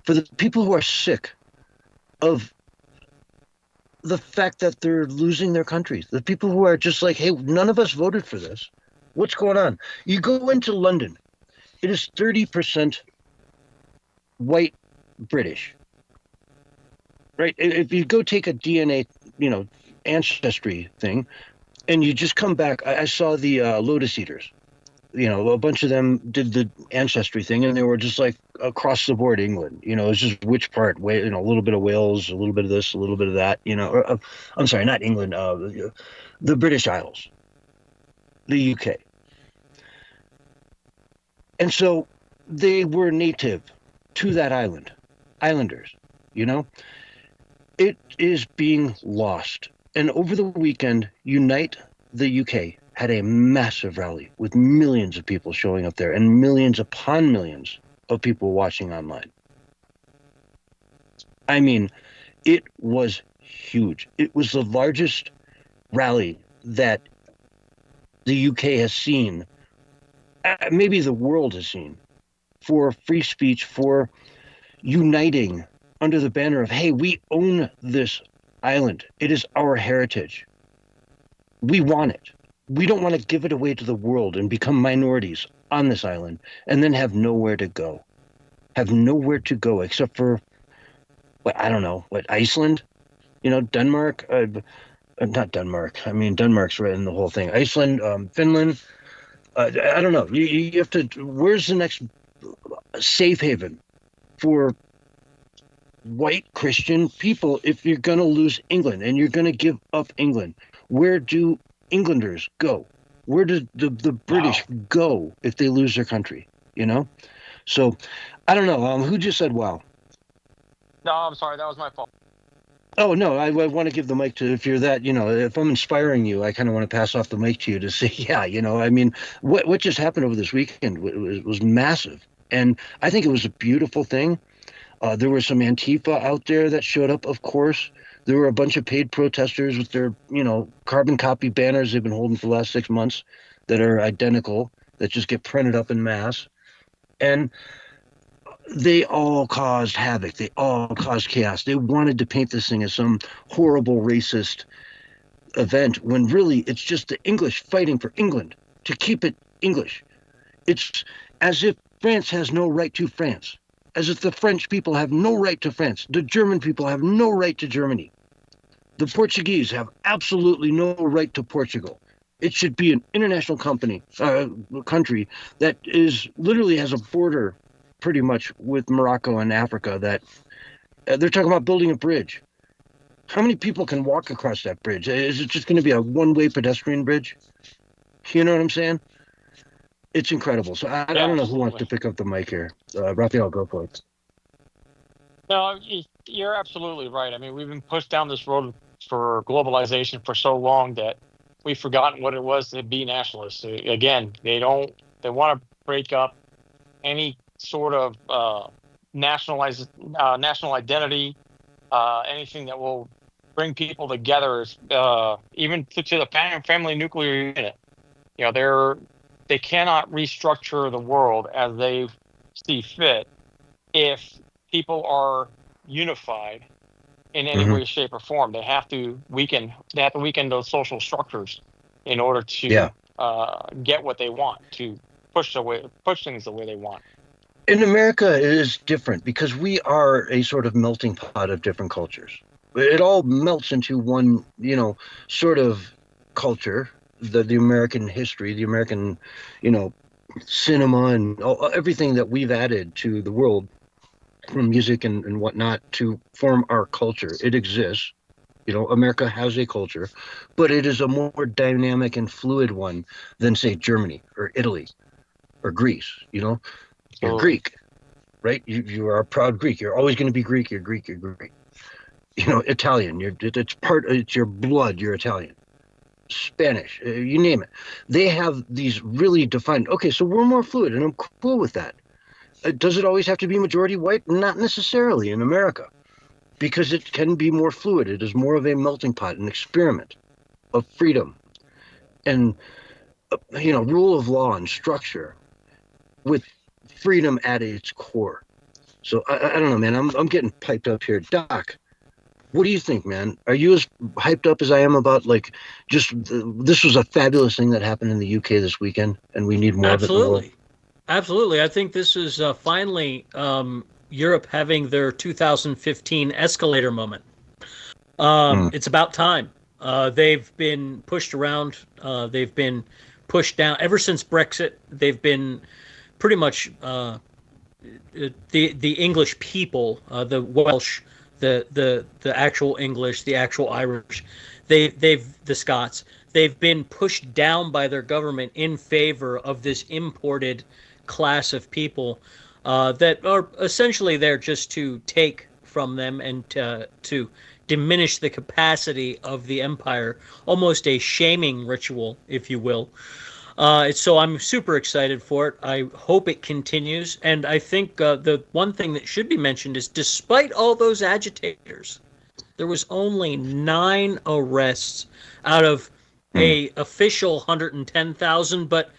For the people who are sick of the fact that they're losing their countries. The people who are just like, hey, none of us voted for this. What's going on? You go into London. It is 30% white British. Right? If you go take a DNA, ancestry thing, and you just come back, I saw the Lotus Eaters. A bunch of them did the ancestry thing, and they were just like across the board England. It was just which part, a little bit of Wales, a little bit of this, a little bit of that. I'm sorry, not England, the British Isles, the UK. And so they were native to that island, islanders, It is being lost. And over the weekend, Unite the UK had a massive rally with millions of people showing up there and millions upon millions of people watching online. I mean, it was huge. It was the largest rally that the UK has seen, maybe the world has seen, for free speech, for uniting under the banner of, hey, we own this island. It is our heritage. We want it. We don't want to give it away to the world and become minorities on this island and then have nowhere to go. Have nowhere to go except for, Iceland? Denmark? Not Denmark. I mean, Denmark's right in the whole thing. Iceland, Finland. I don't know. You have to, where's the next safe haven for white Christian people if you're going to lose England and you're going to give up England? Where do Englanders go? Where do the British go if they lose their country? So I don't know. Who just said wow? No, I'm sorry. That was my fault. Oh, no, I want to give the mic to, if you're that, if I'm inspiring you, I kind of want to pass off the mic to you to say, what just happened over this weekend was massive. And I think it was a beautiful thing. There were some Antifa out there that showed up, of course. There were a bunch of paid protesters with their, carbon copy banners they've been holding for the last 6 months that are identical, that just get printed up in mass. And they all caused havoc. They all caused chaos. They wanted to paint this thing as some horrible racist event when really it's just the English fighting for England to keep it English. It's as if France has no right to France. As if the French people have no right to France. The German people have no right to Germany. The Portuguese have absolutely no right to Portugal. It should be an international country that is literally has a border pretty much with Morocco and Africa that they're talking about building a bridge. How many people can walk across that bridge? Is it just going to be a one-way pedestrian bridge? You know what I'm saying? It's incredible. So I don't know who wants to pick up the mic here. Raphael, go for it. No, you're absolutely right. I mean, we've been pushed down this road for globalization for so long that we've forgotten what it was to be nationalists. Again, they want to break up any sort of national identity, anything that will bring people together, even to the family nuclear unit. They cannot restructure the world as they see fit if people are unified in any way, shape, or form. They have to weaken those social structures in order to get what they want, to push things the way they want. In America, it is different because we are a sort of melting pot of different cultures. It all melts into one, sort of culture. the American history, the American, you know, cinema and everything that we've added to the world from music and whatnot to form our culture. It exists. You know, America has a culture, but it is a more dynamic and fluid one than, say, Germany or Italy or Greece. You know, you're Greek, right? You are a proud Greek. You're always going to be Greek. You're Greek. You're Greek. You know, Italian. It's your blood. You're Italian. Spanish. You name it. They have these really defined. Okay, so we're more fluid, and I'm cool with that. Does it always have to be majority white? Not necessarily in America, because it can be more fluid. It is more of a melting pot, an experiment of freedom and, you know, rule of law and structure with freedom at its core. So I don't know, man. I'm getting piped up here. Doc, what do you think, man? Are you as hyped up as I am about, like, just this was a fabulous thing that happened in the UK this weekend, and we need more of it in the world? Absolutely. I think this is finally Europe having their 2015 escalator moment. It's about time. They've been pushed around. They've been pushed down ever since Brexit. They've been pretty much the English people, the Welsh, the actual English, the actual Irish, the Scots. They've been pushed down by their government in favor of this imported class of people that are essentially there just to take from them and to diminish the capacity of the empire, almost a shaming ritual, if you will. So I'm super excited for it. I hope it continues. And I think the one thing that should be mentioned is, despite all those agitators, there was only 9 arrests out of a official 110,000, but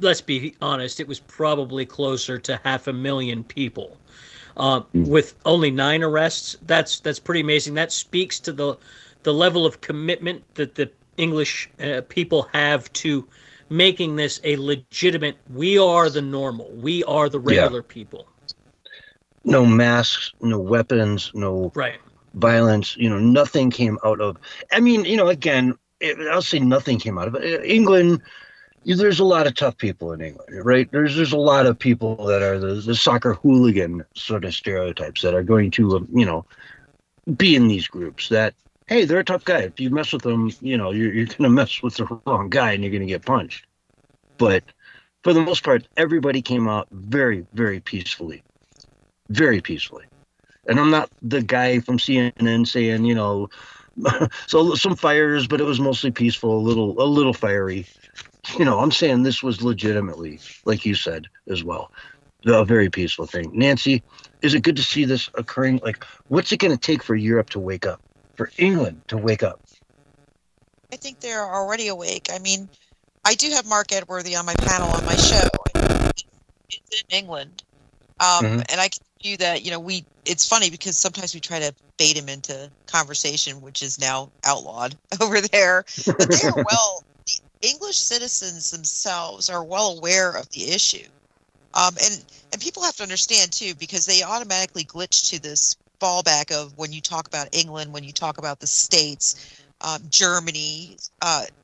let's be honest, it was probably closer to 500,000 people. With only 9 arrests, that's pretty amazing. That speaks to the level of commitment that the English people have to making this a legitimate, we are the normal, we are the regular people. No masks, no weapons, no violence, you know, nothing came out of, I mean, you know, again, I'll say nothing came out of it. England, there's a lot of tough people in England, right? There's a lot of people that are the soccer hooligan sort of stereotypes that are going to, you know, be in these groups that, hey, they're a tough guy. If you mess with them, you know, you're going to mess with the wrong guy and you're going to get punched. But for the most part, everybody came out very, very peacefully. Very peacefully. And I'm not the guy from CNN saying, you know, so some fires, but it was mostly peaceful, a little fiery. You know, I'm saying this was legitimately, like you said as well, a very peaceful thing. Nancy, is it good to see this occurring? Like, what's it going to take for Europe to wake up, for England to wake up? I think they're already awake. I mean, I do have Mark Edworthy on my panel on my show. It's in England. And I can tell you that, you know, it's funny because sometimes we try to bait him into conversation, which is now outlawed over there. But they are English citizens themselves are well aware of the issue. And people have to understand, too, because they automatically glitch to this fallback of when you talk about England, when you talk about the States, Germany,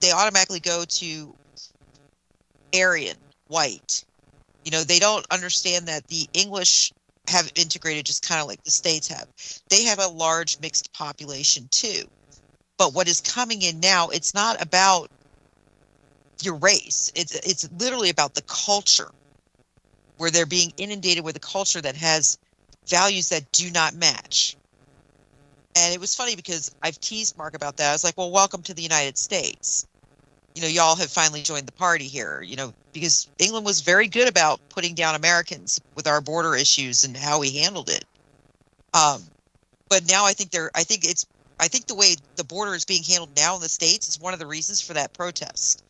they automatically go to Aryan, white. You know, they don't understand that the English have integrated just kind of like the States have. They have a large mixed population, too. But what is coming in now, it's not about your race. It's literally about the culture, where they're being inundated with a culture that has values that do not match. And it was funny because I've teased Mark about that. I was like, well, welcome to the United States. You know, y'all have finally joined the party here, you know, because England was very good about putting down Americans with our border issues and how we handled it. But now I think the way the border is being handled now in the States is one of the reasons for that protest.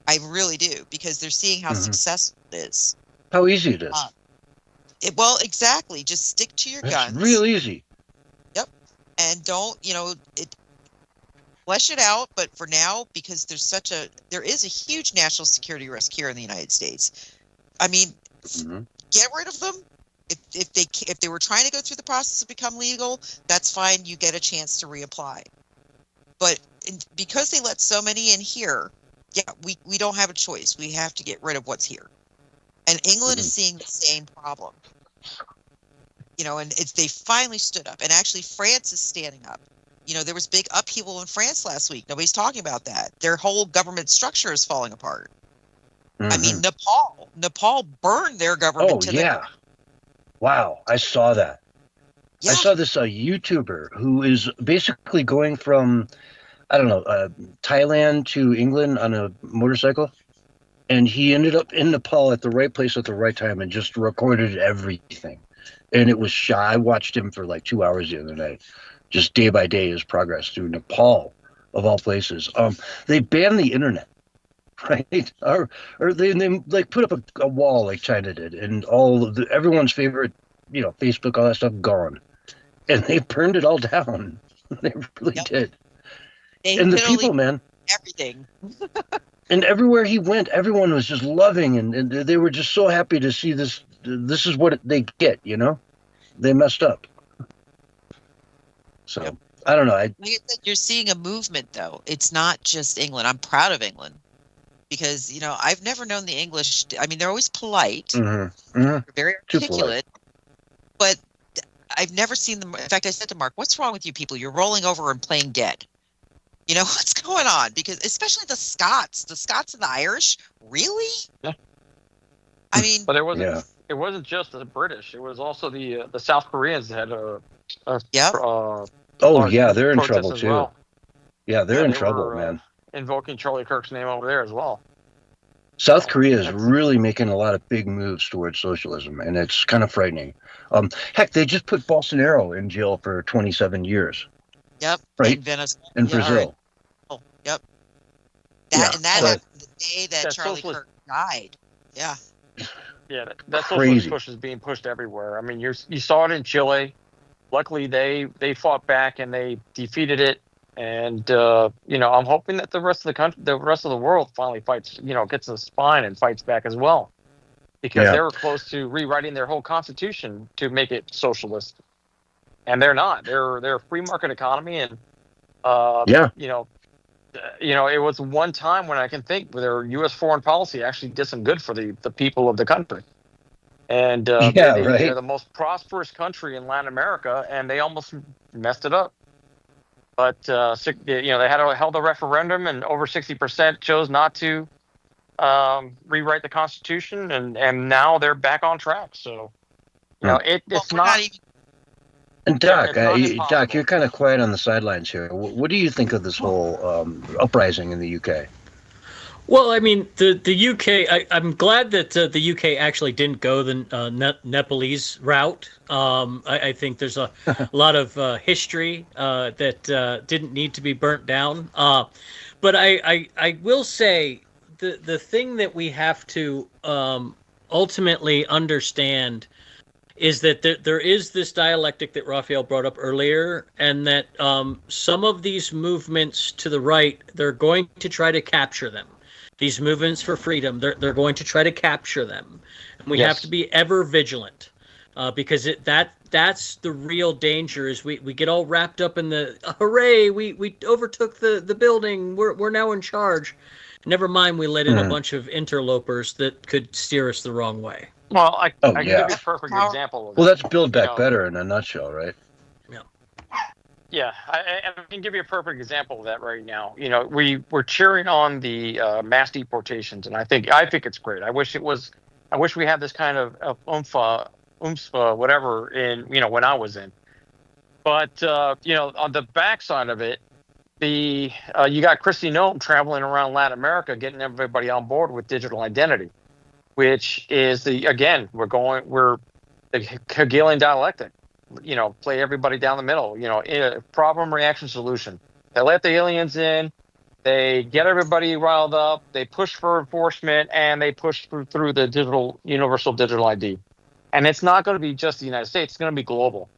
I really do, because they're seeing how successful it is. How easy it is. Well, exactly. Just stick to your guns. It's real easy. Yep. And don't, you know, flesh it out. But for now, because there is a huge national security risk here in the United States. I mean, get rid of them. If they were trying to go through the process to become legal, that's fine. You get a chance to reapply. But because they let so many in here, yeah, we don't have a choice. We have to get rid of what's here. And England is seeing the same problem. You know, and they finally stood up. And actually, France is standing up. You know, there was big upheaval in France last week. Nobody's talking about that. Their whole government structure is falling apart. I mean, Nepal burned their government to the... Wow, I saw that. Yeah. I saw this YouTuber who is basically going from, I don't know, Thailand to England on a motorcycle. And he ended up in Nepal at the right place at the right time and just recorded everything. And it was I watched him for like 2 hours the other night, just day by day his progress through Nepal, of all places. They banned the internet, right? Or they like put up a wall like China did, and all of everyone's favorite, you know, Facebook, all that stuff gone, and they burned it all down. They really did. And the people, man, everything. And everywhere he went, everyone was just loving, and they were just so happy to see this. This is what they get, you know? They messed up. So, I don't know. Like I said, you're seeing a movement, though. It's not just England. I'm proud of England because, you know, I've never known the English. I mean, they're always polite, they're very articulate, but I've never seen them. In fact, I said to Mark, what's wrong with you people? You're rolling over and playing dead. You know, what's going on? Because especially the Scots and the Irish, really? Yeah. I mean, but it wasn't just the British. It was also the South Koreans that had they're in trouble too. Well. Yeah, they're in trouble, man. Invoking Charlie Kirk's name over there as well. South Korea is really making a lot of big moves towards socialism, and it's kind of frightening. Heck, they just put Bolsonaro in jail for 27 years. Yep. Right. In Venezuela. In Brazil. Yep. That happened the day that Charlie socialist... Kirk died. Yeah. Yeah, that socialist push is being pushed everywhere. I mean, you saw it in Chile. Luckily, they fought back and they defeated it. And you know, I'm hoping that the rest of the country, the rest of the world, finally fights. You know, gets a spine and fights back as well, because they were close to rewriting their whole constitution to make it socialist, and they're not. They're a free market economy, and you know, it was one time when I can think where their U.S. foreign policy actually did some good for the people of the country. And they're the most prosperous country in Latin America, and they almost messed it up. But you know, they held a referendum, and over 60% chose not to rewrite the Constitution, and now they're back on track. So, you know, it's not. And Doc, Doc, you're kind of quiet on the sidelines here. What do you think of this whole uprising in the UK? Well, I mean, the UK, I'm glad that the UK actually didn't go the Nepalese route. I think there's a lot of history that didn't need to be burnt down. But I will say the thing that we have to ultimately understand is that there is this dialectic that Raphael brought up earlier, and that some of these movements to the right, they're going to try to capture them. These movements for freedom, they're going to try to capture them. And we have to be ever vigilant, because that's the real danger. Is we get all wrapped up in the hooray, we overtook the building, we're now in charge. Never mind, we let in a bunch of interlopers that could steer us the wrong way. Well, I can give you a perfect example of that. Well, that's Build Back Better in a nutshell, right? Yeah, I can give you a perfect example of that right now. You know, we're cheering on the mass deportations, and I think it's great. I wish we had this kind of oomph, whatever, in, you know, when I was in. But you know, on the backside of it, you got Kristi Noem traveling around Latin America, getting everybody on board with digital identity, which is we're the Hegelian dialectic. You know, play everybody down the middle. You know, problem, reaction, solution. They let the aliens in, they get everybody riled up, they push for enforcement, and they push through the universal digital ID. And it's not going to be just the United States; it's going to be global.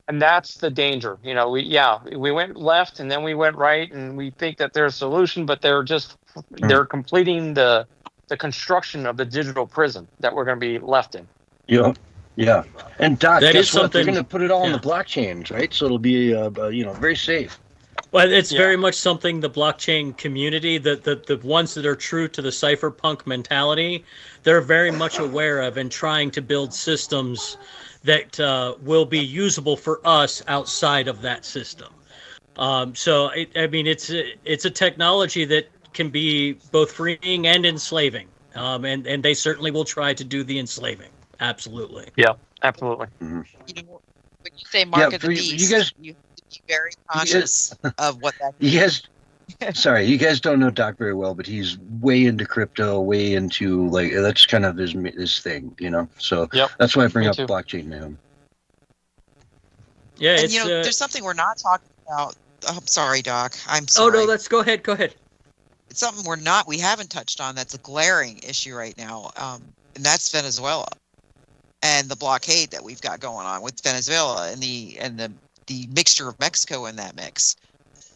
And that's the danger. You know, we went left and then we went right, and we think that there's a solution, but they're completing the construction of the digital prison that we're going to be left in. Yeah, and Doc, that guess is what? something. They're going to put it all on the blockchains, right? So it'll be, very safe. Well, it's very much something the blockchain community, the ones that are true to the cypherpunk mentality, they're very much aware of and trying to build systems that will be usable for us outside of that system. So, it's a technology that can be both freeing and enslaving, and they certainly will try to do the enslaving. Absolutely. Yeah, absolutely. You know, when you say mark of the beast, you have to be very conscious of what that means. You guys, sorry, you guys don't know Doc very well, but he's way into crypto, way into like that's kind of his thing, you know. So that's why I bring up blockchain now. Yeah, and, there's something we're not talking about. Oh, I'm sorry, Doc. I'm sorry. Oh no, let's go ahead. Go ahead. It's something we haven't touched on. That's a glaring issue right now, and that's Venezuela and the blockade that we've got going on with Venezuela and the mixture of Mexico in that mix.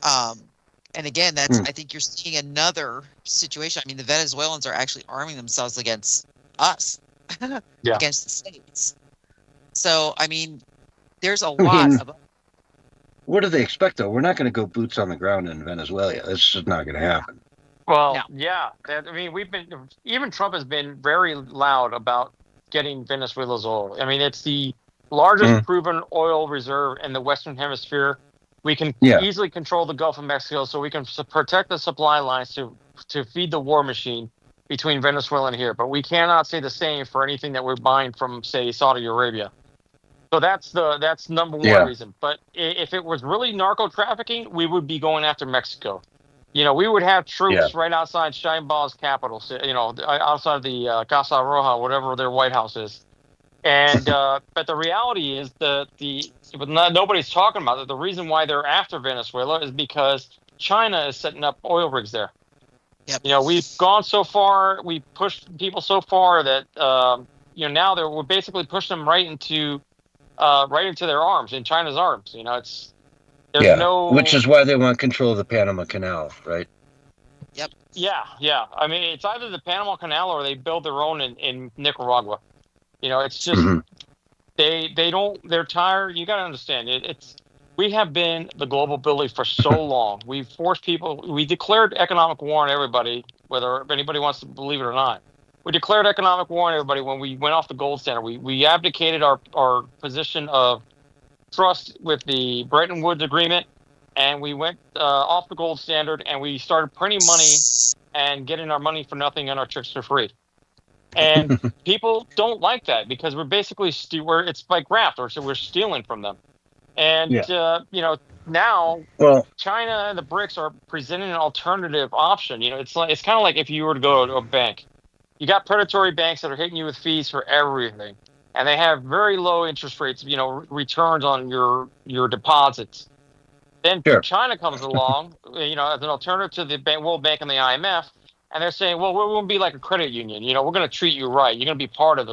And again, that's I think you're seeing another situation. I mean, the Venezuelans are actually arming themselves against us, against the states. So, I mean, there's a lot of. What do they expect, though? We're not going to go boots on the ground in Venezuela. That's just not going to happen. Well, I mean, even Trump has been very loud about getting Venezuela's oil. I mean, it's the largest proven oil reserve in the Western Hemisphere. We can easily control the Gulf of Mexico, so we can protect the supply lines to feed the war machine between Venezuela and here. But we cannot say the same for anything that we're buying from, say, Saudi Arabia. So that's number one reason. But if it was really narco trafficking, we would be going after Mexico. You know, we would have troops right outside Sheinbaum's capital, you know, outside the Casa Roja, whatever their White House is. And but the reality is but nobody's talking about it. The reason why they're after Venezuela is because China is setting up oil rigs there. Yep. You know, we've gone so far, we pushed people so far that now we're basically pushing them right into their arms, in China's arms. You know, which is why they want control of the Panama Canal, right? Yep. Yeah. I mean, it's either the Panama Canal or they build their own in Nicaragua. You know, it's just they're tired. You got to understand we have been the global bully for so long. We've forced people. We declared economic war on everybody, whether anybody wants to believe it or not. We declared economic war on everybody when we went off the gold standard. We abdicated our position of trust with the Bretton Woods Agreement, and we went off the gold standard, and we started printing money and getting our money for nothing and our chicks for free. And people don't like that because we're basically it's like graft, or so we're stealing from them. And now China and the BRICS are presenting an alternative option. You know, it's kind of like if you were to go to a bank. You got predatory banks that are hitting you with fees for everything, and they have very low interest rates. You know, returns on your deposits. Then China comes along, you know, as an alternative to the World Bank and the IMF, and they're saying, well, we're going to be like a credit union. You know, we're going to treat you right. You're going to be part of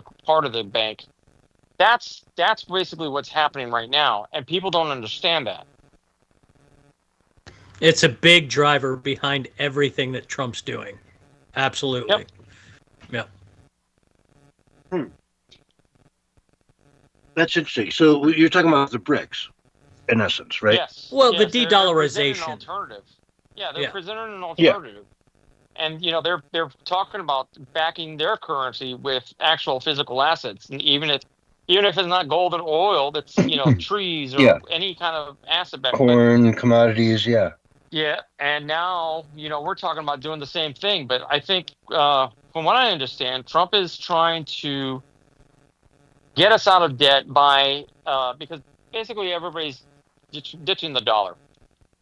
the bank. That's basically what's happening right now, and people don't understand that. It's a big driver behind everything that Trump's doing. Absolutely. Yep. That's interesting. So you're talking about the BRICS, in essence, right? Yes. Well, yes, the de-dollarization. They're presenting an alternative. Yeah, they're presenting an alternative. And you know, they're talking about backing their currency with actual physical assets, and even if it's not gold and oil, that's trees or any kind of asset back. Corn, commodities, Yeah, and now we're talking about doing the same thing, but I think from what I understand, Trump is trying to get us out of debt by because basically everybody's ditching the dollar.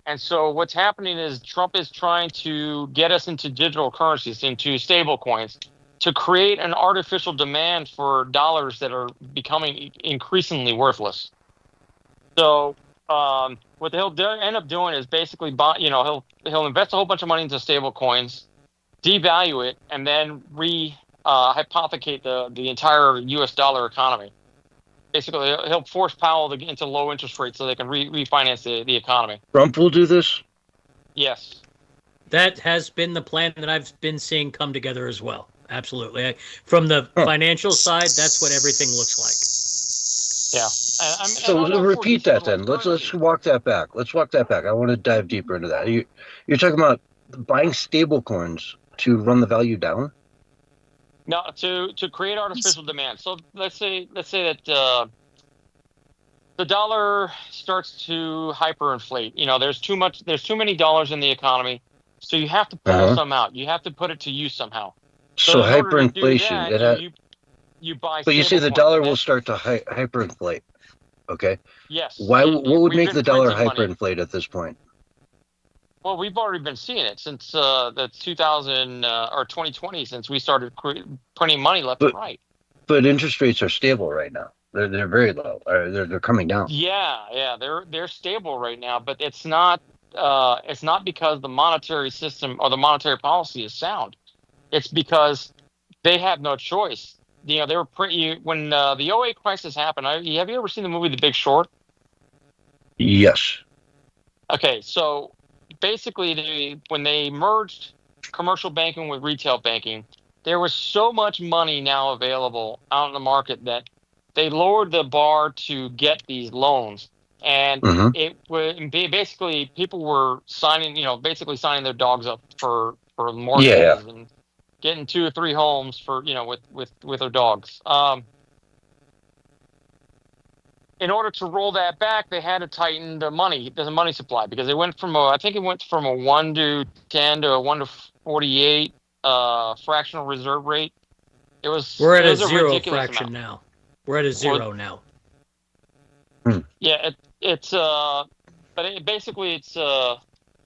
And so what's happening is Trump is trying to get us into digital currencies, into stable coins, to create an artificial demand for dollars that are becoming increasingly worthless. So what he'll end up doing is basically he'll invest a whole bunch of money into stable coins, devalue it, and then hypothecate the entire U.S. dollar economy. Basically, he'll force Powell into low interest rates so they can refinance the economy. Trump will do this? Yes. That has been the plan that I've been seeing come together as well. Absolutely. From the financial side, that's what everything looks like. Yeah. So I'm not for repeat that then. decentralized Let's currency. walk that back. Let's walk that back. I want to dive deeper into that. You're talking about buying stable coins to run the value down? No, to create artificial demand. So let's say that the dollar starts to hyperinflate. You know, there's too many dollars in the economy, so you have to pull some out. You have to put it to use somehow. So So in order to do hyperinflation. that, you buy. But you say stable the coins. dollar will start to hyperinflate. Okay. Yes. What would We've make been the dollar printing money. hyperinflate at this point? Well, we've already been seeing it since the 2000 or 2020, since we started printing money left and right. But interest rates are stable right now. They're very low. They're coming down. Yeah, they're stable right now, but it's not because the monetary system or the monetary policy is sound. It's because they have no choice. You know, they were when the '08 crisis happened. Have you ever seen the movie The Big Short? Yes. Okay, so basically, when they merged commercial banking with retail banking, there was so much money now available out in the market that they lowered the bar to get these loans. And it would basically, people were signing their dogs up for mortgages and getting 2 or 3 homes for, with their dogs. In order to roll that back, they had to tighten the money supply, because it went from a 1 to 10 to a 1 to 48 fractional reserve rate. We're at a zero ridiculous fraction amount. now. We're at a zero now. Yeah, basically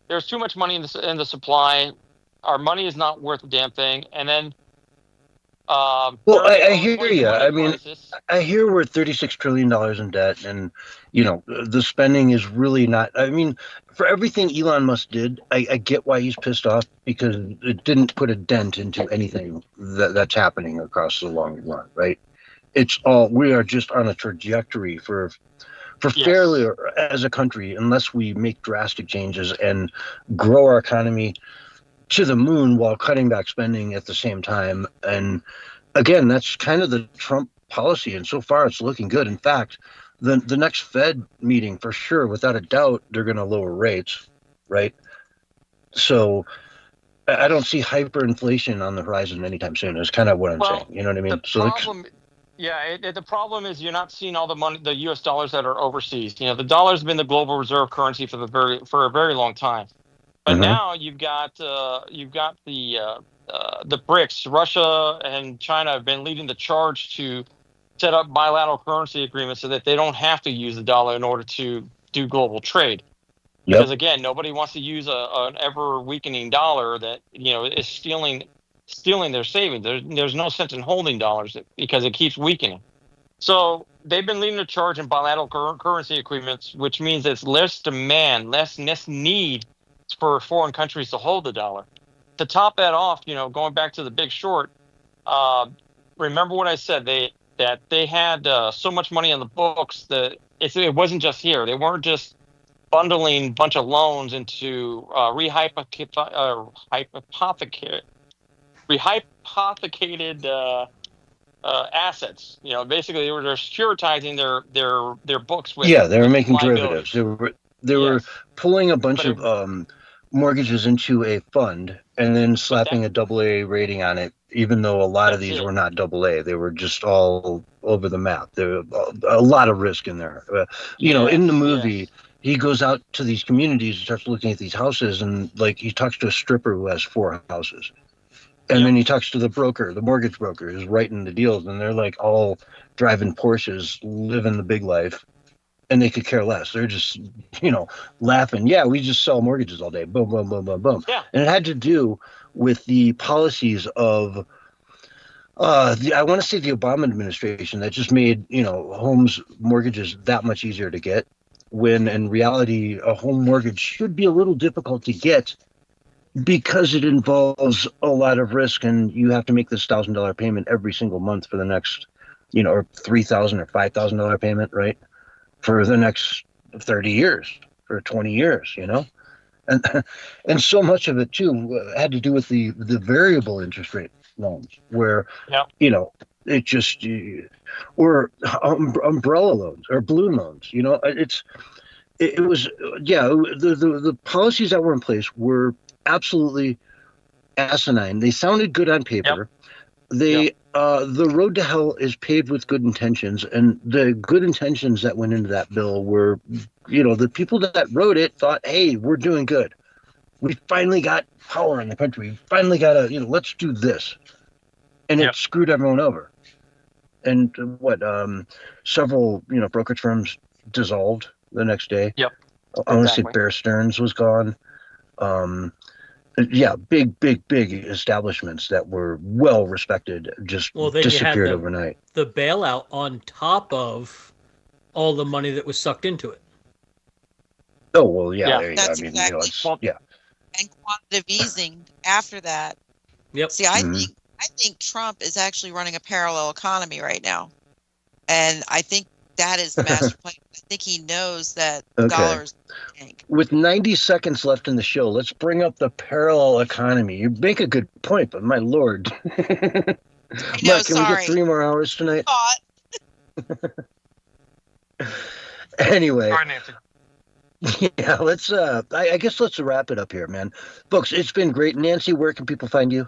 there's too much money in the supply. Our money is not worth a damn thing, and then. Well, I hear you. I mean, I hear we're $36 trillion in debt, and the spending is really not. I mean, for everything Elon Musk did, I get why he's pissed off, because it didn't put a dent into anything that's happening across the long run, right? We are just on a trajectory for failure as a country, unless we make drastic changes and grow our economy to the moon while cutting back spending at the same time. And again, that's kind of the Trump policy, and so far it's looking good. In fact, the next Fed meeting, for sure, without a doubt, they're going to lower rates, right? So I don't see hyperinflation on the horizon anytime soon. Is kind of what I'm saying. You know what I mean? The problem is you're not seeing all the money, the U.S. dollars that are overseas. The dollar's been the global reserve currency for a very long time. But now you've got the BRICS. Russia and China have been leading the charge to set up bilateral currency agreements so that they don't have to use the dollar in order to do global trade. Because again, nobody wants to use an ever weakening dollar that is stealing their savings. There's no sense in holding dollars because it keeps weakening. So they've been leading the charge in bilateral currency agreements, which means it's less demand, less need for foreign countries to hold the dollar. To top that off, going back to The Big Short, remember what I said? They had so much money on the books that it wasn't just here. They weren't just bundling a bunch of loans into rehypothecated assets. Basically they're securitizing their books with they were making liabilities. derivatives. They were pulling a bunch of mortgages into a fund and then slapping a AA rating on it, even though a lot of these were not AA. They were just all over the map. There were a lot of risk in there. In the movie, he goes out to these communities and starts looking at these houses, and he talks to a stripper who has 4 houses. And then he talks to the mortgage broker who's writing the deals, and they're all driving Porsches, living the big life. And they could care less. They're just, laughing. Yeah, we just sell mortgages all day. Boom, boom, boom, boom, boom. Yeah. And it had to do with the policies of, I want to say the Obama administration, that just made, homes mortgages that much easier to get, when in reality, a home mortgage should be a little difficult to get because it involves a lot of risk, and you have to make this $1,000 payment every single month for the next, or $3,000 or $5,000 payment, right? For the next 30 years, for 20 years, and so much of it too had to do with the variable interest rate loans, where it just or umbrella loans or balloon loans. You know, it was the policies that were in place were absolutely asinine. They sounded good on paper. Yep. The road to hell is paved with good intentions, and the good intentions that went into that bill were, you know, the people that wrote it thought, hey, we're doing good. We finally got power in the country. We finally got let's do this. And it screwed everyone over. And several, brokerage firms dissolved the next day. Yep. I want to say Bear Stearns was gone. Big establishments that were well respected just disappeared overnight. The bailout on top of all the money that was sucked into it. Oh well, yeah. There you go. I mean, exactly. And quantitative easing after that. Yep. See, I think Trump is actually running a parallel economy right now, and I think that is the master plan. I think he knows that dollars tank. With 90 seconds left in the show, let's bring up the parallel economy. You make a good point, but my lord. I know, Mark, can we get 3 more hours tonight? Anyway. All right, Nancy. Yeah, let's I guess let's wrap it up here, man. Folks, it's been great. Nancy, where can people find you?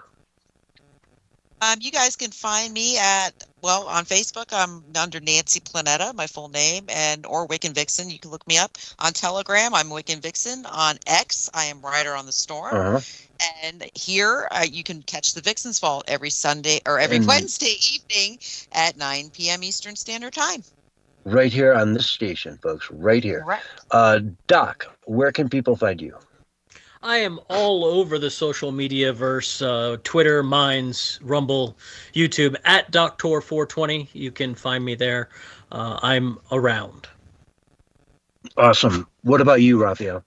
You guys can find me on Facebook. I'm under Nancy Planetta, my full name, or Wiccan Vixen. You can look me up on Telegram. I'm Wiccan Vixen. On X, I am Rider on the Storm. Uh-huh. And here, you can catch the Vixen's Vault every Sunday or every Wednesday evening at 9 p.m. Eastern Standard Time. Right here on this station, folks. Right here. Correct. Doc, where can people find you? I am all over the social media verse, Twitter, Minds, Rumble, YouTube, at Doctor420. You can find me there. I'm around. Awesome. What about you, Raphael?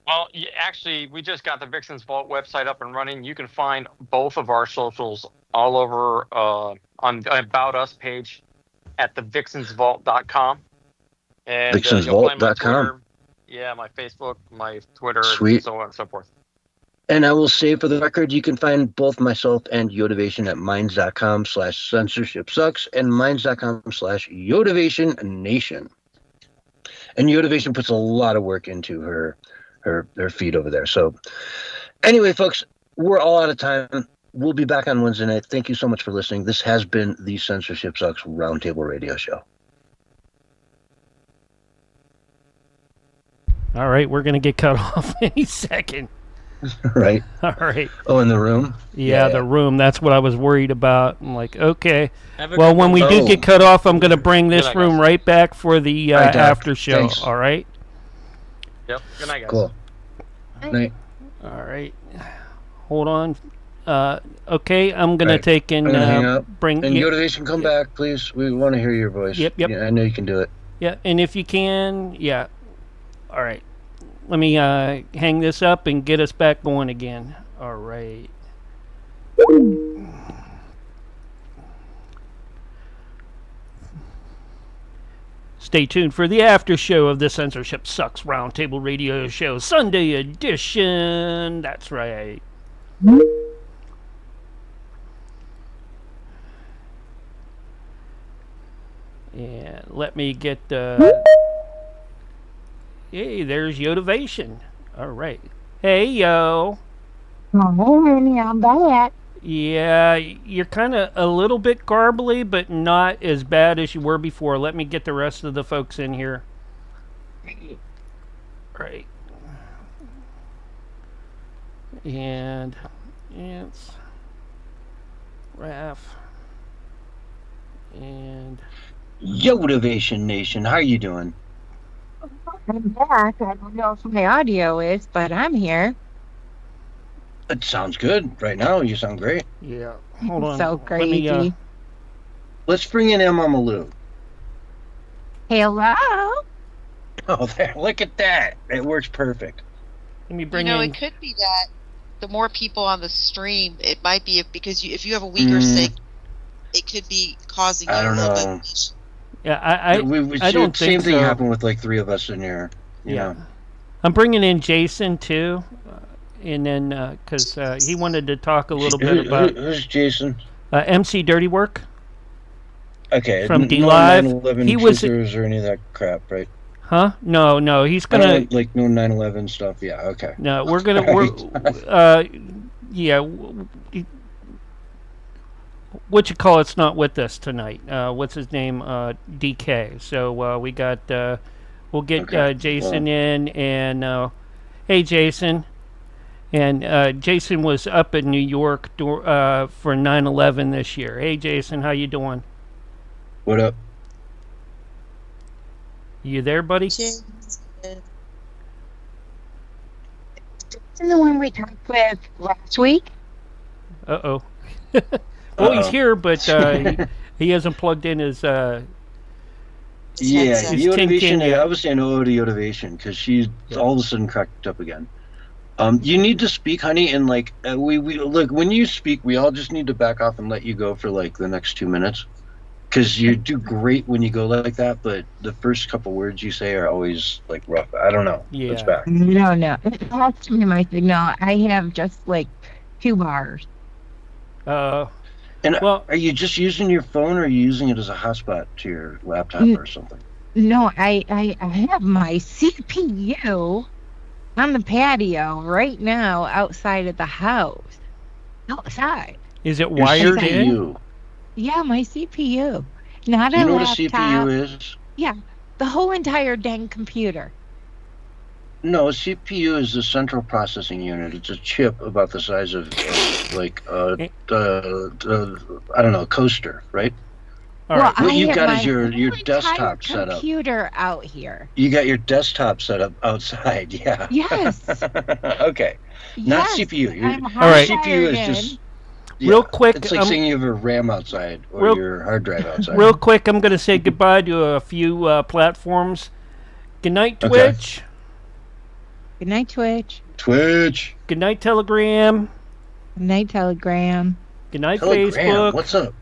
Well, actually, we just got the Vixen's Vault website up and running. You can find both of our socials all over on the About Us page at thevixensvault.com. And Vixensvault.com. Yeah, my Facebook, my Twitter, Sweet. So on and so forth. And I will say for the record, you can find both myself and Yodavation at minds.com/censorshipsucks and minds.com/YodavationNation. And Yodavation puts a lot of work into her feed over there. So anyway, folks, we're all out of time. We'll be back on Wednesday night. Thank you so much for listening. This has been the Censorship Sucks Roundtable Radio Show. All right, we're going to get cut off any second. Right. All right. Oh, in the room? Yeah, the room. That's what I was worried about. I'm like, okay. Have a Well, good when we one. do get cut off, I'm going to bring this room right back for the All right, Doc. after show. Thanks. All right? Yep. Good night, guys. Cool. Night. All right. Hold on. Okay, I'm going to take and I'm gonna hang up. bring... And Yodavation, come back, please. We want to hear your voice. Yep. Yeah, I know you can do it. Yeah, and if you can, yeah. All right. Let me hang this up and get us back going again. All right. Stay tuned for the after show of the Censorship Sucks Roundtable Radio Show, Sunday edition. That's right. And let me get hey, there's Yodavation. All right. Hey, yo. Oh, honey, I'm back. Yeah, you're kind of a little bit garbly, but not as bad as you were before. Let me get the rest of the folks in here. Right. And it's Raph. And Yodavation Nation, how are you doing? I'm back. I don't know if my audio is, but I'm here. It sounds good right now. You sound great. yeah, hold on. So Let me, crazy. Let's bring in Emma Malou. Hello. Oh, there! Look at that. It works perfect. let me bring You know, in. it could be that the more people on the stream, it might be because if you have a weaker sig, it could be causing you I a don't little know. bit. Yeah, I I don't same think thing so. happened with like 3 of us in here. You Yeah. know. I'm bringing in Jason too, and then because he wanted to talk a little bit about Who's Jason? MC Dirty Work. Okay. From no D-Live. 9/11 He was, truthers or any of that crap, right? huh? No, he's I don't gonna. know, like no 9/11 stuff. Yeah. Okay. No, we're gonna. Yeah. What you call it's not with us tonight. What's his name? DK. So we got. We'll get Jason in, and hey, Jason. And Jason was up in New York for 9/11 this year. Hey, Jason, how you doing? What up? You there, buddy? Isn't the one we talked with last week? Uh-oh. Well, he's here, but he hasn't plugged in his Yeah, his Yotivation. yet. I was saying hello to Yotivation because she's all of a sudden cracked up again. You need to speak, honey, and like we look when you speak, we all just need to back off and let you go for like the next 2 minutes, because you do great when you go like that, but the first couple words you say are always like rough. I don't know. Yeah. It's back. No. It has to be my signal. I have just like 2 bars. And well, are you just using your phone, or are you using it as a hotspot to your laptop or something? No, I have my CPU on the patio right now outside of the house. Outside. Is it Your wired CPU. in? Yeah, my CPU. Not You a know what a laptop. CPU is? Yeah, the whole entire dang computer. No, a CPU is the central processing unit. It's a chip about the size of like I don't know, a coaster, right? All well, right. What I you've have got my is your whole desktop entire set up. computer out here. You got your desktop set up outside, yeah. Yes. Okay. Not Yes, CPU. Your I'm All right. CPU is hardwired just Real quick, It's like saying you have a RAM outside or real- your hard drive outside. Real quick, I'm going to say goodbye to a few platforms. Good night, Okay. Twitch. Good night, Twitch. Good night, Telegram. Good night, Telegram. Good night, Telegram. Facebook. What's up?